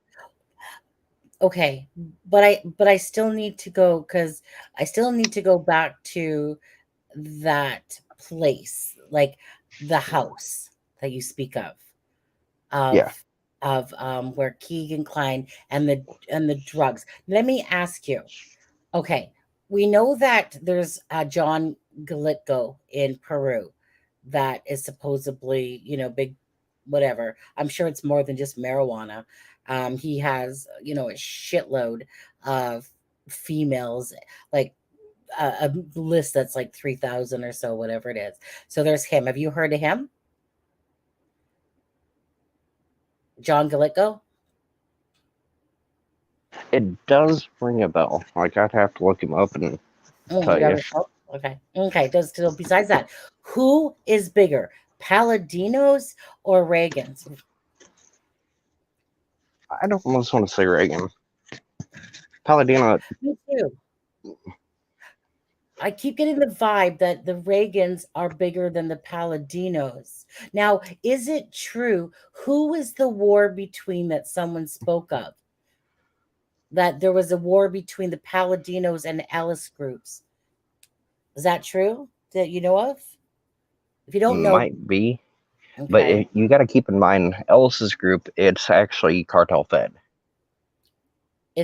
[SPEAKER 3] Okay, but I still need to go because I still need to go back to that place, like the house that you speak of
[SPEAKER 4] Yeah.
[SPEAKER 3] where Keegan Klein and the drugs. Let me ask you. Okay, we know that there's John Galitko in Peru that is supposedly, big, whatever. I'm sure it's more than just marijuana. He has, a shitload of females, like a list that's like 3,000 or so, whatever it is. So there's him. Have you heard of him? John Galitko?
[SPEAKER 4] It does ring a bell. Like, I'd have to look him up and tell you.
[SPEAKER 3] Okay. Okay. So besides that, who is bigger, Paladinos or Reagans?
[SPEAKER 4] I don't almost want to say Reagan. Paladino,
[SPEAKER 3] Me too. I keep getting the vibe that the Reagans are bigger than the Paladinos. Now, is it true? Who is the war between that someone spoke of? That there was a war between the Paladinos and Ellis groups. Is that true that you know of? If you don't know,
[SPEAKER 4] might be, but
[SPEAKER 3] okay.
[SPEAKER 4] you got to keep in mind, Ellis's group, it's actually cartel fed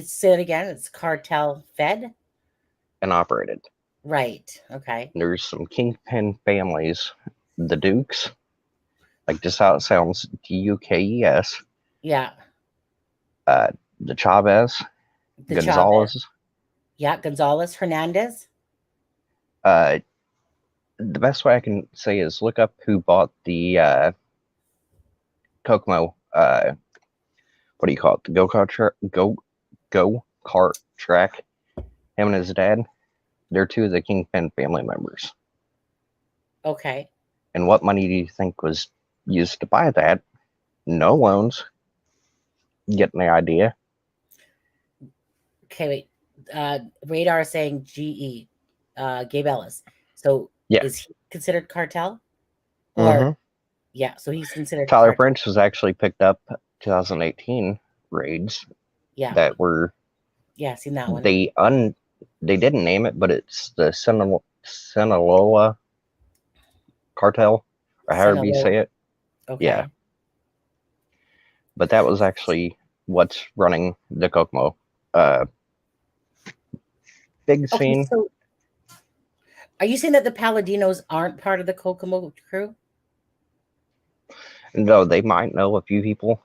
[SPEAKER 3] Say it again. It's cartel fed.
[SPEAKER 4] and operated.
[SPEAKER 3] Right. Okay.
[SPEAKER 4] There's some kingpin families, the Dukes, like just how it sounds, Dukes,
[SPEAKER 3] Yeah.
[SPEAKER 4] the Chavez,
[SPEAKER 3] The Chavez.
[SPEAKER 4] Gonzalez.
[SPEAKER 3] Yeah. Gonzalez Hernandez.
[SPEAKER 4] The best way I can say is look up who bought the Kokomo. What do you call it? The go kart track. Him and his dad. They're two of the kingpin family members.
[SPEAKER 3] Okay.
[SPEAKER 4] And what money do you think was used to buy that? No loans. Getting the idea?
[SPEAKER 3] Okay. Wait. Radar is saying GE. Gabe Ellis. So
[SPEAKER 4] Yeah.
[SPEAKER 3] is he considered cartel? Or
[SPEAKER 4] Mm-hmm.
[SPEAKER 3] yeah. So he's considered
[SPEAKER 4] Tyler
[SPEAKER 3] cartel.
[SPEAKER 4] French was actually picked up 2018 raids
[SPEAKER 3] Yeah.
[SPEAKER 4] that were
[SPEAKER 3] Yeah. Seen that one.
[SPEAKER 4] they didn't name it, but it's the Sinaloa cartel, or however you say it.
[SPEAKER 3] Okay.
[SPEAKER 4] Yeah. But that was actually what's running the Kokomo. Big
[SPEAKER 3] Okay.
[SPEAKER 4] scene.
[SPEAKER 3] So are you saying that the Paladinos aren't part of the Kokomo crew?
[SPEAKER 4] No, they might know a few people.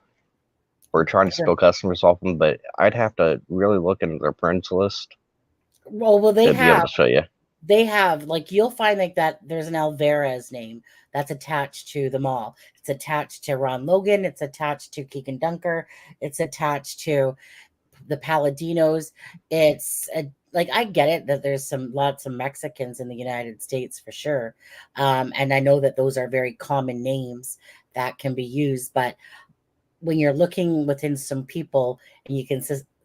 [SPEAKER 4] We're trying to spill customers off them, but I'd have to really look into their friends list
[SPEAKER 3] Well, they
[SPEAKER 4] to be able
[SPEAKER 3] have.
[SPEAKER 4] to show you.
[SPEAKER 3] They have, like, you'll find like that there's an Alvarez name that's attached to them all. It's attached to Ron Logan. It's attached to Keegan Dunker. It's attached to the Paladinos. It's like, I get it that there's lots of Mexicans in the United States for sure. And I know that those are very common names that can be used. But when you're looking within some people and you can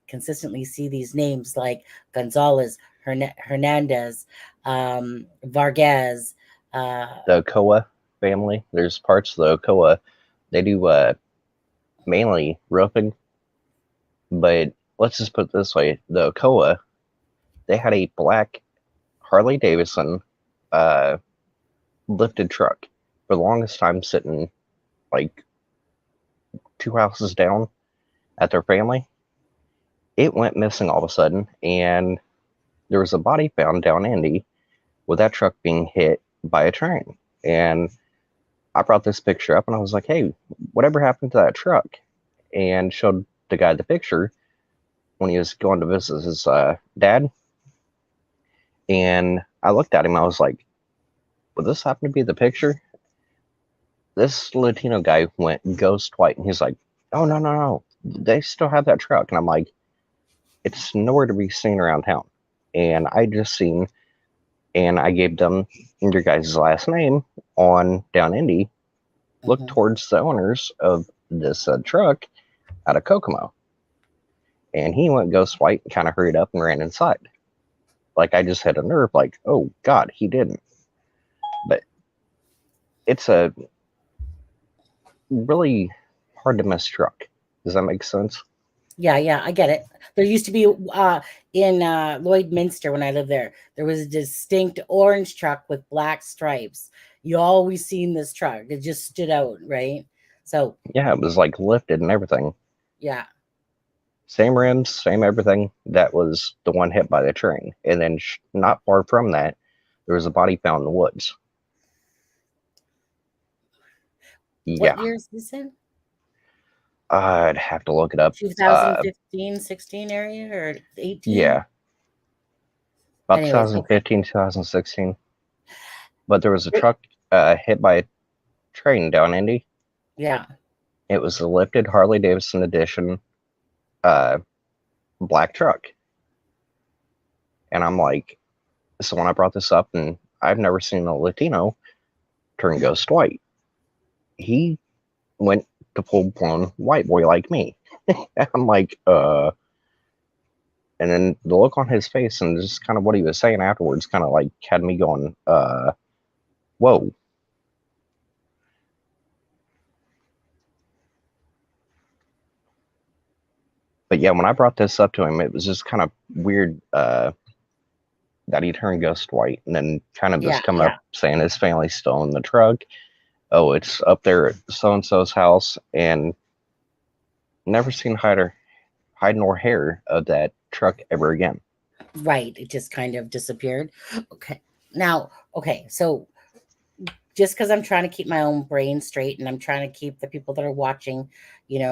[SPEAKER 3] consistently see these names like Gonzalez, Hernandez, Vargas,
[SPEAKER 4] The Ochoa family, there's parts of the Ochoa, they do mainly roofing, but let's just put it this way, the Ochoa, they had a black Harley Davidson lifted truck for the longest time, sitting like 2 houses down at their family. It went missing all of a sudden, and there was a body found down Indy with that truck being hit by a train. And I brought this picture up and I was like, hey, whatever happened to that truck? And showed the guy the picture when he was going to visit his dad. And I looked at him, I was like, would this happen to be the picture? This Latino guy went ghost white, and he's like, oh, no. They still have that truck. And I'm like, it's nowhere to be seen around town. And I just seen, and I gave them your guys' last name on down Indy. Look towards the owners of this truck out of Kokomo. And he went ghost white and kind of hurried up and ran inside. Like, I just had a nerve, like, oh, God, he didn't. But it's a really hard to miss truck. Does that make sense?
[SPEAKER 3] Yeah, I get it. There used to be in Lloydminster, when I lived there was a distinct orange truck with black stripes. You always seen this truck. It just stood out, right? So
[SPEAKER 4] yeah, it was like lifted and everything.
[SPEAKER 3] Yeah.
[SPEAKER 4] Same rims, same everything. That was the one hit by the train. And then not far from that, there was a body found in the woods. Yeah.
[SPEAKER 3] What year is this in?
[SPEAKER 4] I'd have to look it up.
[SPEAKER 3] 2015, 16 area, or 18?
[SPEAKER 4] Yeah. About
[SPEAKER 3] Anyways,
[SPEAKER 4] 2015, 2016. But there was a truck hit by a train down Indy.
[SPEAKER 3] Yeah.
[SPEAKER 4] It was a lifted Harley Davidson edition black truck. And I'm like, So when I brought this up, and I've never seen a Latino turn ghost white, he went to full-blown white boy like me. I'm like, and then the look on his face and just kind of what he was saying afterwards kind of like had me going, whoa. But yeah, when I brought this up to him, it was just kind of weird that he turned ghost white, and then kind of just come up saying his family's still in the truck. Oh, it's up there at so-and-so's house, and never seen hide nor hair of that truck ever again.
[SPEAKER 3] Right. It just kind of disappeared. Okay. Now, okay. So just because I'm trying to keep my own brain straight and I'm trying to keep the people that are watching,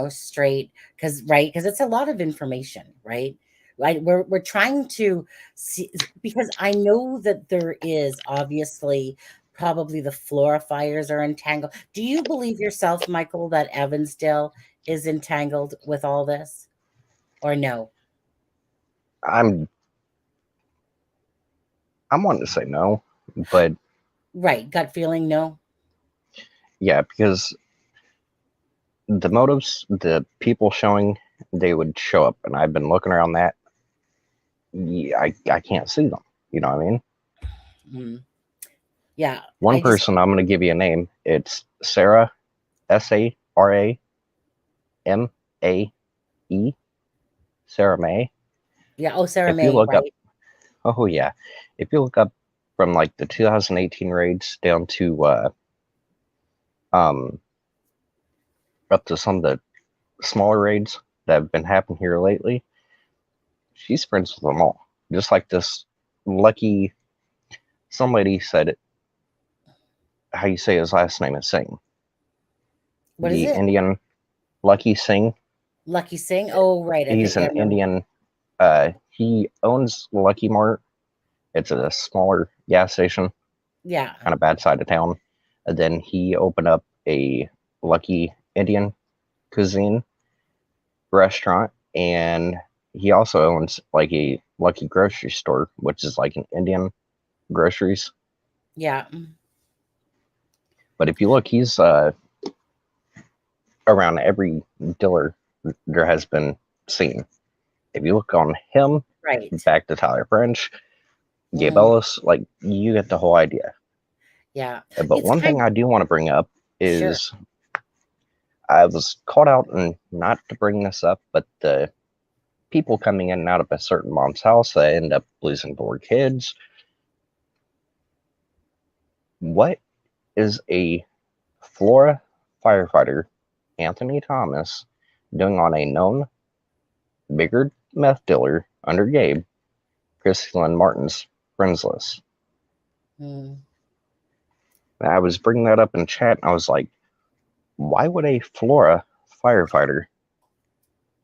[SPEAKER 3] straight, because it's a lot of information, right? Right. We're trying to see, because I know that there is obviously probably the Flora fires are entangled. Do you believe yourself, Michael, that Evansdale is entangled with all this, or no?
[SPEAKER 4] I'm wanting to say no, but
[SPEAKER 3] Right. Gut feeling, no.
[SPEAKER 4] yeah, because the motives, the people showing, they would show up, and I've been looking around that. Yeah, I can't see them. You know what I mean?
[SPEAKER 3] Mm. Yeah.
[SPEAKER 4] One person, I'm going to give you a name. It's Sarah, SARAMAE, Sarah May.
[SPEAKER 3] Yeah. Oh, Sarah
[SPEAKER 4] If
[SPEAKER 3] May,
[SPEAKER 4] you look
[SPEAKER 3] right?
[SPEAKER 4] up, oh yeah, if you look up from like the 2018 raids down to up to some of the smaller raids that have been happening here lately, she's friends with them all. Just like this lucky, some lady said it, how you say his last name is Singh.
[SPEAKER 3] What is
[SPEAKER 4] The
[SPEAKER 3] it?
[SPEAKER 4] Indian Lucky Singh.
[SPEAKER 3] Lucky Singh? Oh, right. I
[SPEAKER 4] He's
[SPEAKER 3] think I
[SPEAKER 4] an
[SPEAKER 3] remember.
[SPEAKER 4] Indian. He owns Lucky Mart. It's a smaller gas station,
[SPEAKER 3] Yeah.
[SPEAKER 4] kind of bad side of town. And then he opened up a Lucky Indian cuisine restaurant, and he also owns like a Lucky grocery store, which is like an Indian groceries.
[SPEAKER 3] Yeah.
[SPEAKER 4] But if you look, he's around every dealer there has been seen. If you look on him,
[SPEAKER 3] Right.
[SPEAKER 4] back to Tyler French, Gabe Ellis, like you get the whole idea.
[SPEAKER 3] Yeah.
[SPEAKER 4] But one thing I do want to bring up is
[SPEAKER 3] Sure.
[SPEAKER 4] I was caught out, and not to bring this up, but the people coming in and out of a certain mom's house that end up losing 4 kids. What is a Flora firefighter, Anthony Thomas, doing on a known bigger meth dealer under Gabe, Christy Lynn Martin's friends list? I was bringing that up in chat, and I was like, why would a Flora firefighter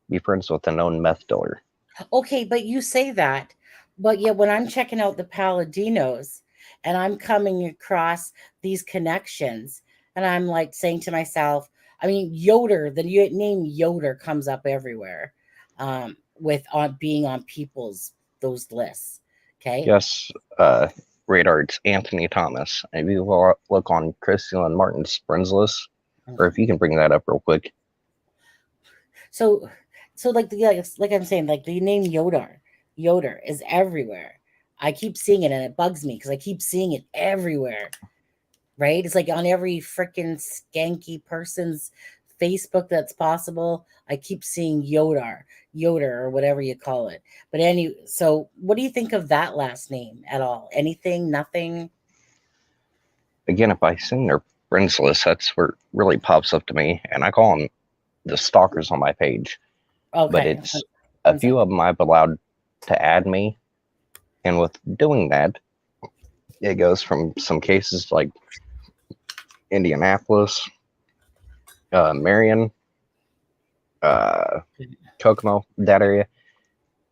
[SPEAKER 4] be friends with a known meth dealer?
[SPEAKER 3] Okay, but you say that, but yet when I'm checking out the Paladinos and I'm coming across these connections, and I'm like saying to myself, I mean, Yoder, the name Yoder comes up everywhere, with being on people's those lists. Okay.
[SPEAKER 4] Yes, radar, it's Anthony Thomas. If you look on Christy Lynn Martin's friends list, or if you can bring that up real quick.
[SPEAKER 3] So like I'm saying, like the name Yoder is everywhere. I keep seeing it, and it bugs me because I keep seeing it everywhere. Right? It's like on every freaking skanky person's Facebook that's possible. I keep seeing Yoder or whatever you call it. But so what do you think of that last name at all? Anything? Nothing?
[SPEAKER 4] Again, if I sing their friends list, that's where it really pops up to me, and I call them the stalkers on my page.
[SPEAKER 3] Okay.
[SPEAKER 4] But it's a few of them I've allowed to add me, and with doing that, it goes from some cases like Indianapolis, Marion, Kokomo, that area.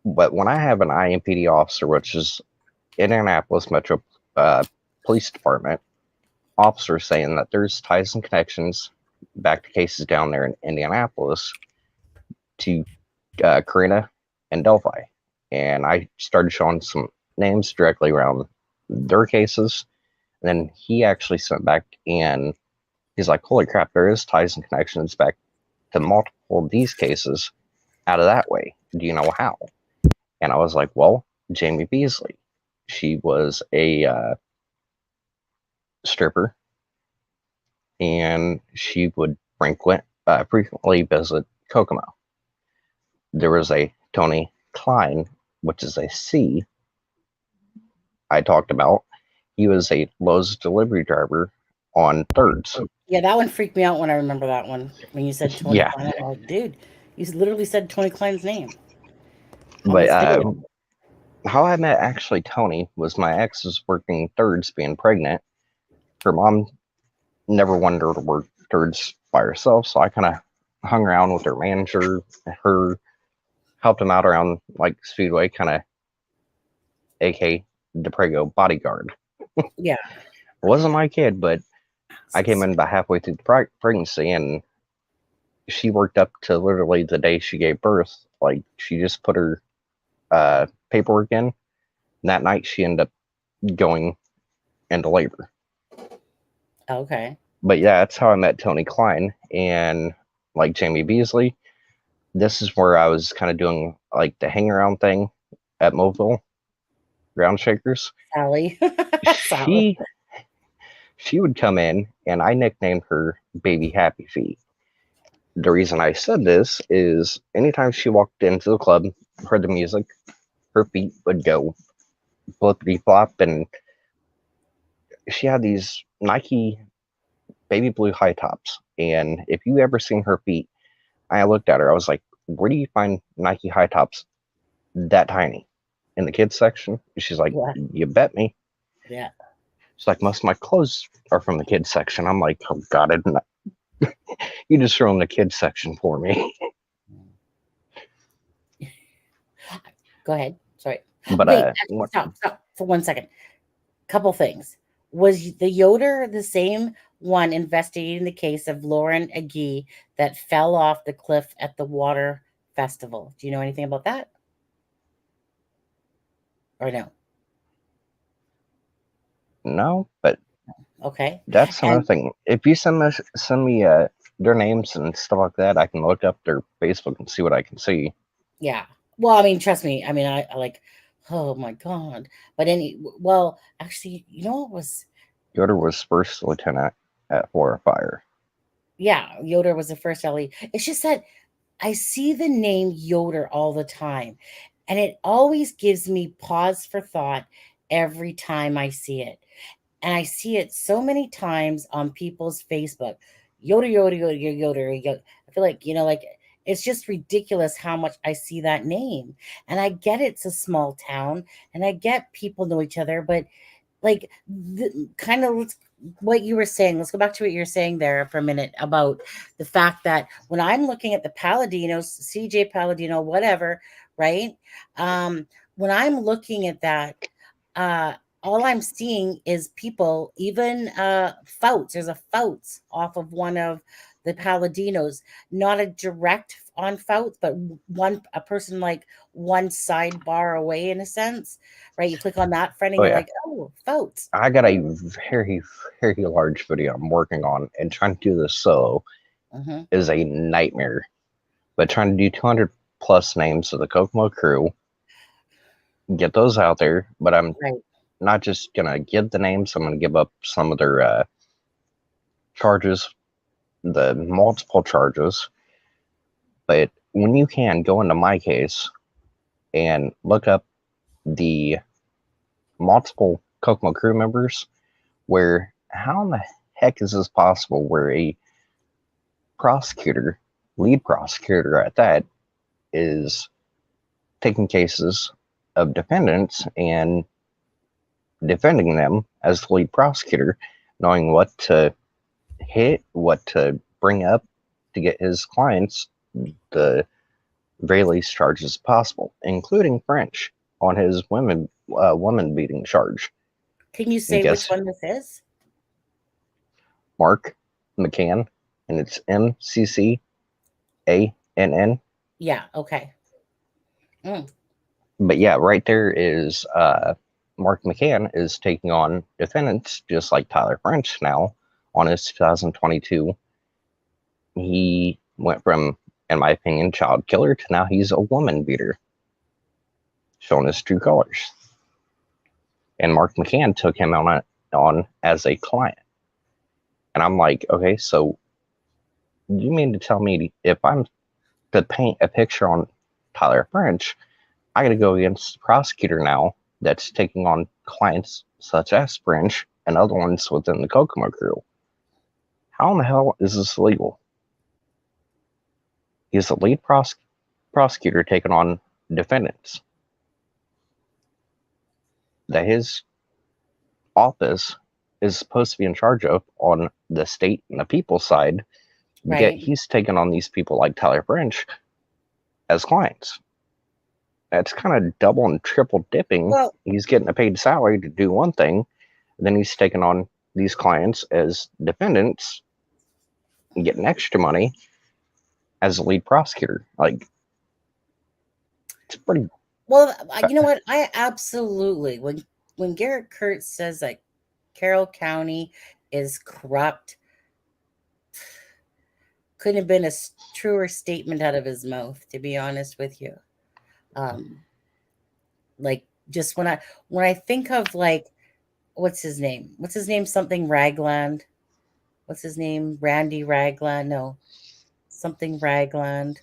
[SPEAKER 4] But when I have an IMPD officer, which is Indianapolis Metro Police Department, officer saying that there's ties and connections back to cases down there in Indianapolis to Karina and Delphi. And I started showing some names directly around their cases. And then he actually sent back, and he's like, holy crap, there is ties and connections back to multiple of these cases out of that way. Do you know how? And I was like, well, Jamie Beasley. She was a stripper, and she would frequently visit Kokomo. There was a Tony Klein, which is a C I talked about. He was a Lowe's delivery driver on Thirds.
[SPEAKER 3] Yeah, that one freaked me out when I remember that one. When you said Tony
[SPEAKER 4] Yeah.
[SPEAKER 3] Klein, I'm like, dude, you literally said Tony Klein's name.
[SPEAKER 4] But how I met actually Tony was my ex was working Thirds being pregnant. Her mom never wanted her to work Thirds by herself, so I kind of hung around with her manager, helped him out around like Speedway, kind of aka DePrego bodyguard.
[SPEAKER 3] Yeah.
[SPEAKER 4] It wasn't my kid, but I came in about halfway through the pregnancy, and she worked up to literally the day she gave birth. Like, she just put her paperwork in, and that night she ended up going into labor.
[SPEAKER 3] Okay.
[SPEAKER 4] But yeah, that's how I met Tony Klein. And like Jamie Beasley, this is where I was kind of doing like the hang around thing at Mobile Ground Shakers.
[SPEAKER 3] Sally.
[SPEAKER 4] She would come in, and I nicknamed her Baby Happy Feet. The reason I said this is anytime she walked into the club, heard the music, her feet would go flippity flop, and she had these Nike baby blue high tops. And if you ever seen her feet, I looked at her, I was like, where do you find Nike high tops that tiny? In the kids section? She's like,
[SPEAKER 3] Yeah.
[SPEAKER 4] You bet me.
[SPEAKER 3] Yeah.
[SPEAKER 4] She's like, most of my clothes are from the kids section. I'm like, oh God, I didn't. You just throw in the kids section for me.
[SPEAKER 3] Go ahead. Sorry.
[SPEAKER 4] But
[SPEAKER 3] wait, actually, stop for 1 second. Couple things. Was the Yoder the same one investigating the case of Lauren Agee that fell off the cliff at the water festival? Do you know anything about that? Or no?
[SPEAKER 4] No, but
[SPEAKER 3] Okay.
[SPEAKER 4] that's another thing. If you send me their names and stuff like that, I can look up their Facebook and see what I can see.
[SPEAKER 3] Yeah. Well, I mean, trust me. I mean, I like, oh my God. But well, actually, you know what was?
[SPEAKER 4] Yoder was first lieutenant at Florida Fire.
[SPEAKER 3] Yeah, Yoder was the first LE. It's just that I see the name Yoder all the time, and it always gives me pause for thought every time I see it. And I see it so many times on people's Facebook. Yoder, Yoder, Yoder, Yoder, Yoder. I feel like, like it's just ridiculous how much I see that name. And I get it's a small town, and I get people know each other, but like kind of what you were saying, let's go back to what you're saying there for a minute about the fact that when I'm looking at the Paladinos, CJ Palladino, whatever, right? When I'm looking at that, all I'm seeing is people, even Fouts. There's a Fouts off of one of the Palladinos, not a direct on Fouts, but a person like one sidebar away in a sense, right? You click on that friend and you're like, oh, Fouts.
[SPEAKER 4] I got a very, very large video I'm working on, and trying to do this solo is a nightmare. But trying to do 200 plus names of the Kokomo crew, get those out there, but I'm not just gonna give the names, I'm gonna give up some of their charges, the multiple charges. But when you can, go into my case and look up the multiple Kokomo crew members, where how in the heck is this possible where a prosecutor, lead prosecutor at that, is taking cases of defendants and defending them as the lead prosecutor, knowing what to hit, what to bring up to get his clients the very least charges possible, including French on his woman beating charge.
[SPEAKER 3] Can you say which one this is?
[SPEAKER 4] Mark McCann, and it's McCann.
[SPEAKER 3] Yeah, okay.
[SPEAKER 4] But yeah, right there is Mark McCann is taking on defendants just like Tyler French now on his 2022. He went from, in my opinion, child killer to now he's a woman beater, showing his true colors. And Mark McCann took him on as a client. And I'm like, okay, so you mean to tell me if I'm to paint a picture on Tyler French, I got to go against the prosecutor now that's taking on clients such as French and other ones within the Kokomo crew. How in the hell is this legal? He's the lead prosecutor taking on defendants that his office is supposed to be in charge of on the state and the people side.
[SPEAKER 3] Right.
[SPEAKER 4] Yet he's taking on these people like Tyler French as clients. That's kind of double and triple dipping.
[SPEAKER 3] Well,
[SPEAKER 4] he's getting a paid salary to do one thing, then he's taking on these clients as defendants and getting extra money as a lead prosecutor. Like, it's pretty.
[SPEAKER 3] well, you know what? I absolutely, when Garrett Kurtz says that Carroll County is corrupt, couldn't have been a truer statement out of his mouth, to be honest with you. Like, just when I think of, like, what's his name? Something Ragland. What's his name? Randy Ragland? No, something Ragland.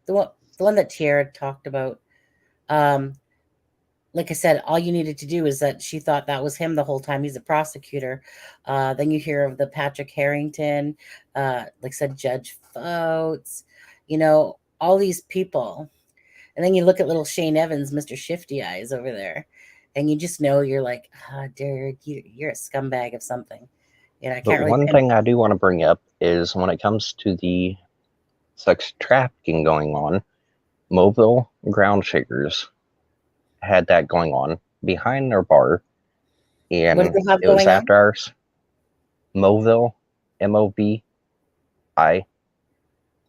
[SPEAKER 3] The one that Tiara talked about. Like I said, all you needed to do is that she thought that was him the whole time. He's a prosecutor. Then you hear of the Patrick Harrington, like I said, Judge Foates, all these people. And then you look at little Shane Evans, Mr. Shifty Eyes over there, and you just know you're like, Derek, you're a scumbag of something. I can't really.
[SPEAKER 4] One thing I do want to bring up is when it comes to the sex trafficking going on, Mobile Ground Shakers had that going on behind their bar, and
[SPEAKER 3] What did they have
[SPEAKER 4] it was
[SPEAKER 3] going on?
[SPEAKER 4] after hours. Mobile, MOBILLE,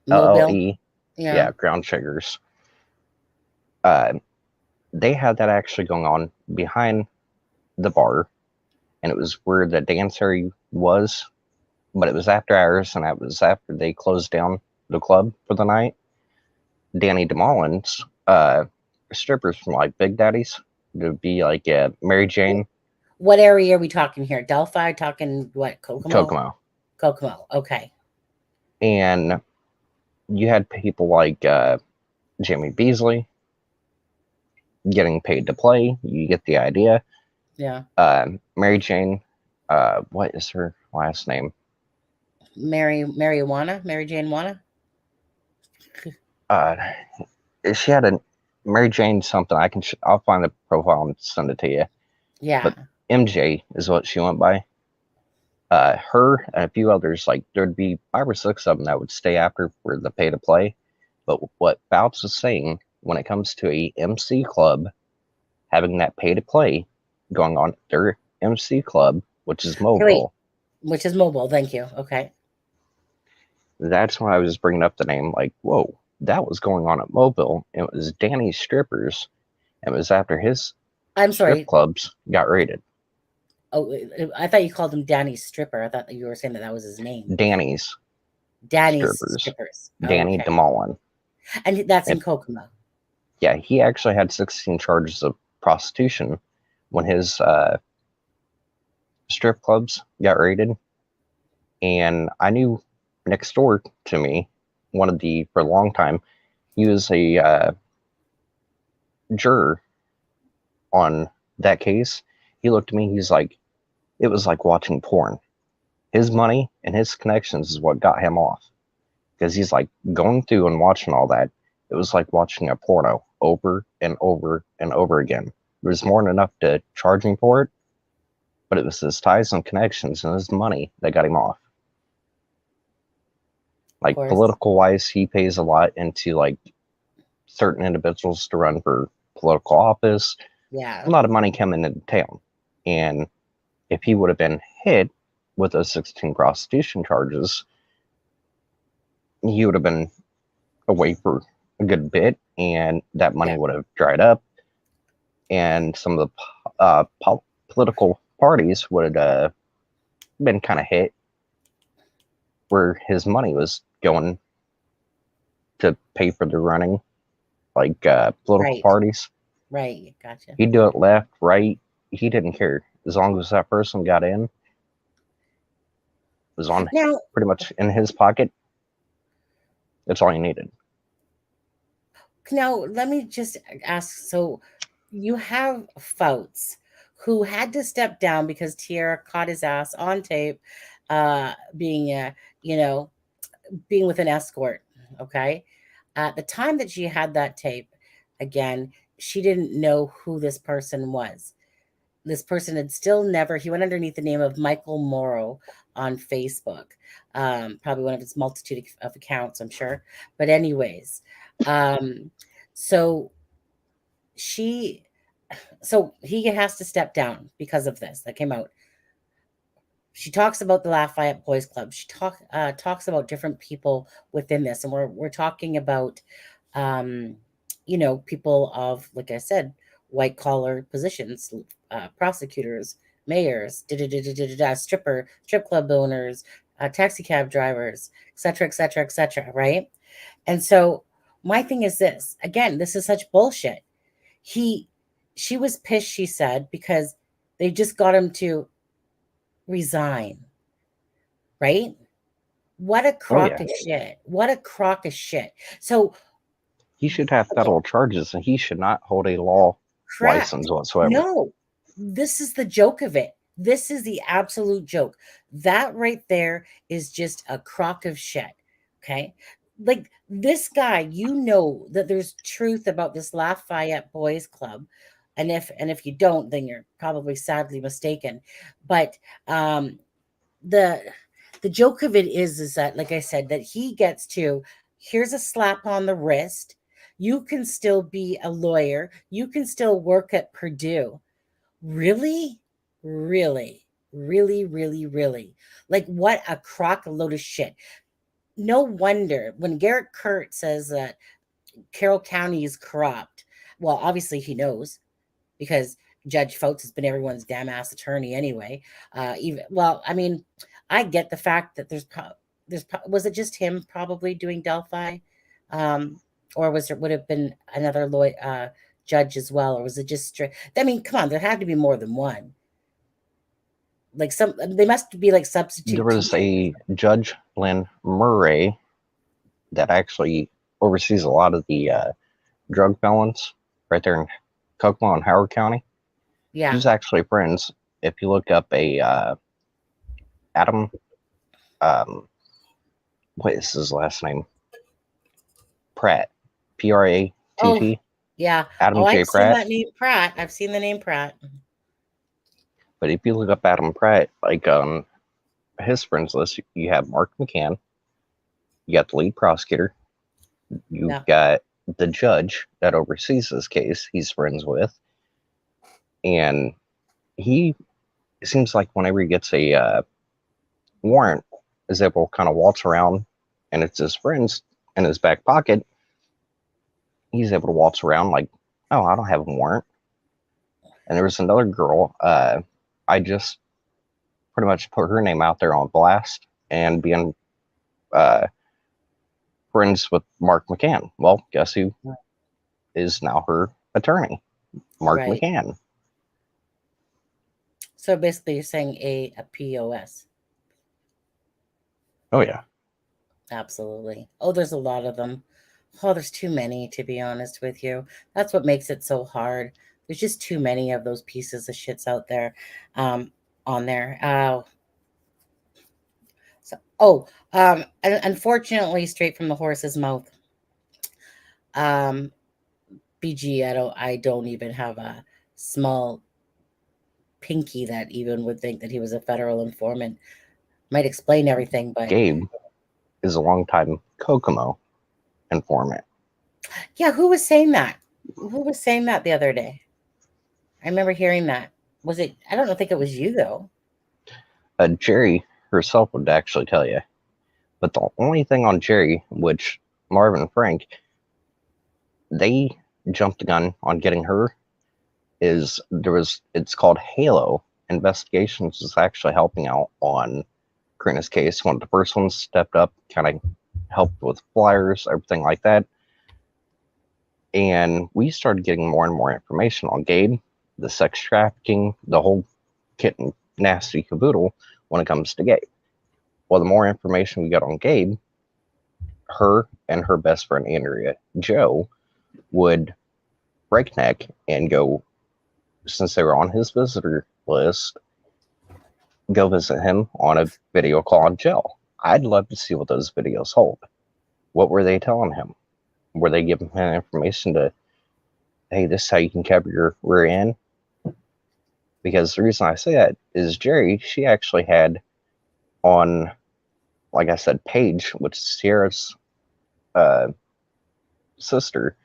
[SPEAKER 3] Mobile.
[SPEAKER 4] yeah, Ground Shakers. They had that actually going on behind the bar, and it was where the dance area was, but it was after hours, and that was after they closed down the club for the night. Danny DeMollins, strippers from like Big Daddy's, to be like Mary Jane.
[SPEAKER 3] What area are we talking here? Delphi? Talking what? Kokomo. Okay.
[SPEAKER 4] And you had people like Jamie Beasley getting paid to play. You get the idea.
[SPEAKER 3] Yeah.
[SPEAKER 4] Mary Jane, what is her last name?
[SPEAKER 3] Mary Jane Wanna?
[SPEAKER 4] She had a Mary Jane something. I'll find the profile and send it to you.
[SPEAKER 3] Yeah.
[SPEAKER 4] But MJ is what she went by. Her and a few others, like there'd be 5 or 6 of them that would stay after for the pay to play. But what Bouts was saying, when it comes to a MC club having that pay to play going on their MC club, which is Mobile.
[SPEAKER 3] Which is Mobile, thank you. Okay.
[SPEAKER 4] That's why I was bringing up the name, like, whoa, that was going on at Mobile. It was Danny's Strippers. It was after his strip clubs got raided.
[SPEAKER 3] Oh, I thought you called him Danny's Stripper. I thought you were saying that was his name.
[SPEAKER 4] Danny's Strippers. Danny DeMollin.
[SPEAKER 3] And that's in Kokomo.
[SPEAKER 4] Yeah, he actually had 16 charges of prostitution when his strip clubs got raided. And I knew next door to me, for a long time, he was a juror on that case. He looked at me, he's like, it was like watching porn. His money and his connections is what got him off. Because he's like going through and watching all that. It was like watching a porno over and over and over again. There was more than enough to charge him for it, but it was his ties and connections and his money that got him off. Like political wise, he pays a lot into like certain individuals to run for political office.
[SPEAKER 3] Yeah.
[SPEAKER 4] A lot of money coming into town. And if he would have been hit with those 16 prostitution charges, he would have been away for a good bit, and that money would have dried up, and some of the political parties would have been kind of hit where his money was going to pay for the running, like political
[SPEAKER 3] Right.
[SPEAKER 4] parties.
[SPEAKER 3] Right. Gotcha.
[SPEAKER 4] He'd do it left, right. He didn't care. As long as that person got in, it was on
[SPEAKER 3] Now,
[SPEAKER 4] pretty much in his pocket. That's all he needed.
[SPEAKER 3] now let me just ask. So you have Fouts who had to step down because Tierra caught his ass on tape, being being with an escort. Okay. At the time that she had that tape, again, she didn't know who this person was. This person had still never, he went underneath the name of Michael Morrow on Facebook. Probably one of his multitude of accounts, I'm sure. But anyways, so she, so he has to step down because of this that came out. She talks about the Lafayette Boys Club. She talks about different people within this, and we're talking about, people of, like I said, white collar positions, prosecutors, mayors, strip club owners, taxi cab drivers, etc., etc., etc. Right? And so my thing is this. Again, this is such bullshit. She was pissed. She said because they just got him to resign, right? What a crock of shit. What a crock of shit. So
[SPEAKER 4] he should have federal charges, and he should not hold a law license whatsoever.
[SPEAKER 3] No, this is the joke of it. This is the absolute joke. That right there is just a crock of shit. Okay. Like this guy, that there's truth about this Lafayette Boys Club. And if you don't, then you're probably sadly mistaken. But the joke of it is that, like I said, that he gets to, here's a slap on the wrist. You can still be a lawyer. You can still work at Purdue. Really? Really? Really, really, really? Like, what a crock load of shit. No wonder when Garrett Kurt says that Carroll County is corrupt. Well, obviously he knows because Judge Fouts has been everyone's damn ass attorney anyway. I get the fact that was it just him probably doing Delphi, or would have been another lawyer, judge as well, or was it just straight? I mean, come on, there had to be more than one. Like they must be like substitute.
[SPEAKER 4] There was a Judge Lynn Murray that actually oversees a lot of the drug felons right there in Kokomo and Howard County.
[SPEAKER 3] Yeah,
[SPEAKER 4] he's actually friends. If you look up a Adam, what is his last name? Pratt, Pratt.
[SPEAKER 3] Yeah.
[SPEAKER 4] Adam J.
[SPEAKER 3] I've
[SPEAKER 4] Pratt.
[SPEAKER 3] seen that name Pratt. I've seen the name Pratt.
[SPEAKER 4] But if you look up Adam Pratt, like on his friends list, you have Mark McCann, you got the lead prosecutor, you've got the judge that oversees this case he's friends with, and he seems like whenever he gets a warrant, is able to kind of waltz around, and it's his friends in his back pocket. He's able to waltz around like, oh, I don't have a warrant. And there was another girl, I just pretty much put her name out there on blast and being friends with Mark McCann. Well, guess who is now her attorney? Mark McCann.
[SPEAKER 3] So basically you're saying a POS.
[SPEAKER 4] Oh, yeah.
[SPEAKER 3] Absolutely. Oh, there's a lot of them. Oh, there's too many, to be honest with you. That's what makes it so hard. There's just too many of those pieces of shits out there, on there. And unfortunately, straight from the horse's mouth. BG, I don't even have a small pinky that even would think that he was a federal informant. Might explain everything, but
[SPEAKER 4] Gabe is a longtime Kokomo informant.
[SPEAKER 3] Yeah, who was saying that? Who was saying that the other day? I remember hearing that. Was it? I don't think it was you though.
[SPEAKER 4] Jerry herself would actually tell you. But the only thing on Jerry, which Marvin and Frank, they jumped the gun on getting her it's called Halo. Investigations is actually helping out on Karina's case. One of the first ones stepped up, kind of helped with flyers, everything like that. And we started getting more and more information on Gabe, the sex trafficking, the whole kit and nasty caboodle when it comes to Gabe. Well, the more information we got on Gabe, her and her best friend Andrea Joe would breakneck and go, since they were on his visitor list, go visit him on a video call on jail. I'd love to see what those videos hold. What were they telling him? Were they giving him information to, hey, this is how you can cover your rear end? Because the reason I say that is Jerry, she actually had on, like I said, Paige, which is Sierra's sister,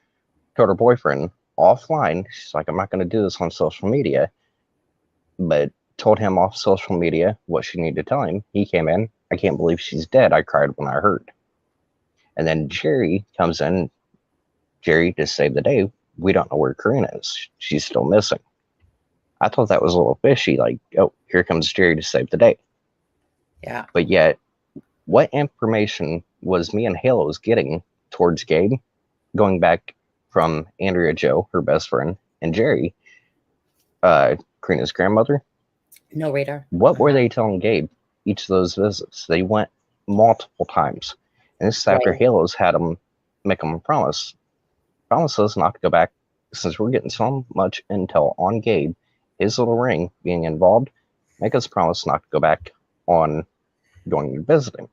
[SPEAKER 4] told her boyfriend offline, she's like, I'm not going to do this on social media, but told him off social media what she needed to tell him. He came in, I can't believe she's dead. I cried when I heard. And then Jerry comes in, Jerry, to save the day, we don't know where Karina is. She's still missing. I thought that was a little fishy, like, oh, here comes Jerry to save the day.
[SPEAKER 3] Yeah.
[SPEAKER 4] But yet, what information was me and Halo's getting towards Gabe, going back from Andrea Joe, her best friend, and Jerry, Karina's grandmother?
[SPEAKER 3] No radar.
[SPEAKER 4] What were they telling Gabe each of those visits? They went multiple times. And this is after
[SPEAKER 3] Right.
[SPEAKER 4] Halo's had them make them a promise. Promise us not to go back, since we're getting so much intel on Gabe, his little ring being involved, make us promise not to go back on going and visiting.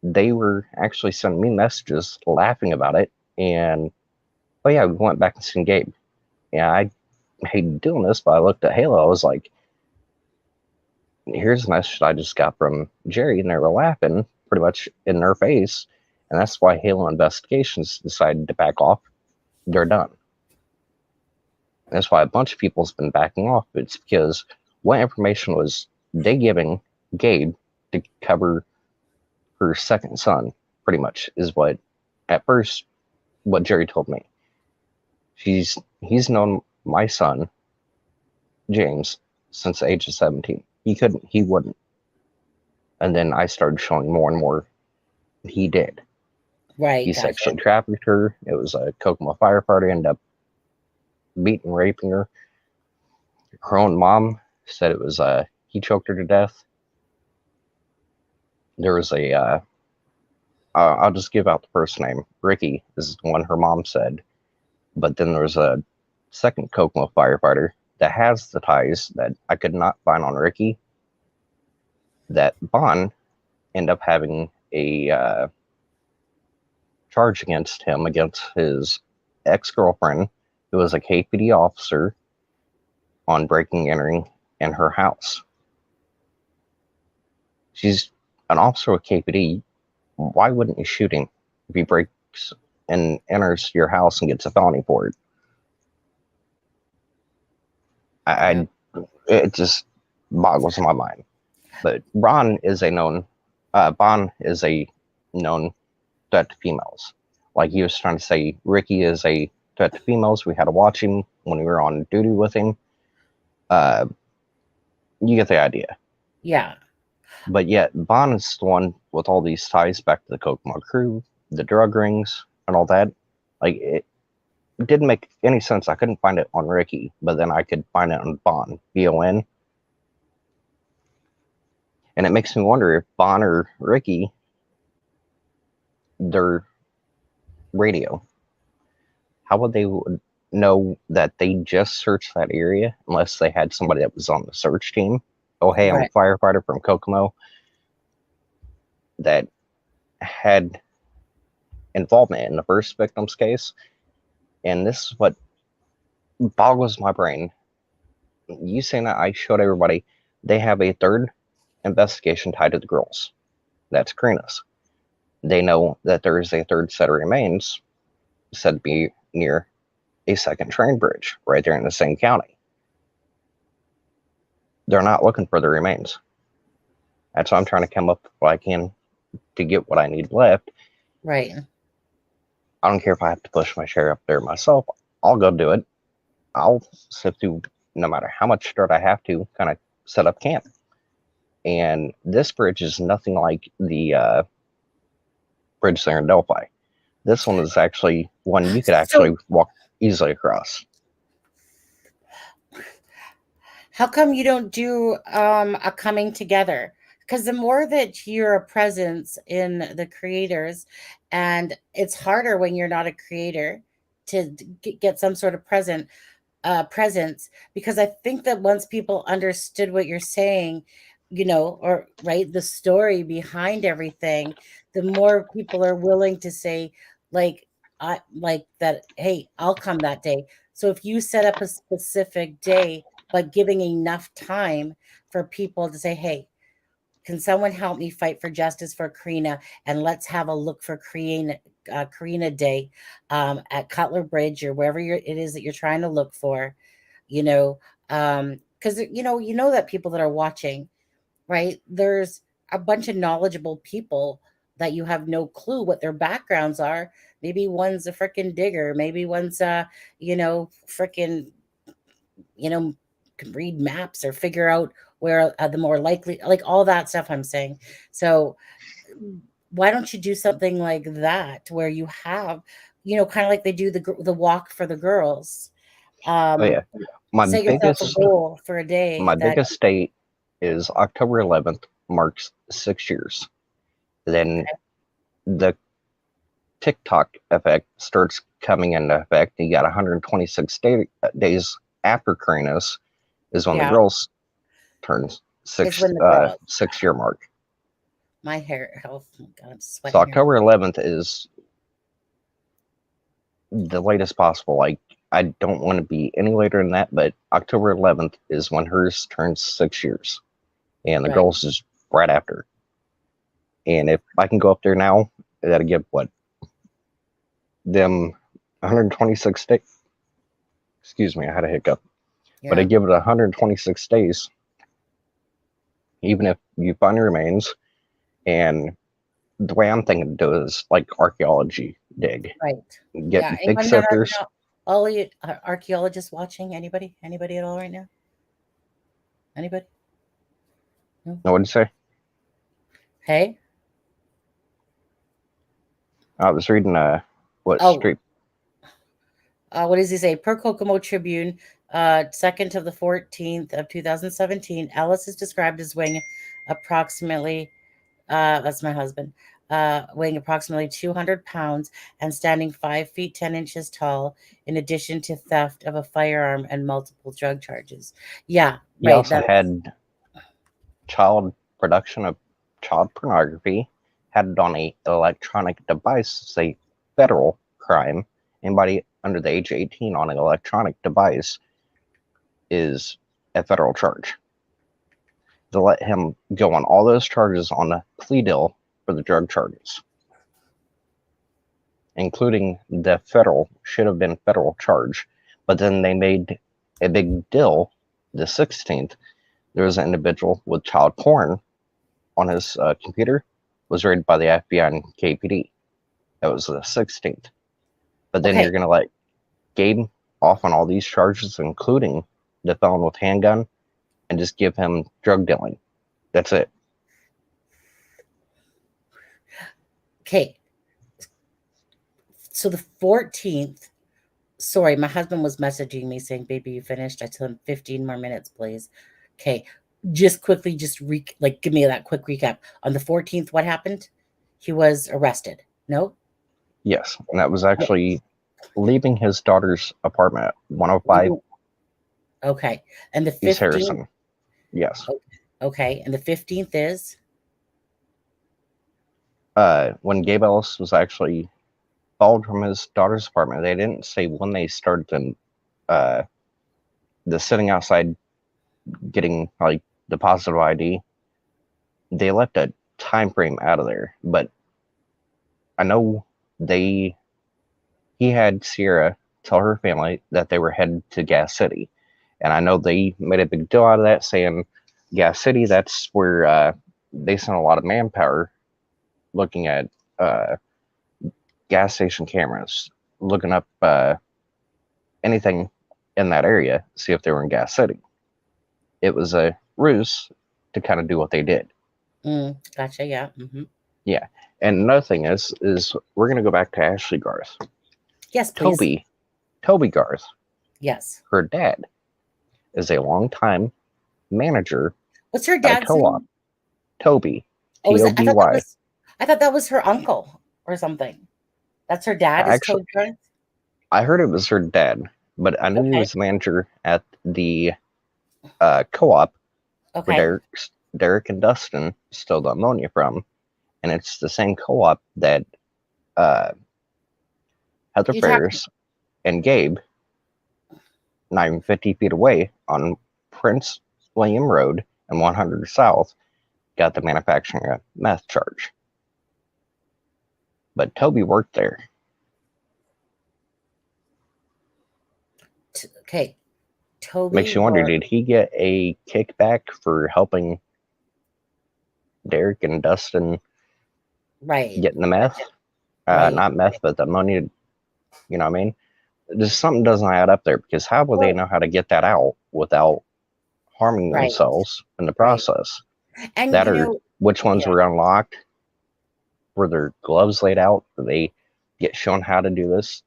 [SPEAKER 4] They were actually sending me messages laughing about it, and oh yeah, we went back and seen Gabe. Yeah, I hate doing this, but I looked at Halo, I was like, here's a message I just got from Jerry, and they were laughing pretty much in their face, and that's why Halo Investigations decided to back off. They're done. And that's why a bunch of people's been backing off. It's because what information was they giving Gabe to cover her second son, pretty much, is what, at first, what Jerry told me. He's known my son, James, since the age of 17. He wouldn't. And then I started showing more and more he did.
[SPEAKER 3] Right.
[SPEAKER 4] He
[SPEAKER 3] Gotcha.
[SPEAKER 4] sexually trafficked her. It was a Kokomo firefighter, ended up beating, raping her. Her own mom said it was he choked her to death. There was a I'll just give out the first name. Ricky is the one her mom said. But then there's a second Kokomo firefighter that has the ties that I could not find on Ricky. That Bond ended up having a charge against him, against his ex-girlfriend, who was a KPD officer, on breaking and entering in her house. She's an officer with KPD. Why wouldn't you shoot him if he breaks and enters your house and gets a felony for it? It just boggles my mind. But Bond is a known threat to females. Like he was trying to say, Ricky is a threat to females. We had to watch him when we were on duty with him. You get the idea.
[SPEAKER 3] Yeah.
[SPEAKER 4] But yet, Bond is the one with all these ties back to the Kokomo crew, the drug rings, and all that. Like, it didn't make any sense. I couldn't find it on Ricky, but then I could find it on Bond, B-O-N. And it makes me wonder if Bond or Ricky, their radio, how would they know that they just searched that area unless they had somebody that was on the search team? Oh, hey, I'm a firefighter from Kokomo that had involvement in the first victim's case. And this is what boggles my brain. You saying that I showed everybody they have a third investigation tied to the girls. That's Karina's. They know that there is a third set of remains said to be near a second train bridge right there in the same county. They're not looking for the remains. That's why I'm trying to come up with what I can to get what I need left.
[SPEAKER 3] Right.
[SPEAKER 4] I don't care if I have to push my chair up there myself. I'll go do it. I'll sift through no matter how much dirt I have to, kind of set up camp. And this bridge is nothing like the bridge there in Delphi. This one is actually one you could actually walk easily across.
[SPEAKER 3] How come you don't do a coming together? Because the more that you're a presence in the creators, and it's harder when you're not a creator to get some sort of presence, because I think that once people understood what you're saying, or right, the story behind everything, the more people are willing to say, like, I like that, hey, I'll come that day. So if you set up a specific day, but giving enough time for people to say, hey, can someone help me fight for justice for Karina? And let's have a look for Karina Day at Cutler Bridge or wherever it is that you're trying to look for, because you know that people that are watching, right? There's a bunch of knowledgeable people that you have no clue what their backgrounds are. Maybe one's a freaking digger, maybe one's freaking, can read maps or figure out where the more likely, like all that stuff I'm saying. So why don't you do something like that where you have, kind of like they do the walk for the girls.
[SPEAKER 4] Oh yeah, my
[SPEAKER 3] Set yourself a
[SPEAKER 4] biggest
[SPEAKER 3] goal for a day
[SPEAKER 4] my
[SPEAKER 3] that
[SPEAKER 4] biggest date is October 11th, marks 6 years. Then the TikTok effect starts coming into effect. You got 126 days after Karina's is when the
[SPEAKER 3] yeah,
[SPEAKER 4] girls turn
[SPEAKER 3] is
[SPEAKER 4] 6
[SPEAKER 3] when the girls,
[SPEAKER 4] 6 year mark.
[SPEAKER 3] my hair health, oh my God, I'm
[SPEAKER 4] So
[SPEAKER 3] sweating here.
[SPEAKER 4] October 11th is the latest possible. Like, I don't want to be any later than that, but October 11th is when hers turns 6 years, and the
[SPEAKER 3] Right.
[SPEAKER 4] girls is right after. And if I can go up there now, that'll give them 126 days. Excuse me, I had a hiccup. But I
[SPEAKER 3] Yeah.
[SPEAKER 4] give it 126 days, even if you find remains. And the way I'm thinking to do it is like archaeology dig.
[SPEAKER 3] Right.
[SPEAKER 4] Get
[SPEAKER 3] Yeah.
[SPEAKER 4] big
[SPEAKER 3] No,
[SPEAKER 4] sifters.
[SPEAKER 3] no. All of you archaeologists watching, anybody at all right now? Anybody? No?
[SPEAKER 4] Know what to say?
[SPEAKER 3] Hey?
[SPEAKER 4] I was reading what
[SPEAKER 3] Oh,
[SPEAKER 4] street.
[SPEAKER 3] what does he say? Per Kokomo Tribune, 2nd of the 14th of 2017, Ellis is described as weighing approximately, that's my husband, weighing approximately 200 pounds and standing 5 feet 10 inches tall, in addition to theft of a firearm and multiple drug charges. Yeah,
[SPEAKER 4] He
[SPEAKER 3] right.
[SPEAKER 4] also had child production of child pornography, had it on a electronic device. It's a federal crime. Anybody under the age of 18 on an electronic device is a federal charge. To let him go on all those charges on a plea deal for the drug charges, including the should have been federal charge. But then they made a big deal. The 16th, there was an individual with child porn on his computer, was raided by the FBI and KPD. That was the 16th. But then you're going to let Gabe off on all these charges, including the felon with handgun, and just give him drug dealing. That's it.
[SPEAKER 3] Okay. So the 14th, sorry, my husband was messaging me saying, baby, you finished? I told him 15 more minutes, please. Okay. Just quickly, give me that quick recap. On the 14th, what happened? He was arrested. No?
[SPEAKER 4] Yes. And that was actually leaving his daughter's apartment at 105
[SPEAKER 3] Okay. And the
[SPEAKER 4] East
[SPEAKER 3] 15th?
[SPEAKER 4] Harrison. Yes.
[SPEAKER 3] Okay. And the 15th is?
[SPEAKER 4] When Gabe Ellis was actually followed from his daughter's apartment, they didn't say when they started the sitting outside getting like the positive ID. They left a time frame out of there, but I know he had Sierra tell her family that they were headed to Gas City, and I know they made a big deal out of that, saying Gas City, that's where they sent a lot of manpower looking at gas station cameras, looking up anything in that area, see if they were in Gas City. It was a ruse to kind of do what they did.
[SPEAKER 3] Gotcha. Yeah.
[SPEAKER 4] Yeah. And another thing is we're going to go back to Ashley Garth.
[SPEAKER 3] Yes, please.
[SPEAKER 4] Tobe Garth,
[SPEAKER 3] Yes.
[SPEAKER 4] her dad, is a longtime manager
[SPEAKER 3] What's her
[SPEAKER 4] at a
[SPEAKER 3] dad's
[SPEAKER 4] co-op.
[SPEAKER 3] name?
[SPEAKER 4] Toby.
[SPEAKER 3] Oh, is that,
[SPEAKER 4] Toby.
[SPEAKER 3] I thought that was her uncle or something. That's her dad. Is
[SPEAKER 4] Actually,
[SPEAKER 3] Tobe Garth?
[SPEAKER 4] I heard it was her dad, but I knew he was the manager at the co-op where Derek and Dustin stole the ammonia from, and it's the same co-op that Heather Ferris and Gabe, not even 50 feet away on Prince William Road and 100 South, got the manufacturing of meth charge. But Toby worked there.
[SPEAKER 3] Okay. Toby
[SPEAKER 4] Makes you wonder, did he get a kickback for helping Derek and Dustin getting the meth? Not meth, but the ammonia, you know what I mean? Just something doesn't add up there, because how will they know how to get that out without harming themselves in the process?
[SPEAKER 3] And
[SPEAKER 4] that or which ones were unlocked? Were their gloves laid out? Did they get shown how to do this?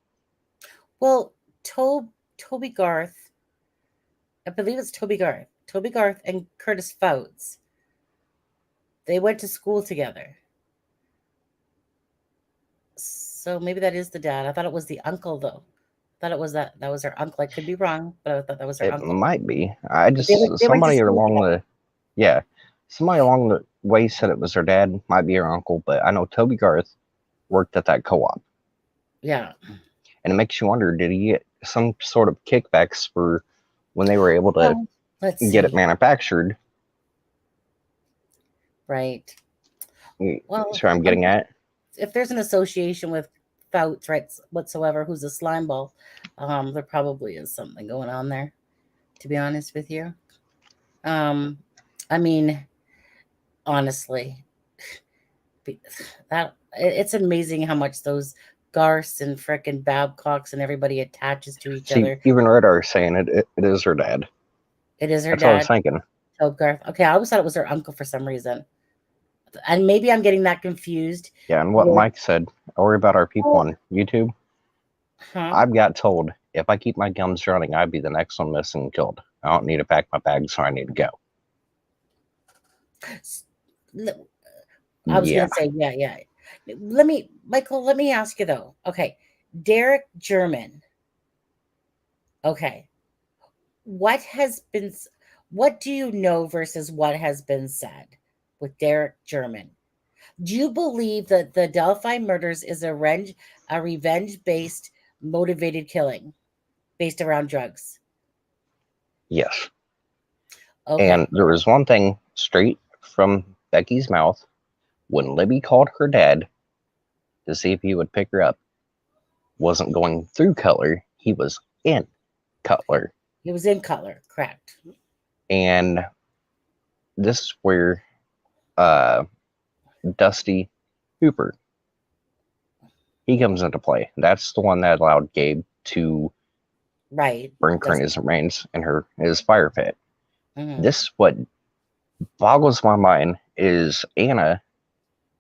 [SPEAKER 3] Well, Toby Garth, I believe it's Toby Garth. Toby Garth and Curtis Fouts. They went to school together. So maybe that is the dad. I thought it was the uncle, though. I thought it was that was her uncle. I could be wrong, but I thought that was her uncle.
[SPEAKER 4] It might be. I just somebody along the way said it was her dad, might be her uncle, but I know Toby Garth worked at that co-op.
[SPEAKER 3] Yeah.
[SPEAKER 4] And it makes you wonder, did he get some sort of kickbacks for when they were able to get it manufactured?
[SPEAKER 3] Right.
[SPEAKER 4] Well, sure, I'm getting at.
[SPEAKER 3] If there's an association with Fouts, right, whatsoever, who's a slime ball, there probably is something going on there, to be honest with you. I mean, honestly, that it's amazing how much those Garths and frickin' Babcocks and everybody attaches to each other.
[SPEAKER 4] Even Radar saying it is her dad.
[SPEAKER 3] It is her
[SPEAKER 4] That's
[SPEAKER 3] dad.
[SPEAKER 4] what I was thinking.
[SPEAKER 3] Tobe Garth. Okay, I always thought it was her uncle for some reason. And maybe I'm getting that confused.
[SPEAKER 4] Yeah, and what Mike said, I worry about our people on YouTube. I've got told if I keep my gums running, I'd be the next one missing and killed. I don't need to pack my bags, so I need to go.
[SPEAKER 3] I was going to say, yeah. Michael, let me ask you though. Okay, Derek German. Okay. What do you know versus what has been said with Derek German? Do you believe that the Delphi murders is a revenge-based motivated killing based around drugs?
[SPEAKER 4] Yes.
[SPEAKER 3] Okay.
[SPEAKER 4] And there was one thing straight from Becky's mouth when Libby called her dad to see if he would pick her up. Wasn't going through Cutler, he was in Cutler.
[SPEAKER 3] He was in Cutler, correct.
[SPEAKER 4] And this is where Dusty Hooper, he comes into play. That's the one that allowed Gabe to burn Courtney's remains in his fire pit. This, what boggles my mind, is Anna.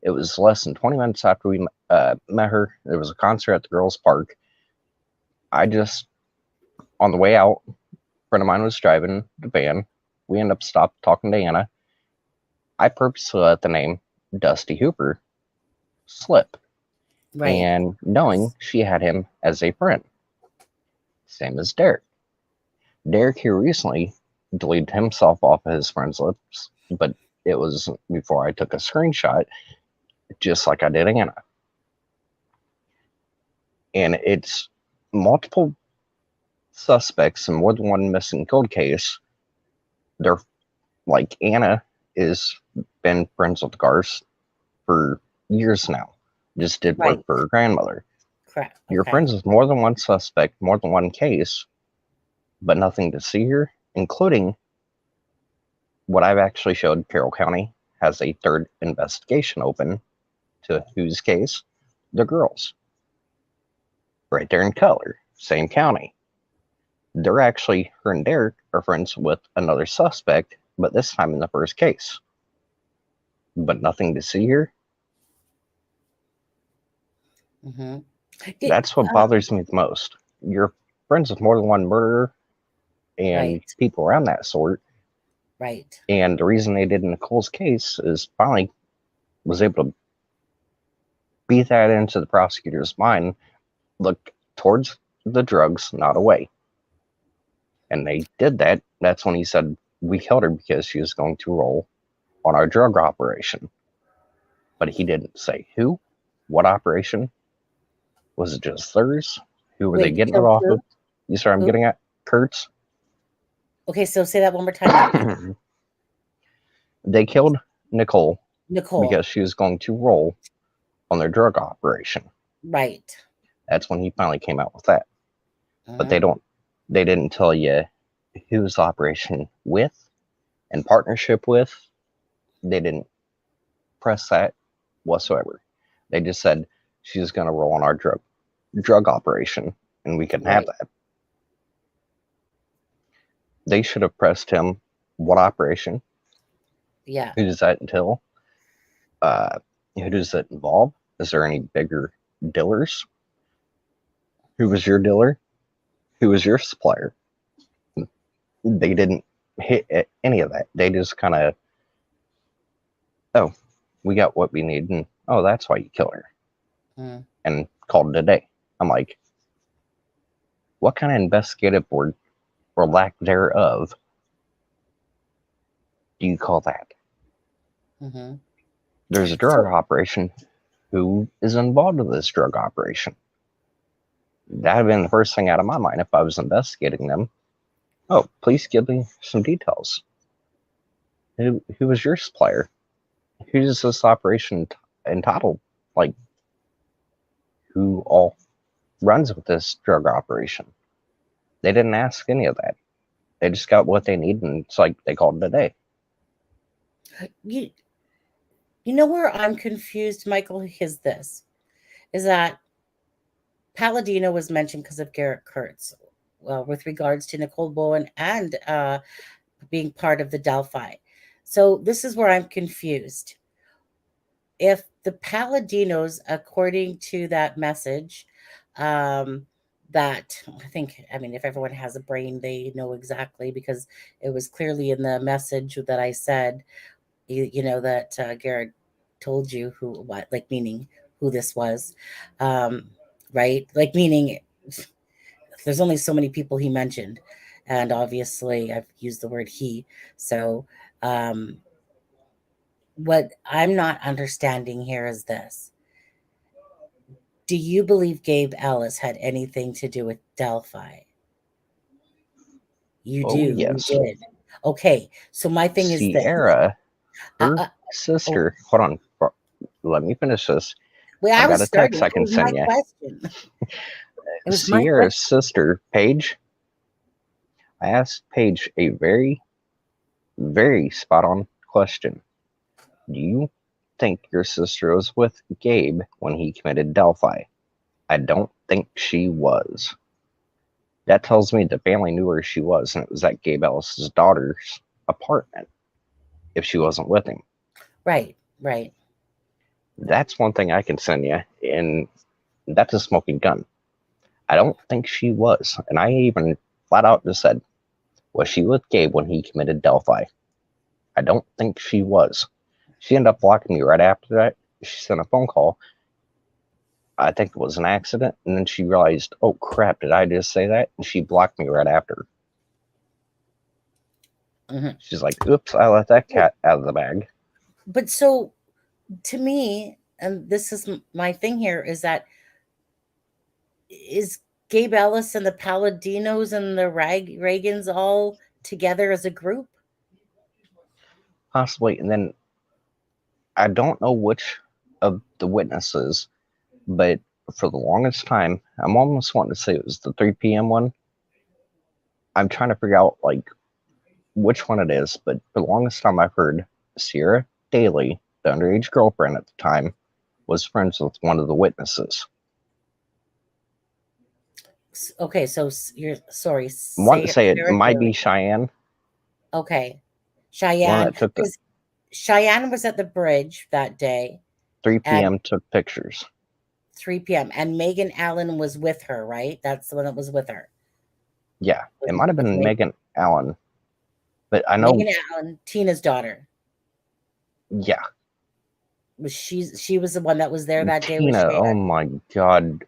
[SPEAKER 4] It was less than 20 minutes after we met her. There was a concert at the girls' park. On the way out, a friend of mine was driving the van. We ended up stopped talking to Anna. I purposely let the name Dusty Hooper slip. And knowing she had him as a friend. Same as Derek. Derek here recently deleted himself off of his friend's lips, but it was before I took a screenshot, just like I did Anna. And it's multiple suspects and more than one missing cold case. They're like, Anna is been friends with Garth for years now. Just did work for her grandmother.
[SPEAKER 3] Correct.
[SPEAKER 4] You're friends with more than one suspect, more than one case, but nothing to see here, including what I've actually showed. Carroll County has a third investigation open to whose case? The girls. Right there in Cutler, same county. They're actually, her and Derek are friends with another suspect, but this time in the first case. But nothing to see here.
[SPEAKER 3] Mm-hmm.
[SPEAKER 4] That's what bothers me the most. You're friends with more than one murderer and
[SPEAKER 3] Right.
[SPEAKER 4] people around that sort.
[SPEAKER 3] Right.
[SPEAKER 4] And the reason they did in Nicole's case is finally was able to beat that into the prosecutor's mind, look towards the drugs, not away. And they did that. That's when he said, we killed her because she was going to roll on our drug operation. But he didn't say who, what operation. Was it just theirs? Who were they
[SPEAKER 3] Wait,
[SPEAKER 4] getting it
[SPEAKER 3] killed
[SPEAKER 4] off
[SPEAKER 3] who?
[SPEAKER 4] of? You see what I'm
[SPEAKER 3] Who?
[SPEAKER 4] getting at? Kurtz?
[SPEAKER 3] Okay, so say that one more time.
[SPEAKER 4] They killed Nicole
[SPEAKER 3] Nicole.
[SPEAKER 4] because she was going to roll on their drug operation.
[SPEAKER 3] Right.
[SPEAKER 4] That's when he finally came out with that. But
[SPEAKER 3] Mm-hmm.
[SPEAKER 4] they didn't tell you whose operation with and partnership with. They didn't press that whatsoever. They just said she was going to roll on our drug operation, and we couldn't have
[SPEAKER 3] Right.
[SPEAKER 4] that. They should have pressed him. What operation?
[SPEAKER 3] Yeah.
[SPEAKER 4] Who does that entail? Who does it involve? Is there any bigger dealers? Who was your dealer? Who was your supplier? They didn't hit any of that. They just kind of, oh, we got what we need, and oh, that's why you kill her, and called it a day. I'm like, what kind of investigative or lack thereof do you call that?
[SPEAKER 3] Mm-hmm.
[SPEAKER 4] There's a drug operation. Who is involved in this drug operation? That would have been the first thing out of my mind if I was investigating them. Oh, please give me some details. Who was your supplier? Who is this operation entitled? Like, who all runs with this drug operation? They didn't ask any of that. They just got what they need, and it's like they called it a day.
[SPEAKER 3] You know where I'm confused, Michael, is that Palladino was mentioned because of Garrett Kurtz, well, with regards to Nicole Bowen and being part of the Delphi. So this is where I'm confused. If the Palladinos, according to that message, that I mean, if everyone has a brain, they know exactly, because it was clearly in the message that I said, you know, that Garrett told you what, like, meaning who this was, right? Like, meaning there's only so many people he mentioned, and obviously I've used the word he. So what I'm not understanding here is this: do you believe Gabe Ellis had anything to do with Delphi? You do.
[SPEAKER 4] Oh,
[SPEAKER 3] You
[SPEAKER 4] yes.
[SPEAKER 3] did. Okay, so my thing is this.
[SPEAKER 4] Sierra, her
[SPEAKER 3] Oh,
[SPEAKER 4] sister. Hold on. Let me finish this.
[SPEAKER 3] well, I
[SPEAKER 4] I've got
[SPEAKER 3] was
[SPEAKER 4] a
[SPEAKER 3] starting.
[SPEAKER 4] text I
[SPEAKER 3] It
[SPEAKER 4] can
[SPEAKER 3] was my
[SPEAKER 4] send you.
[SPEAKER 3] question. It was my
[SPEAKER 4] Sierra's
[SPEAKER 3] question.
[SPEAKER 4] sister, Paige. I asked Paige a very, very spot on question. Do you think your sister was with Gabe when he committed Delphi? I don't think she was. That tells me the family knew where she was, and it was at Gabe Ellis's daughter's apartment if she wasn't with him.
[SPEAKER 3] Right, right.
[SPEAKER 4] That's one thing I can send you, and that's a smoking gun. I don't think she was. And I even flat out just said, was she with Gabe when he committed Delphi? I don't think she was. She ended up blocking me right after that. She sent a phone call. I think it was an accident. And then she realized, oh crap, did I just say that? And she blocked me right after.
[SPEAKER 3] Mm-hmm.
[SPEAKER 4] She's like, oops, I let that cat out of the bag.
[SPEAKER 3] But so, to me, and this is my thing here, is that is Gabe Ellis and the Palladinos and the Reagans all together as a group?
[SPEAKER 4] Possibly. And then I don't know which of the witnesses, but for the longest time, I'm almost wanting to say it was the 3 p.m. one. I'm trying to figure out like which one it is, but for the longest time I've heard Sierra Daly, the underage girlfriend at the time, was friends with one of the witnesses.
[SPEAKER 3] Okay, so you're sorry.
[SPEAKER 4] Want
[SPEAKER 3] Say
[SPEAKER 4] to
[SPEAKER 3] it
[SPEAKER 4] say it
[SPEAKER 3] very
[SPEAKER 4] might be
[SPEAKER 3] clearly.
[SPEAKER 4] Cheyenne.
[SPEAKER 3] Okay,
[SPEAKER 4] One
[SPEAKER 3] Cheyenne,
[SPEAKER 4] that took the
[SPEAKER 3] because Cheyenne was at the bridge that day
[SPEAKER 4] 3
[SPEAKER 3] at
[SPEAKER 4] p.m. took pictures.
[SPEAKER 3] 3 p.m. and Megan Allen was with her, right? That's the one that was with her.
[SPEAKER 4] Yeah, it might have
[SPEAKER 3] With
[SPEAKER 4] been Megan Allen, but I know.
[SPEAKER 3] Megan Allen, Tina's daughter.
[SPEAKER 4] Yeah,
[SPEAKER 3] She was the one that was there that day with
[SPEAKER 4] Tina. Oh
[SPEAKER 3] Cheyenne.
[SPEAKER 4] my God,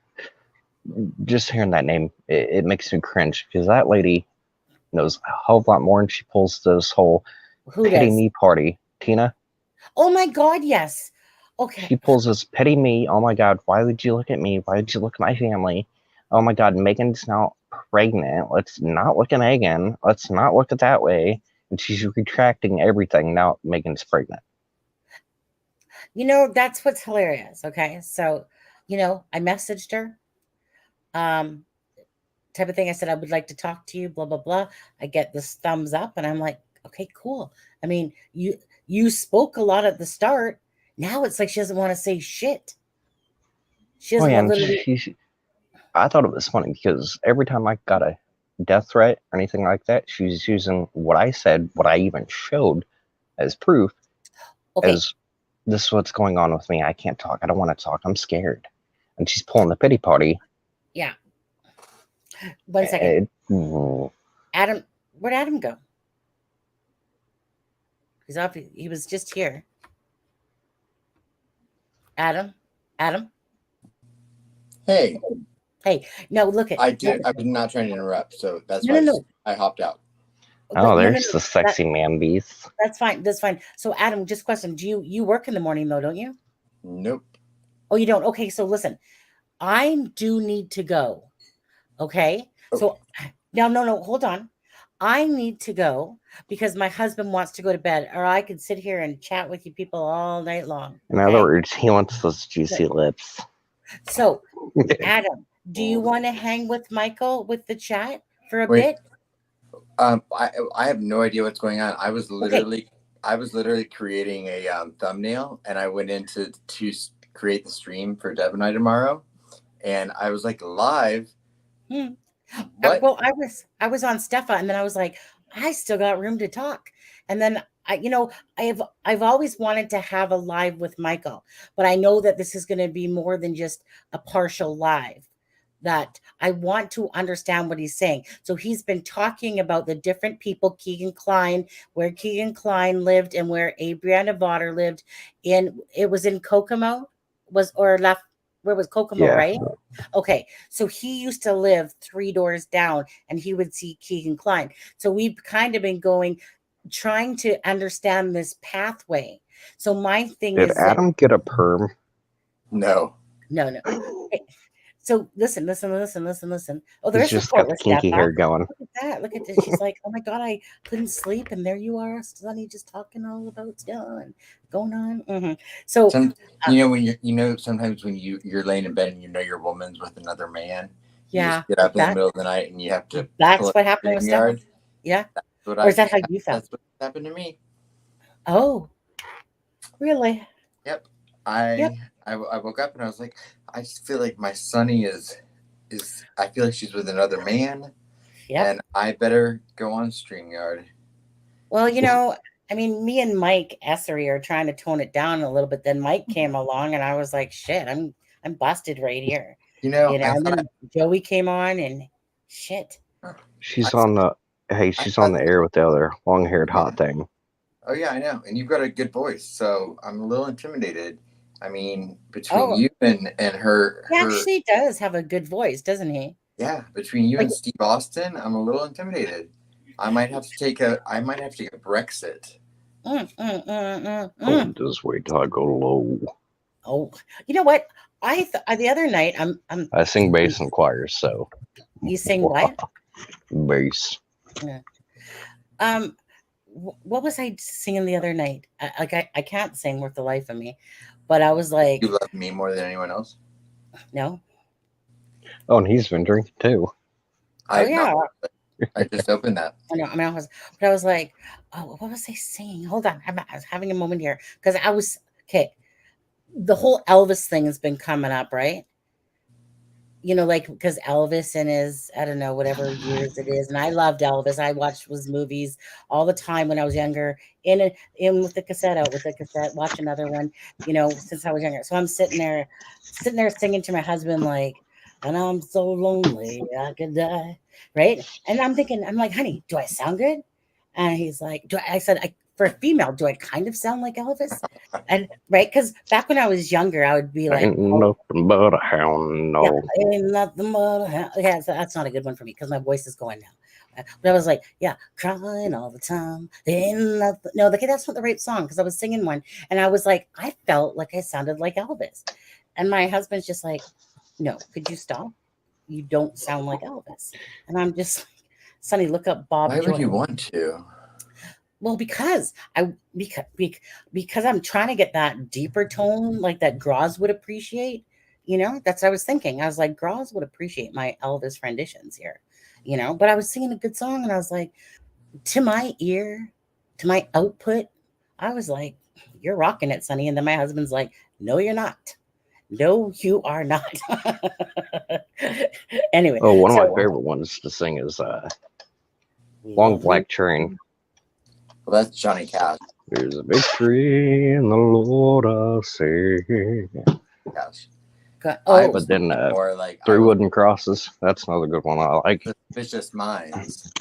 [SPEAKER 4] just hearing that name, it makes me cringe because that lady knows a whole lot more, and she pulls this whole
[SPEAKER 3] Who
[SPEAKER 4] petty
[SPEAKER 3] does?
[SPEAKER 4] me party. Tina,
[SPEAKER 3] Oh my God, yes. Okay.
[SPEAKER 4] she pulls this petty me. Oh my God, why would you look at me? Why did you look at my family? Oh my God, Megan's now pregnant. Let's not look at Megan. Let's not look at that way. And she's retracting everything. Now Megan's pregnant.
[SPEAKER 3] That's what's hilarious. Okay. So, I messaged her, type of thing. I said, I would like to talk to you, blah, blah, blah. I get this thumbs up and I'm like, okay, cool. I mean, you spoke a lot at the start. Now it's like she doesn't want to say shit. She
[SPEAKER 4] Oh
[SPEAKER 3] doesn't
[SPEAKER 4] yeah,
[SPEAKER 3] want
[SPEAKER 4] and
[SPEAKER 3] literally.
[SPEAKER 4] I thought it was funny because every time I got a death threat or anything like that, she's using what I said, what I even showed as proof,
[SPEAKER 3] Okay.
[SPEAKER 4] as this is what's going on with me. I can't talk. I don't want to talk. I'm scared. And she's pulling the pity party.
[SPEAKER 3] Yeah. 1 second.
[SPEAKER 4] Mm,
[SPEAKER 3] Adam, where'd Adam go? He's off. He was just here. Adam.
[SPEAKER 6] Hey,
[SPEAKER 3] No, look at.
[SPEAKER 6] I was not trying to interrupt, so that's
[SPEAKER 3] No,
[SPEAKER 6] why
[SPEAKER 3] no, no.
[SPEAKER 6] I hopped out.
[SPEAKER 4] oh,
[SPEAKER 3] No,
[SPEAKER 4] there's the sexy man beast.
[SPEAKER 3] That's fine. That's fine. So, Adam, just question: Do you work in the morning though? Don't you?
[SPEAKER 6] Nope.
[SPEAKER 3] Oh, you don't. Okay. So, listen, I do need to go. Okay. So, no. Hold on. I need to go because my husband wants to go to bed, or I could sit here and chat with you people all night long.
[SPEAKER 4] In
[SPEAKER 3] Okay.
[SPEAKER 4] other words, he wants those juicy lips.
[SPEAKER 3] So, Adam, do you want to hang with Michael with the chat for a
[SPEAKER 6] Wait.
[SPEAKER 3] bit?
[SPEAKER 6] I have no idea what's going on. I was literally creating a thumbnail, and I went into to create the stream for Deb and I tomorrow, and I was like live. What?
[SPEAKER 3] Well, I was on Steffa, and then I was like, I still got room to talk. And then I've always wanted to have a live with Michael, but I know that this is going to be more than just a partial live. That I want to understand what he's saying. So he's been talking about the different people, Keegan Klein, where Keegan Klein lived and where Brianna Votter lived. It was in Kokomo, where was Kokomo,
[SPEAKER 4] Yeah.
[SPEAKER 3] right? Okay, so he used to live 3 doors down and he would see Keegan Klein. So we've kind of been trying to understand this pathway. So my thing
[SPEAKER 4] Did
[SPEAKER 3] is
[SPEAKER 4] Adam get a perm?
[SPEAKER 6] No.
[SPEAKER 3] no. Okay. So listen. Oh,
[SPEAKER 4] He's
[SPEAKER 3] there's
[SPEAKER 4] just
[SPEAKER 3] support
[SPEAKER 4] got the
[SPEAKER 3] with
[SPEAKER 4] kinky
[SPEAKER 3] Steph.
[SPEAKER 4] hair going.
[SPEAKER 3] Look at that. Look at this. She's like, oh my God, I couldn't sleep. And there you are, Sonny, just talking all about stuff and going on. Mm-hmm. So,
[SPEAKER 6] when sometimes when you're laying in bed and your woman's with another man, you
[SPEAKER 3] yeah,
[SPEAKER 6] just get up in the
[SPEAKER 3] that,
[SPEAKER 6] middle of the night and you have to.
[SPEAKER 3] that's what happened with Steph. Yeah. Or is that how you felt?
[SPEAKER 6] That's what happened to me.
[SPEAKER 3] Oh, really?
[SPEAKER 6] Yep. I woke up and I was like, I just feel like my Sonny is I feel like she's with another man.
[SPEAKER 3] Yep.
[SPEAKER 6] And I better go on StreamYard.
[SPEAKER 3] Well, I mean, me and Mike Essery are trying to tone it down a little bit. Then Mike came along and I was like, shit, I'm busted right here. And then Joey came on and shit.
[SPEAKER 4] She's on the air with the other long-haired hot thing.
[SPEAKER 6] Oh yeah, I know. And you've got a good voice, so I'm a little intimidated. I mean, between you and her,
[SPEAKER 3] he actually does have a good voice, doesn't he?
[SPEAKER 6] Yeah, between you and Steve Austin, I'm a little intimidated. I might have to take a Brexit.
[SPEAKER 4] Just wait till I go low.
[SPEAKER 3] Oh, you know what? The other night
[SPEAKER 4] I sing bass in choirs, so.
[SPEAKER 3] You sing what?
[SPEAKER 4] Bass.
[SPEAKER 3] Yeah. What was I singing the other night? I can't sing worth the life of me, but I was like,
[SPEAKER 6] you love me more than anyone else.
[SPEAKER 3] No.
[SPEAKER 4] Oh, and he's been drinking too.
[SPEAKER 6] I just opened that.
[SPEAKER 3] I know. I was like, oh, what was I saying? Hold on, I was having a moment here because I was okay. The whole Elvis thing has been coming up, right? like because Elvis in his, I don't know, whatever years it is. And I loved Elvis. I watched his movies all the time when I was younger, in with the cassette, out with the cassette, watch another one, since I was younger. So I'm sitting there singing to my husband, like, and I'm so lonely, I could die. Right. And I'm like, honey, do I sound good? And he's like, I said, for a female, do I kind of sound like Elvis? And right, because back when I was younger, I would be like,
[SPEAKER 4] Ain't nothing but a hound
[SPEAKER 3] yeah,
[SPEAKER 4] dog.
[SPEAKER 3] ain't nothing but a yeah. So that's not a good one for me because my voice is going now. But I was like, yeah, crying all the time. Ain't nothing. No, that's not the right song because I was singing one, and I was like, I felt like I sounded like Elvis, and my husband's just like, no, could you stop? You don't sound like Elvis, and I'm just like, Sonny, look up Bob.
[SPEAKER 6] Why would you
[SPEAKER 3] Jordan.
[SPEAKER 6] want to?
[SPEAKER 3] Well, because I'm trying to get that deeper tone, like that Graz would appreciate. That's what I was thinking. I was like, Graz would appreciate my Elvis renditions here. But I was singing a good song, and I was like, to my ear, to my output, I was like, "You're rocking it, Sonny." And then my husband's like, "No, you're not. No, you are not." Anyway,
[SPEAKER 4] Oh, one of my favorite ones to sing is Long Black Train.
[SPEAKER 6] Well, that's Johnny Cash.
[SPEAKER 4] There's a victory in the Lord, I say.
[SPEAKER 6] Cash.
[SPEAKER 3] Oh,
[SPEAKER 6] but
[SPEAKER 4] then
[SPEAKER 6] more like
[SPEAKER 4] Three Wooden Crosses. That's another good one I like.
[SPEAKER 6] Suspicious Minds.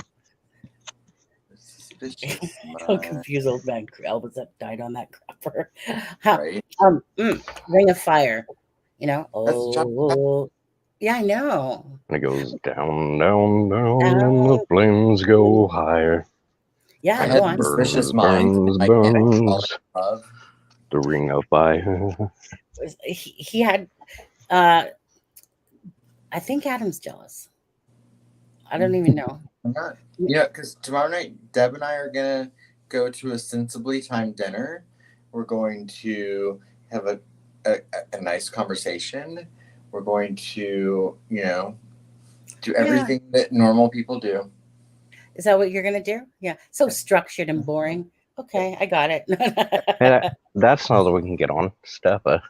[SPEAKER 6] Suspicious
[SPEAKER 3] so
[SPEAKER 6] Minds.
[SPEAKER 3] confused, old man Elvis that died on that crapper.
[SPEAKER 6] Right?
[SPEAKER 3] Ring of Fire.
[SPEAKER 6] That's Johnny
[SPEAKER 3] yeah, I know.
[SPEAKER 4] And it goes down, down, down, and the flames go higher.
[SPEAKER 3] Yeah,
[SPEAKER 6] I
[SPEAKER 3] go
[SPEAKER 6] had
[SPEAKER 3] on.
[SPEAKER 6] Suspicious
[SPEAKER 4] Burns,
[SPEAKER 6] Minds.
[SPEAKER 4] burns, the ring of fire.
[SPEAKER 3] He had, I think Adam's jealous. I don't even know.
[SPEAKER 6] I'm not. Because tomorrow night, Deb and I are going to go to a sensibly timed dinner. We're going to have a nice conversation. We're going to, do everything that normal people do.
[SPEAKER 3] Is that what you're going to do? Yeah. So structured and boring. Okay, I got it.
[SPEAKER 4] Hey, that's another we can get on. Steffa.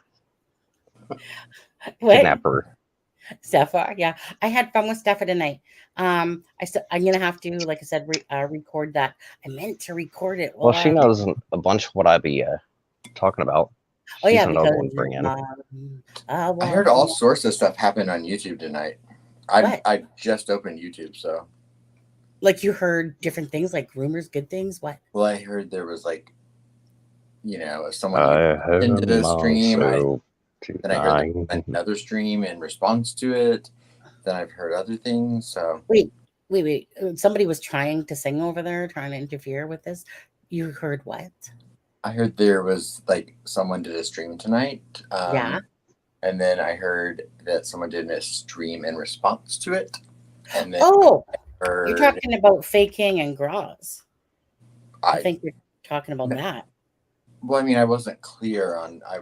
[SPEAKER 3] What?
[SPEAKER 4] Snapper.
[SPEAKER 3] Steffa, yeah. I had fun with Steffa tonight. I'm gonna have to, like I said, record that. I meant to record it.
[SPEAKER 4] Well, she knows a bunch of what I be talking about.
[SPEAKER 3] Oh yeah,
[SPEAKER 4] because one bring in.
[SPEAKER 6] I heard all sorts of stuff happen on YouTube tonight. I just opened YouTube, so.
[SPEAKER 3] Like you heard different things, like rumors, good things. What?
[SPEAKER 6] Well, I heard there was like, if someone into the stream, then I heard there was another stream in response to it. Then I've heard other things. So
[SPEAKER 3] wait. Somebody was trying to sing over there, trying to interfere with this. You heard what?
[SPEAKER 6] I heard there was like someone did a stream tonight.
[SPEAKER 3] Yeah.
[SPEAKER 6] And then I heard that someone did a stream in response to it. And then
[SPEAKER 3] you're talking about faking and Graz. I think you're talking about that.
[SPEAKER 6] Well, I mean, I wasn't clear on. I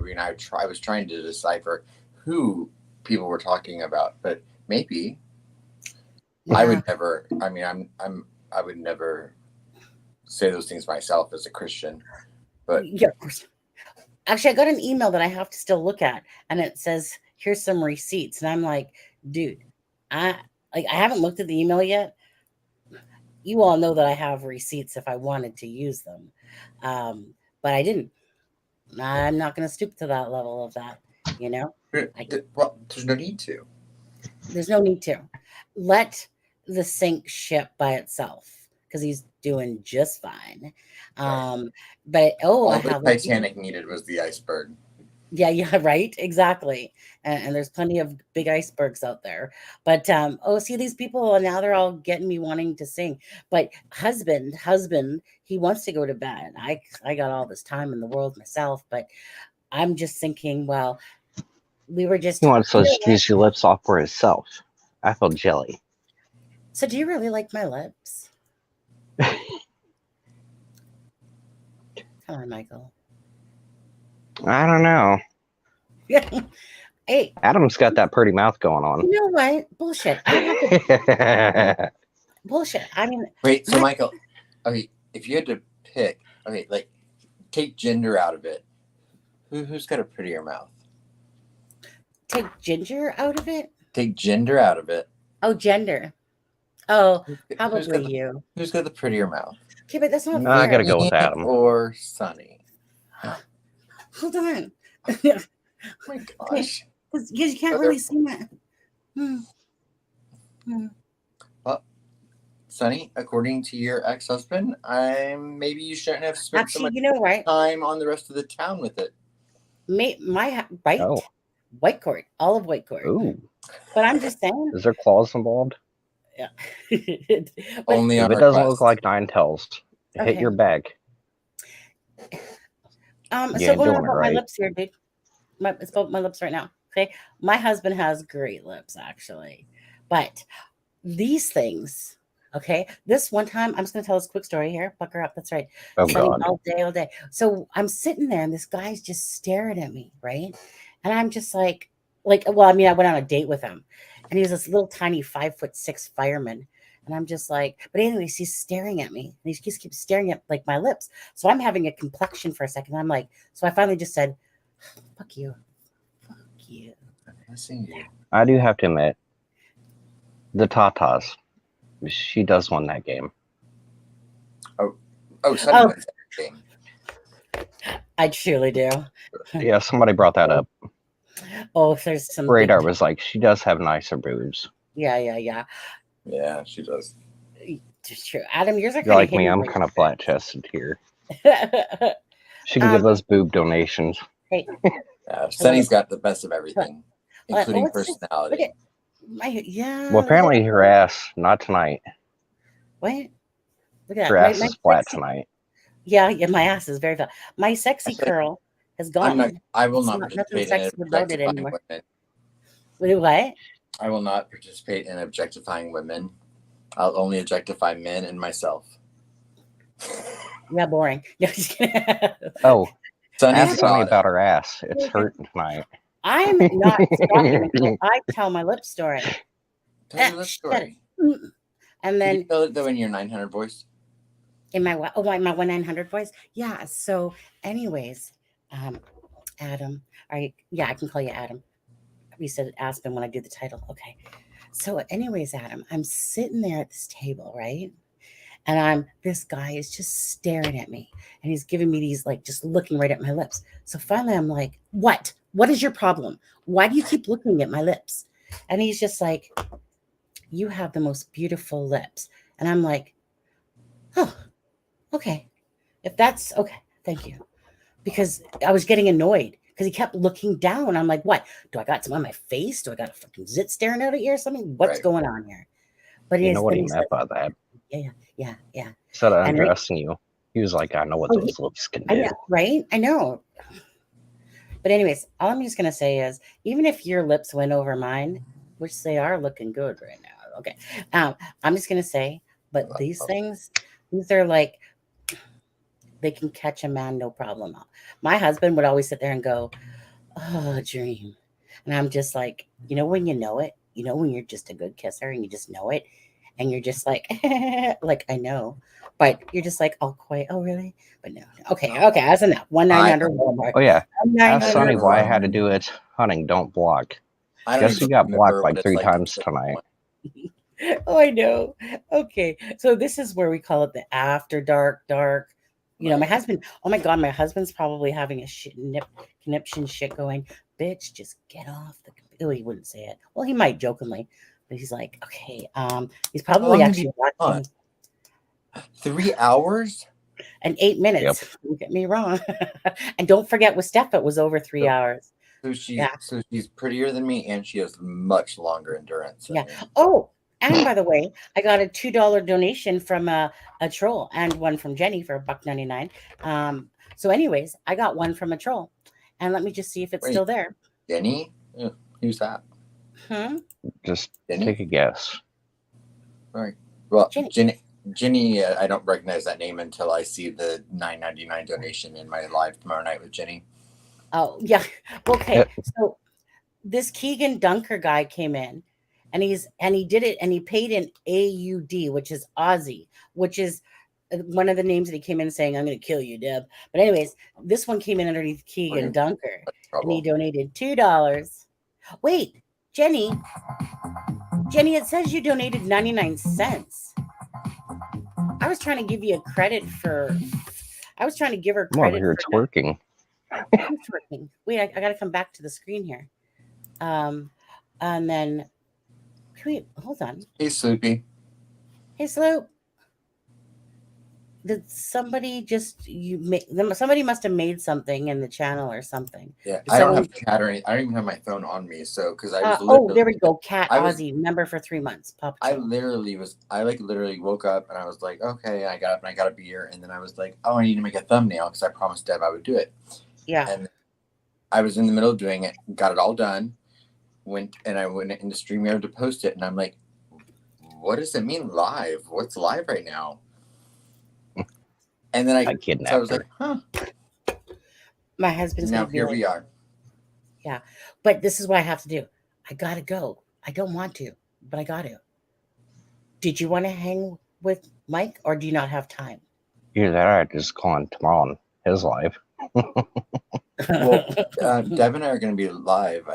[SPEAKER 6] was trying to decipher who people were talking about, but maybe I would never. I mean, I would never say those things myself as a Christian. But
[SPEAKER 3] yeah, of course. Actually, I got an email that I have to still look at, and it says, "Here's some receipts," and I'm like, "Dude, I haven't looked at the email yet." You all know that I have receipts if I wanted to use them, but I didn't. I'm not going to stoop to that level of that,
[SPEAKER 6] Well, there's no need to.
[SPEAKER 3] There's no need to. Let the sink ship by itself because he's doing just fine. But
[SPEAKER 6] all the Titanic needed was the iceberg.
[SPEAKER 3] Yeah, right, exactly. And there's plenty of big icebergs out there. But see these people, and now they're all getting me wanting to sing. But husband, he wants to go to bed. I got all this time in the world myself, but I'm just thinking, well, we were just.
[SPEAKER 4] He wants to squeeze your lips off for himself. I feel jelly.
[SPEAKER 3] So, do you really like my lips? Come on, Michael.
[SPEAKER 4] I don't know.
[SPEAKER 3] Hey,
[SPEAKER 4] Adam's got that pretty mouth going on.
[SPEAKER 3] You know what? Bullshit. Bullshit. I mean,
[SPEAKER 6] wait. So, Michael, okay, if you had to pick, okay, like take gender out of it, who's got a prettier mouth?
[SPEAKER 3] Take ginger out of it?
[SPEAKER 6] Take gender out of it.
[SPEAKER 3] Oh, gender. Oh,
[SPEAKER 6] Who's
[SPEAKER 3] probably
[SPEAKER 6] got the,
[SPEAKER 3] you.
[SPEAKER 6] who's got the prettier mouth?
[SPEAKER 3] Okay, but that's not
[SPEAKER 4] I
[SPEAKER 3] fair.
[SPEAKER 4] gotta go with
[SPEAKER 6] Me
[SPEAKER 4] Adam.
[SPEAKER 6] or Sunny?
[SPEAKER 3] Hold on.
[SPEAKER 6] Oh my gosh.
[SPEAKER 3] Because you can't really see that.
[SPEAKER 6] Well, Sunny, according to your ex-husband, maybe you shouldn't have spent so
[SPEAKER 3] Actually,
[SPEAKER 6] much
[SPEAKER 3] you know what?
[SPEAKER 6] time on the rest of the town with it.
[SPEAKER 3] Right?
[SPEAKER 4] Oh.
[SPEAKER 3] White court, all of white court.
[SPEAKER 4] Ooh.
[SPEAKER 3] But I'm just saying.
[SPEAKER 4] Is there claws involved?
[SPEAKER 3] Yeah.
[SPEAKER 6] Only
[SPEAKER 4] If
[SPEAKER 6] on
[SPEAKER 4] it doesn't
[SPEAKER 6] request.
[SPEAKER 4] look like Nine Tails, hit
[SPEAKER 3] Okay.
[SPEAKER 4] your back. You
[SPEAKER 3] So
[SPEAKER 4] ain't
[SPEAKER 3] going
[SPEAKER 4] doing
[SPEAKER 3] on
[SPEAKER 4] it
[SPEAKER 3] about my
[SPEAKER 4] right.
[SPEAKER 3] lips here, dude. It's about my lips right now. Okay. My husband has great lips, actually. But these things, okay. This one time, I'm just gonna tell this quick story here. Pucker up, that's right.
[SPEAKER 4] Oh
[SPEAKER 3] Sunny
[SPEAKER 4] God.
[SPEAKER 3] all day. So I'm sitting there and this guy's just staring at me, right? And I'm just like, well, I mean, I went on a date with him, and he was this little tiny 5'6" fireman. And I'm just like, but anyways, he's staring at me. And he just keeps staring at like my lips. So I'm having a complexion for a second. I'm like, so I finally just said, fuck you. Fuck you.
[SPEAKER 6] I see you.
[SPEAKER 4] I do have to admit, the Tatas, she does win that game.
[SPEAKER 6] Oh, Sunny wins that game.
[SPEAKER 3] I truly do.
[SPEAKER 4] Yeah, somebody brought that up.
[SPEAKER 3] Oh, there's some
[SPEAKER 4] Radar was like, she does have nicer boobs.
[SPEAKER 3] Yeah.
[SPEAKER 6] Yeah, she does.
[SPEAKER 3] It's true. Adam, yours are
[SPEAKER 4] You're
[SPEAKER 3] kind
[SPEAKER 4] like me, I'm kind of flat chested here.
[SPEAKER 3] of
[SPEAKER 4] She can give us boob donations.
[SPEAKER 3] Hey,
[SPEAKER 6] Sunny's got the best of everything,
[SPEAKER 3] What-
[SPEAKER 6] including
[SPEAKER 3] what's this?
[SPEAKER 6] personality.
[SPEAKER 3] yeah.
[SPEAKER 4] Well, apparently her ass, not tonight.
[SPEAKER 3] What? Look at
[SPEAKER 4] Her
[SPEAKER 3] that.
[SPEAKER 4] ass is flat
[SPEAKER 3] sexy-
[SPEAKER 4] tonight.
[SPEAKER 3] Yeah, my ass is very flat. My sexy
[SPEAKER 6] Actually,
[SPEAKER 3] curl has gone.
[SPEAKER 6] I will
[SPEAKER 3] It's
[SPEAKER 6] not
[SPEAKER 3] nothing
[SPEAKER 6] participate in
[SPEAKER 3] sexy about it
[SPEAKER 6] objectifying
[SPEAKER 3] anymore.
[SPEAKER 6] women.
[SPEAKER 3] Wait, what?
[SPEAKER 6] I will not participate in objectifying women. I'll only objectify men and myself.
[SPEAKER 3] Yeah, boring. No, just kidding.
[SPEAKER 4] Oh,
[SPEAKER 6] Sunny's
[SPEAKER 4] ask Sunny
[SPEAKER 6] got it.
[SPEAKER 4] about her ass. It's hurting tonight.
[SPEAKER 3] I'm not stopping until I tell my lip story.
[SPEAKER 6] Tell your lip
[SPEAKER 3] Shut
[SPEAKER 6] story.
[SPEAKER 3] And
[SPEAKER 6] Can
[SPEAKER 3] then
[SPEAKER 6] you tell it though in your 900 voice?
[SPEAKER 3] in my 1-900 voice. Yeah. So, anyways, Adam, yeah, I can call you Adam. We said Aspen when I do the title. Okay. So, anyways, Adam, I'm sitting there at this table, right? And this guy is just staring at me, and he's giving me these like just looking right at my lips. So finally, I'm like, "What? What is your problem? Why do you keep looking at my lips?" And he's just like, "You have the most beautiful lips." And I'm like, "Oh, okay. If that's okay, thank you." Because I was getting annoyed because he kept looking down. I'm like, "What? Do I got some on my face? Do I got a fucking zit staring out at you or something? What's
[SPEAKER 6] Right.
[SPEAKER 3] going on here?" But
[SPEAKER 4] You know what he
[SPEAKER 3] he
[SPEAKER 4] meant
[SPEAKER 3] said,
[SPEAKER 4] by that?
[SPEAKER 3] yeah.
[SPEAKER 4] Instead of
[SPEAKER 3] And
[SPEAKER 4] undressing you, he was like, I know what
[SPEAKER 3] Oh,
[SPEAKER 4] those lips can
[SPEAKER 3] I
[SPEAKER 4] do.
[SPEAKER 3] know, right? I know. But anyways, all I'm just gonna say is, even if your lips went over mine, which they are looking good right now, okay. I'm just gonna say, but these things, these are like, they can catch a man no problem. My husband would always sit there and go, "Oh, dream," and I'm just like, when you know it, when you're just a good kisser and you just know it, and you're just like, like I know. But you're just like all quiet. Oh, really? But no. Okay, that's enough. 1-900 Walmart.
[SPEAKER 4] Oh, yeah. Ask
[SPEAKER 3] 900.
[SPEAKER 4] Sonny why I had to do it. Hunting, don't block.
[SPEAKER 6] I don't
[SPEAKER 4] Guess
[SPEAKER 6] even
[SPEAKER 4] you got
[SPEAKER 6] remember
[SPEAKER 4] blocked
[SPEAKER 6] what
[SPEAKER 4] like
[SPEAKER 6] it's
[SPEAKER 4] 3
[SPEAKER 6] to
[SPEAKER 4] times
[SPEAKER 6] kiss
[SPEAKER 4] tonight.
[SPEAKER 6] someone.
[SPEAKER 3] Oh, I know. Okay, so this is where we call it the after dark. My husband. Oh my God, my husband's probably having a conniption shit going. Bitch, just get off the. Oh, he wouldn't say it. Well, he might jokingly, but he's like, okay. He's probably actually watching.
[SPEAKER 6] 3 hours
[SPEAKER 3] and 8 minutes.
[SPEAKER 4] Yep.
[SPEAKER 3] Don't get me wrong. And don't forget with Steph, it was over 3 hours.
[SPEAKER 6] So she's prettier than me, and she has much longer endurance.
[SPEAKER 3] Yeah. Oh, and by the way, I got a $2 donation from a troll and one from Jenny for $1.99. So, anyways, I got one from a troll, and let me just see if it's still there.
[SPEAKER 6] Jenny, who's that?
[SPEAKER 4] Just
[SPEAKER 6] Jenny?
[SPEAKER 4] take a guess.
[SPEAKER 6] All right. Well,
[SPEAKER 3] Jenny.
[SPEAKER 6] Jenny, I don't recognize that name until I see the $9.99 donation in my live tomorrow night with Jenny.
[SPEAKER 3] Oh, yeah. Okay. So this Keegan Dunker guy came in, and he did it, and he paid in AUD, which is Aussie, which is one of the names that he came in saying, "I'm going to kill you, Deb." But anyways, this one came in underneath Keegan Dunker, and he donated $2. Wait, Jenny, it says you donated 99 cents. I was trying to give you I was trying to give her
[SPEAKER 4] I'm over
[SPEAKER 3] credit
[SPEAKER 4] here
[SPEAKER 3] for
[SPEAKER 4] twerking.
[SPEAKER 3] I'm twerking. Wait, I got to come back to the screen here. And then, wait, hold on.
[SPEAKER 6] Hey, Sloopy.
[SPEAKER 3] Hey, Sloop. Did somebody somebody must have made something in the channel or something.
[SPEAKER 6] Yeah,
[SPEAKER 3] Did
[SPEAKER 6] I don't
[SPEAKER 3] someone-
[SPEAKER 6] have chat or anything. I don't even have my phone on me. So, because I was
[SPEAKER 3] there we go. Cat
[SPEAKER 6] I was-
[SPEAKER 3] Aussie, member for 3 months. Pop.
[SPEAKER 6] I literally woke up and I was like, okay. I got up and I got a beer. And then I was like, oh, I need to make a thumbnail because I promised Deb I would do it.
[SPEAKER 3] Yeah.
[SPEAKER 6] And I was in the middle of doing it, got it all done, I went into StreamYard to post it. And I'm like, what does it mean live? What's live right now? And then I
[SPEAKER 4] kidnapped
[SPEAKER 6] was like, huh.
[SPEAKER 3] My husband's
[SPEAKER 6] Now
[SPEAKER 3] gonna be
[SPEAKER 6] here
[SPEAKER 3] like,
[SPEAKER 6] we are.
[SPEAKER 3] yeah, but this is what I have to do. I gotta go. I don't want to, but I got to. Did you want to hang with Mike, or do you not have time?
[SPEAKER 4] Either that or I just call him tomorrow on his live.
[SPEAKER 6] Well, Deb and I are going to be live.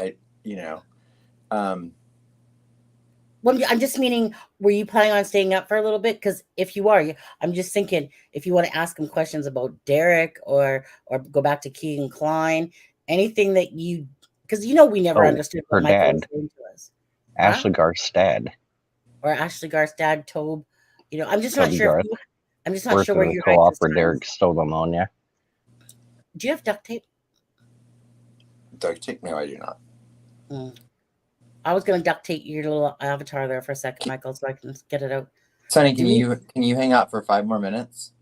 [SPEAKER 3] Well, I'm just meaning, were you planning on staying up for a little bit? Because if you are, I'm just thinking if you want to ask him questions about Derek or go back to Keegan Klein, anything that you, because we never understood what
[SPEAKER 4] her
[SPEAKER 3] Michael was
[SPEAKER 4] dad.
[SPEAKER 3] saying to us.
[SPEAKER 4] Ashley Garth's dad.
[SPEAKER 3] Or Ashley Garth's dad, Tobe. I'm just not
[SPEAKER 4] Toby
[SPEAKER 3] sure.
[SPEAKER 4] Garth.
[SPEAKER 3] I'm just not
[SPEAKER 4] Worked
[SPEAKER 3] sure
[SPEAKER 4] at
[SPEAKER 3] where
[SPEAKER 4] the
[SPEAKER 3] your
[SPEAKER 4] co-op
[SPEAKER 3] guys'
[SPEAKER 4] where
[SPEAKER 3] time
[SPEAKER 4] Derek
[SPEAKER 3] is.
[SPEAKER 4] stole ammonia.
[SPEAKER 3] Do you have duct tape?
[SPEAKER 6] Duct tape? No, I do not.
[SPEAKER 3] I was going to duct tape your little avatar there for a second, Michael, so I can get it out.
[SPEAKER 6] Sonny, can you hang out for 5 more minutes?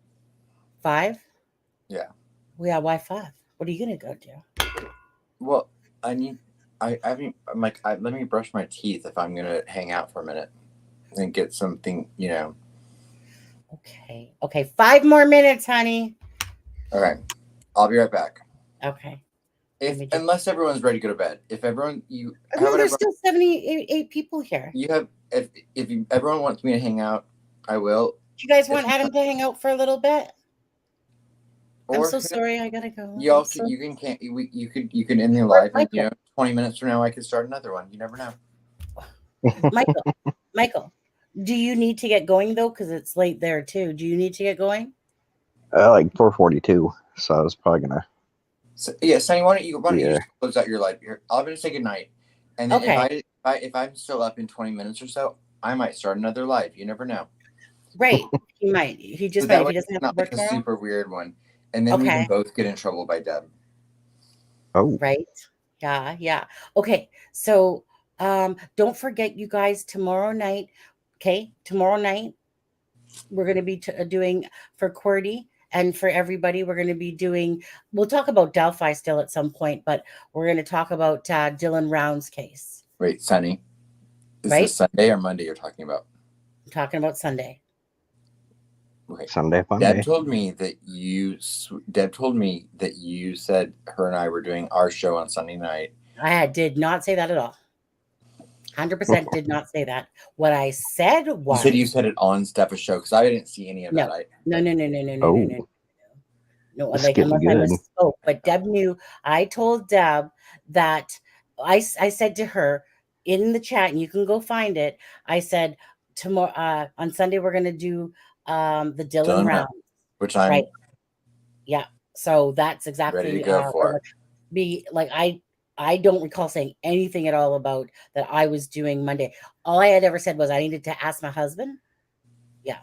[SPEAKER 3] 5?
[SPEAKER 6] Yeah.
[SPEAKER 3] Well, yeah, why 5? What are you going to go do?
[SPEAKER 6] Well, let me brush my teeth if I'm going to hang out for a minute and get something,
[SPEAKER 3] Okay, 5 more minutes, honey.
[SPEAKER 6] Okay. I'll be right back.
[SPEAKER 3] Okay.
[SPEAKER 6] Unless everyone's ready to go to bed. If everyone,
[SPEAKER 3] there's still 78 people here.
[SPEAKER 6] If everyone wants me to hang out, I will.
[SPEAKER 3] Do you guys want Adam to hang out for a little bit?
[SPEAKER 6] Or,
[SPEAKER 3] I'm so sorry, I gotta go.
[SPEAKER 6] You can end your life, and 20 minutes from now I could start another one. You never know.
[SPEAKER 3] Michael, do you need to get going though? Because it's late there too. Do you need to get going?
[SPEAKER 4] Like 4:42. So I was probably gonna.
[SPEAKER 6] So, yeah, Sonny, why don't you just close out your life here? I'm gonna say goodnight, and then if I'm still up in 20 minutes or so, I might start another live. You never know.
[SPEAKER 3] Right, he might. He just
[SPEAKER 6] so
[SPEAKER 3] might. If he doesn't have to work
[SPEAKER 6] like a super weird one, and then we can both get in trouble by Deb.
[SPEAKER 4] Oh,
[SPEAKER 3] right. Yeah. Okay, so don't forget, you guys. Tomorrow night, we're gonna be doing for QWERTY. And for everybody, we're going to be we'll talk about Delphi still at some point, but we're going to talk about Dylan Round's case.
[SPEAKER 6] Wait, Sonny, is this Sunday or Monday you're talking about?
[SPEAKER 3] I'm talking about Sunday.
[SPEAKER 6] Okay.
[SPEAKER 4] Sunday, fun
[SPEAKER 6] Deb
[SPEAKER 4] day.
[SPEAKER 6] told me that you said her and I were doing our show on Sunday night.
[SPEAKER 3] I did not say that at all. 100% did not say that. What I said was...
[SPEAKER 6] You said it on Stepha's show, because I didn't see any of that.
[SPEAKER 3] No. No, like, unless I misspoke. But Deb knew. I told Deb that I said to her in the chat, and you can go find it. I said, tomorrow on Sunday, we're going to do the Dylan round.
[SPEAKER 6] Which I'm...
[SPEAKER 3] Right. Yeah. So that's exactly...
[SPEAKER 6] ready to go for.
[SPEAKER 3] I don't recall saying anything at all about that I was doing Monday. All I had ever said was I needed to ask my husband. Yeah.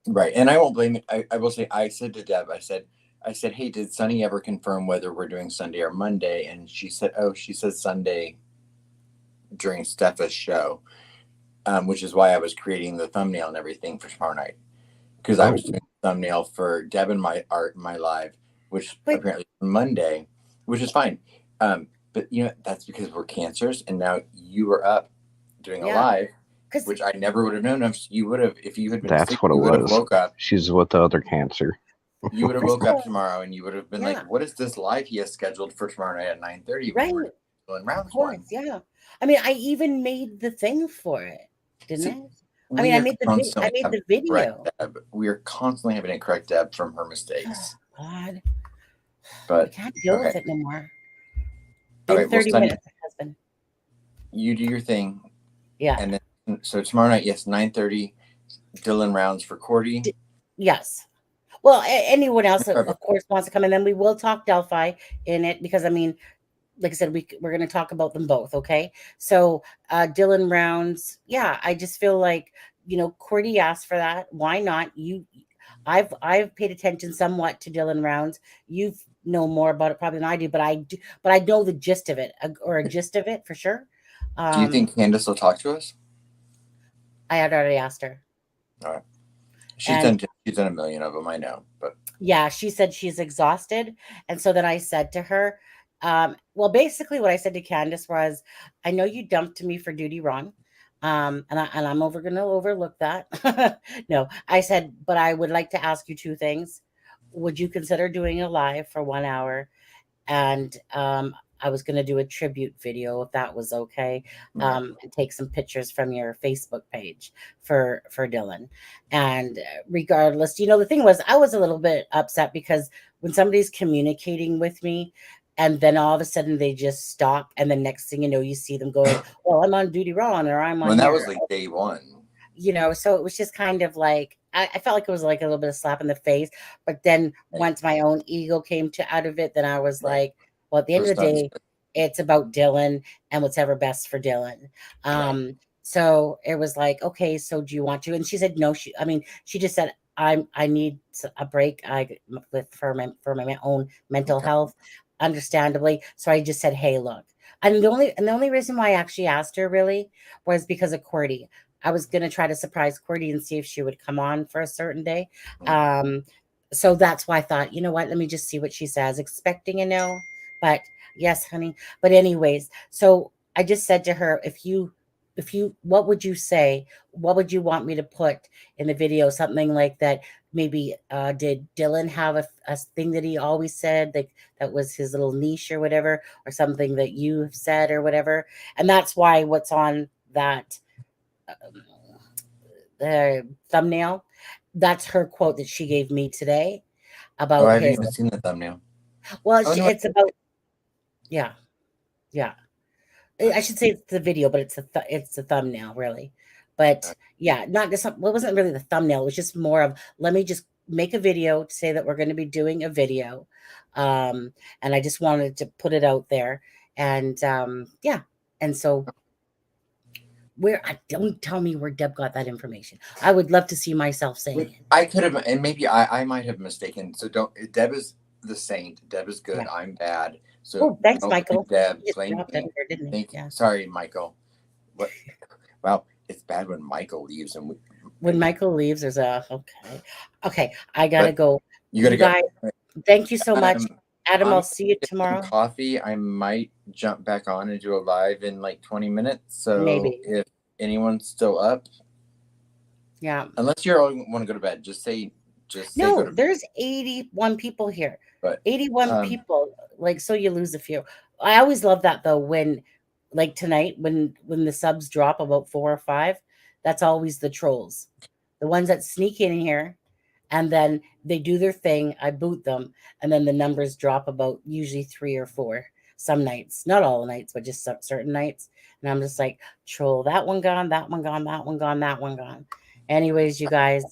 [SPEAKER 6] Right. And I won't blame it. I will say, I said to Deb, I said, hey, did Sunny ever confirm whether we're doing Sunday or Monday? And she said, she said Sunday during Stepha's show, which is why I was creating the thumbnail and everything for tomorrow night. Because I was doing the thumbnail for Deb and my live, which apparently Monday, which is fine. But that's because we're cancers, and now you were up doing a live, which I never would have known. You would have, if you had been
[SPEAKER 4] That's
[SPEAKER 6] sick,
[SPEAKER 4] what it
[SPEAKER 6] you would have
[SPEAKER 4] was.
[SPEAKER 6] woke up.
[SPEAKER 4] She's with the other cancer.
[SPEAKER 6] You would have woke up tomorrow, and you would have been like, "What is this live he has scheduled for tomorrow night at 9:30?"
[SPEAKER 3] Right.
[SPEAKER 6] Doing round one.
[SPEAKER 3] Yeah. I mean, I even made the thing for it, didn't I? I made the video.
[SPEAKER 6] We are constantly having to correct Deb from her mistakes.
[SPEAKER 3] Oh, God.
[SPEAKER 6] But
[SPEAKER 3] I can't deal with it no more.
[SPEAKER 6] Okay,
[SPEAKER 3] 30 minutes, husband.
[SPEAKER 6] you do your thing,
[SPEAKER 3] Yeah.
[SPEAKER 6] and then so tomorrow night, yes, 9:30, Dylan rounds for Cordy.
[SPEAKER 3] Yes. Well, anyone else,
[SPEAKER 6] Perfect.
[SPEAKER 3] of course, wants to come, and then we will talk Delphi in it because I mean, like I said, we're going to talk about them both. Okay. So Dylan rounds. Yeah. I just feel like, Cordy asked for that. Why not? I've paid attention somewhat to Dylan rounds. You know more about it probably than I do, but I know the gist of it, or a gist of it for sure.
[SPEAKER 6] Do you think Candace will talk to us?
[SPEAKER 3] I had already asked her.
[SPEAKER 6] All right. She's done a million of them, I know, but
[SPEAKER 3] yeah, she said she's exhausted. And so then I said to her, well, basically what I said to Candace was, I know you dumped me for duty wrong. And I'm going to overlook that. No, I said, but I would like to ask you two things. Would you consider doing a live for 1 hour? And I was going to do a tribute video if that was okay, and take some pictures from your Facebook page for Dylan. And regardless, the thing was, I was a little bit upset because when somebody's communicating with me and then all of a sudden they just stop, and the next thing you know, you see them going, well, I'm on duty wrong, or I'm on
[SPEAKER 6] when that
[SPEAKER 3] here.
[SPEAKER 6] was like day one.
[SPEAKER 3] So it was just kind of like, I felt like it was like a little bit of slap in the face. But then once my own ego came out of it, then I was like, well, at the end of the day, it's about Dylan and what's ever best for Dylan. So it was like, okay, so do you want to? And she said, no, she just said, I need a break. For my own mental health, understandably. So I just said, hey, look. And the only reason why I actually asked her really was because of Cordy. I was going to try to surprise Cordy and see if she would come on for a certain day. So that's why I thought, you know what, let me just see what she says, expecting a no. But yes, honey. But anyways, so I just said to her, if you, what would you say? What would you want me to put in the video? Something like that. Maybe did Dylan have a thing that he always said, like that was his little niche or whatever, or something that you have said or whatever? And that's why what's on that the thumbnail, that's her quote that she gave me today about
[SPEAKER 6] I haven't
[SPEAKER 3] his.
[SPEAKER 6] even seen the thumbnail.
[SPEAKER 3] Well, it's about, yeah. I should say it's the video, but it's the thumbnail, really. But yeah, not just, well, it wasn't really the thumbnail. It was just more of, let me just make a video to say that we're going to be doing a video. And I just wanted to put it out there. And yeah. And so don't tell me where Deb got that information. I would love to see myself saying it.
[SPEAKER 6] I could have, and maybe I might have mistaken. So Deb is the saint. Deb is good. Yeah. I'm bad. So
[SPEAKER 3] thanks, Michael.
[SPEAKER 6] Deb, blame me. Sorry, Michael. What? Wow, it's bad when Michael leaves, and
[SPEAKER 3] when Michael leaves, there's okay. I gotta go.
[SPEAKER 6] You gotta go.
[SPEAKER 3] Guys, thank you so much, Adam. I'll see you tomorrow.
[SPEAKER 6] Coffee. I might jump back on and do a live in like 20 minutes. So
[SPEAKER 3] maybe
[SPEAKER 6] if anyone's still up,
[SPEAKER 3] yeah.
[SPEAKER 6] Unless you all want to go to bed, just say.
[SPEAKER 3] No, there's 81 people here.
[SPEAKER 6] But
[SPEAKER 3] 81 people. Like, so you lose a few. I always love that though. When, like tonight, when the subs drop about 4 or 5, that's always the trolls, the ones that sneak in here, and then they do their thing. I boot them, and then the numbers drop about usually 3 or 4. Some nights, not all nights, but just certain nights. And I'm just like, troll, that one gone, that one gone, that one gone, that one gone. Anyways, you guys.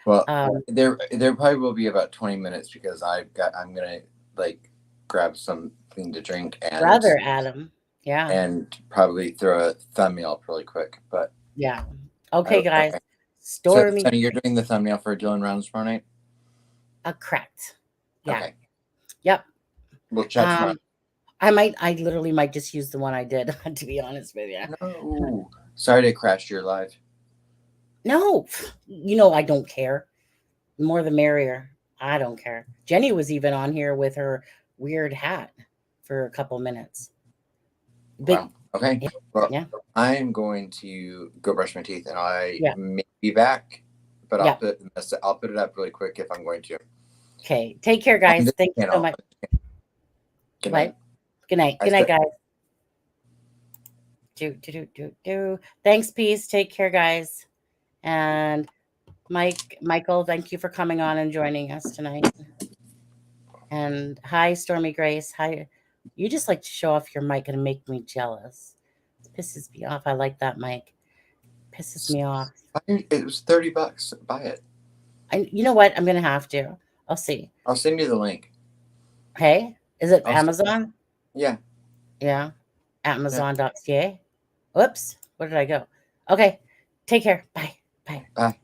[SPEAKER 6] Well, there probably will be about 20 minutes because I'm gonna like grab something to drink and
[SPEAKER 3] brother Adam, yeah,
[SPEAKER 6] and probably throw a thumbnail up really quick. But
[SPEAKER 3] yeah, okay, guys. Stormy,
[SPEAKER 6] so you're doing the thumbnail for Dylan rounds tomorrow night?
[SPEAKER 3] Correct. Yeah.
[SPEAKER 6] Okay.
[SPEAKER 3] Yep.
[SPEAKER 6] We'll chat tomorrow.
[SPEAKER 3] I literally might just use the one I did, to be honest with you.
[SPEAKER 6] No. Sorry to crash your live.
[SPEAKER 3] No, I don't care. The more the merrier. I don't care. Jenny was even on here with her weird hat for a couple minutes.
[SPEAKER 6] Wow. Okay. Well, yeah. I'm going to go brush my teeth, and I may be back, but I'll put it up really quick if I'm going to.
[SPEAKER 3] Okay. Take care, guys. Thank you so much.
[SPEAKER 6] Good night.
[SPEAKER 3] Good night. Good night, guys. Thanks, peace. Take care, guys. And Michael, thank you for coming on and joining us tonight. And hi, Stormy Grace. Hi. You just like to show off your mic and make me jealous. It's Pisses me off. I like that mic. Pisses me off.
[SPEAKER 6] It was $30. Buy it.
[SPEAKER 3] You know what? I'm gonna have to. I'll see.
[SPEAKER 6] I'll send you the link.
[SPEAKER 3] Hey, is it
[SPEAKER 6] I'll
[SPEAKER 3] Amazon?
[SPEAKER 6] Yeah.
[SPEAKER 3] Yeah. Amazon.ca. Whoops. Where did I go? Okay. Take care. Bye. Bye.
[SPEAKER 6] Bye.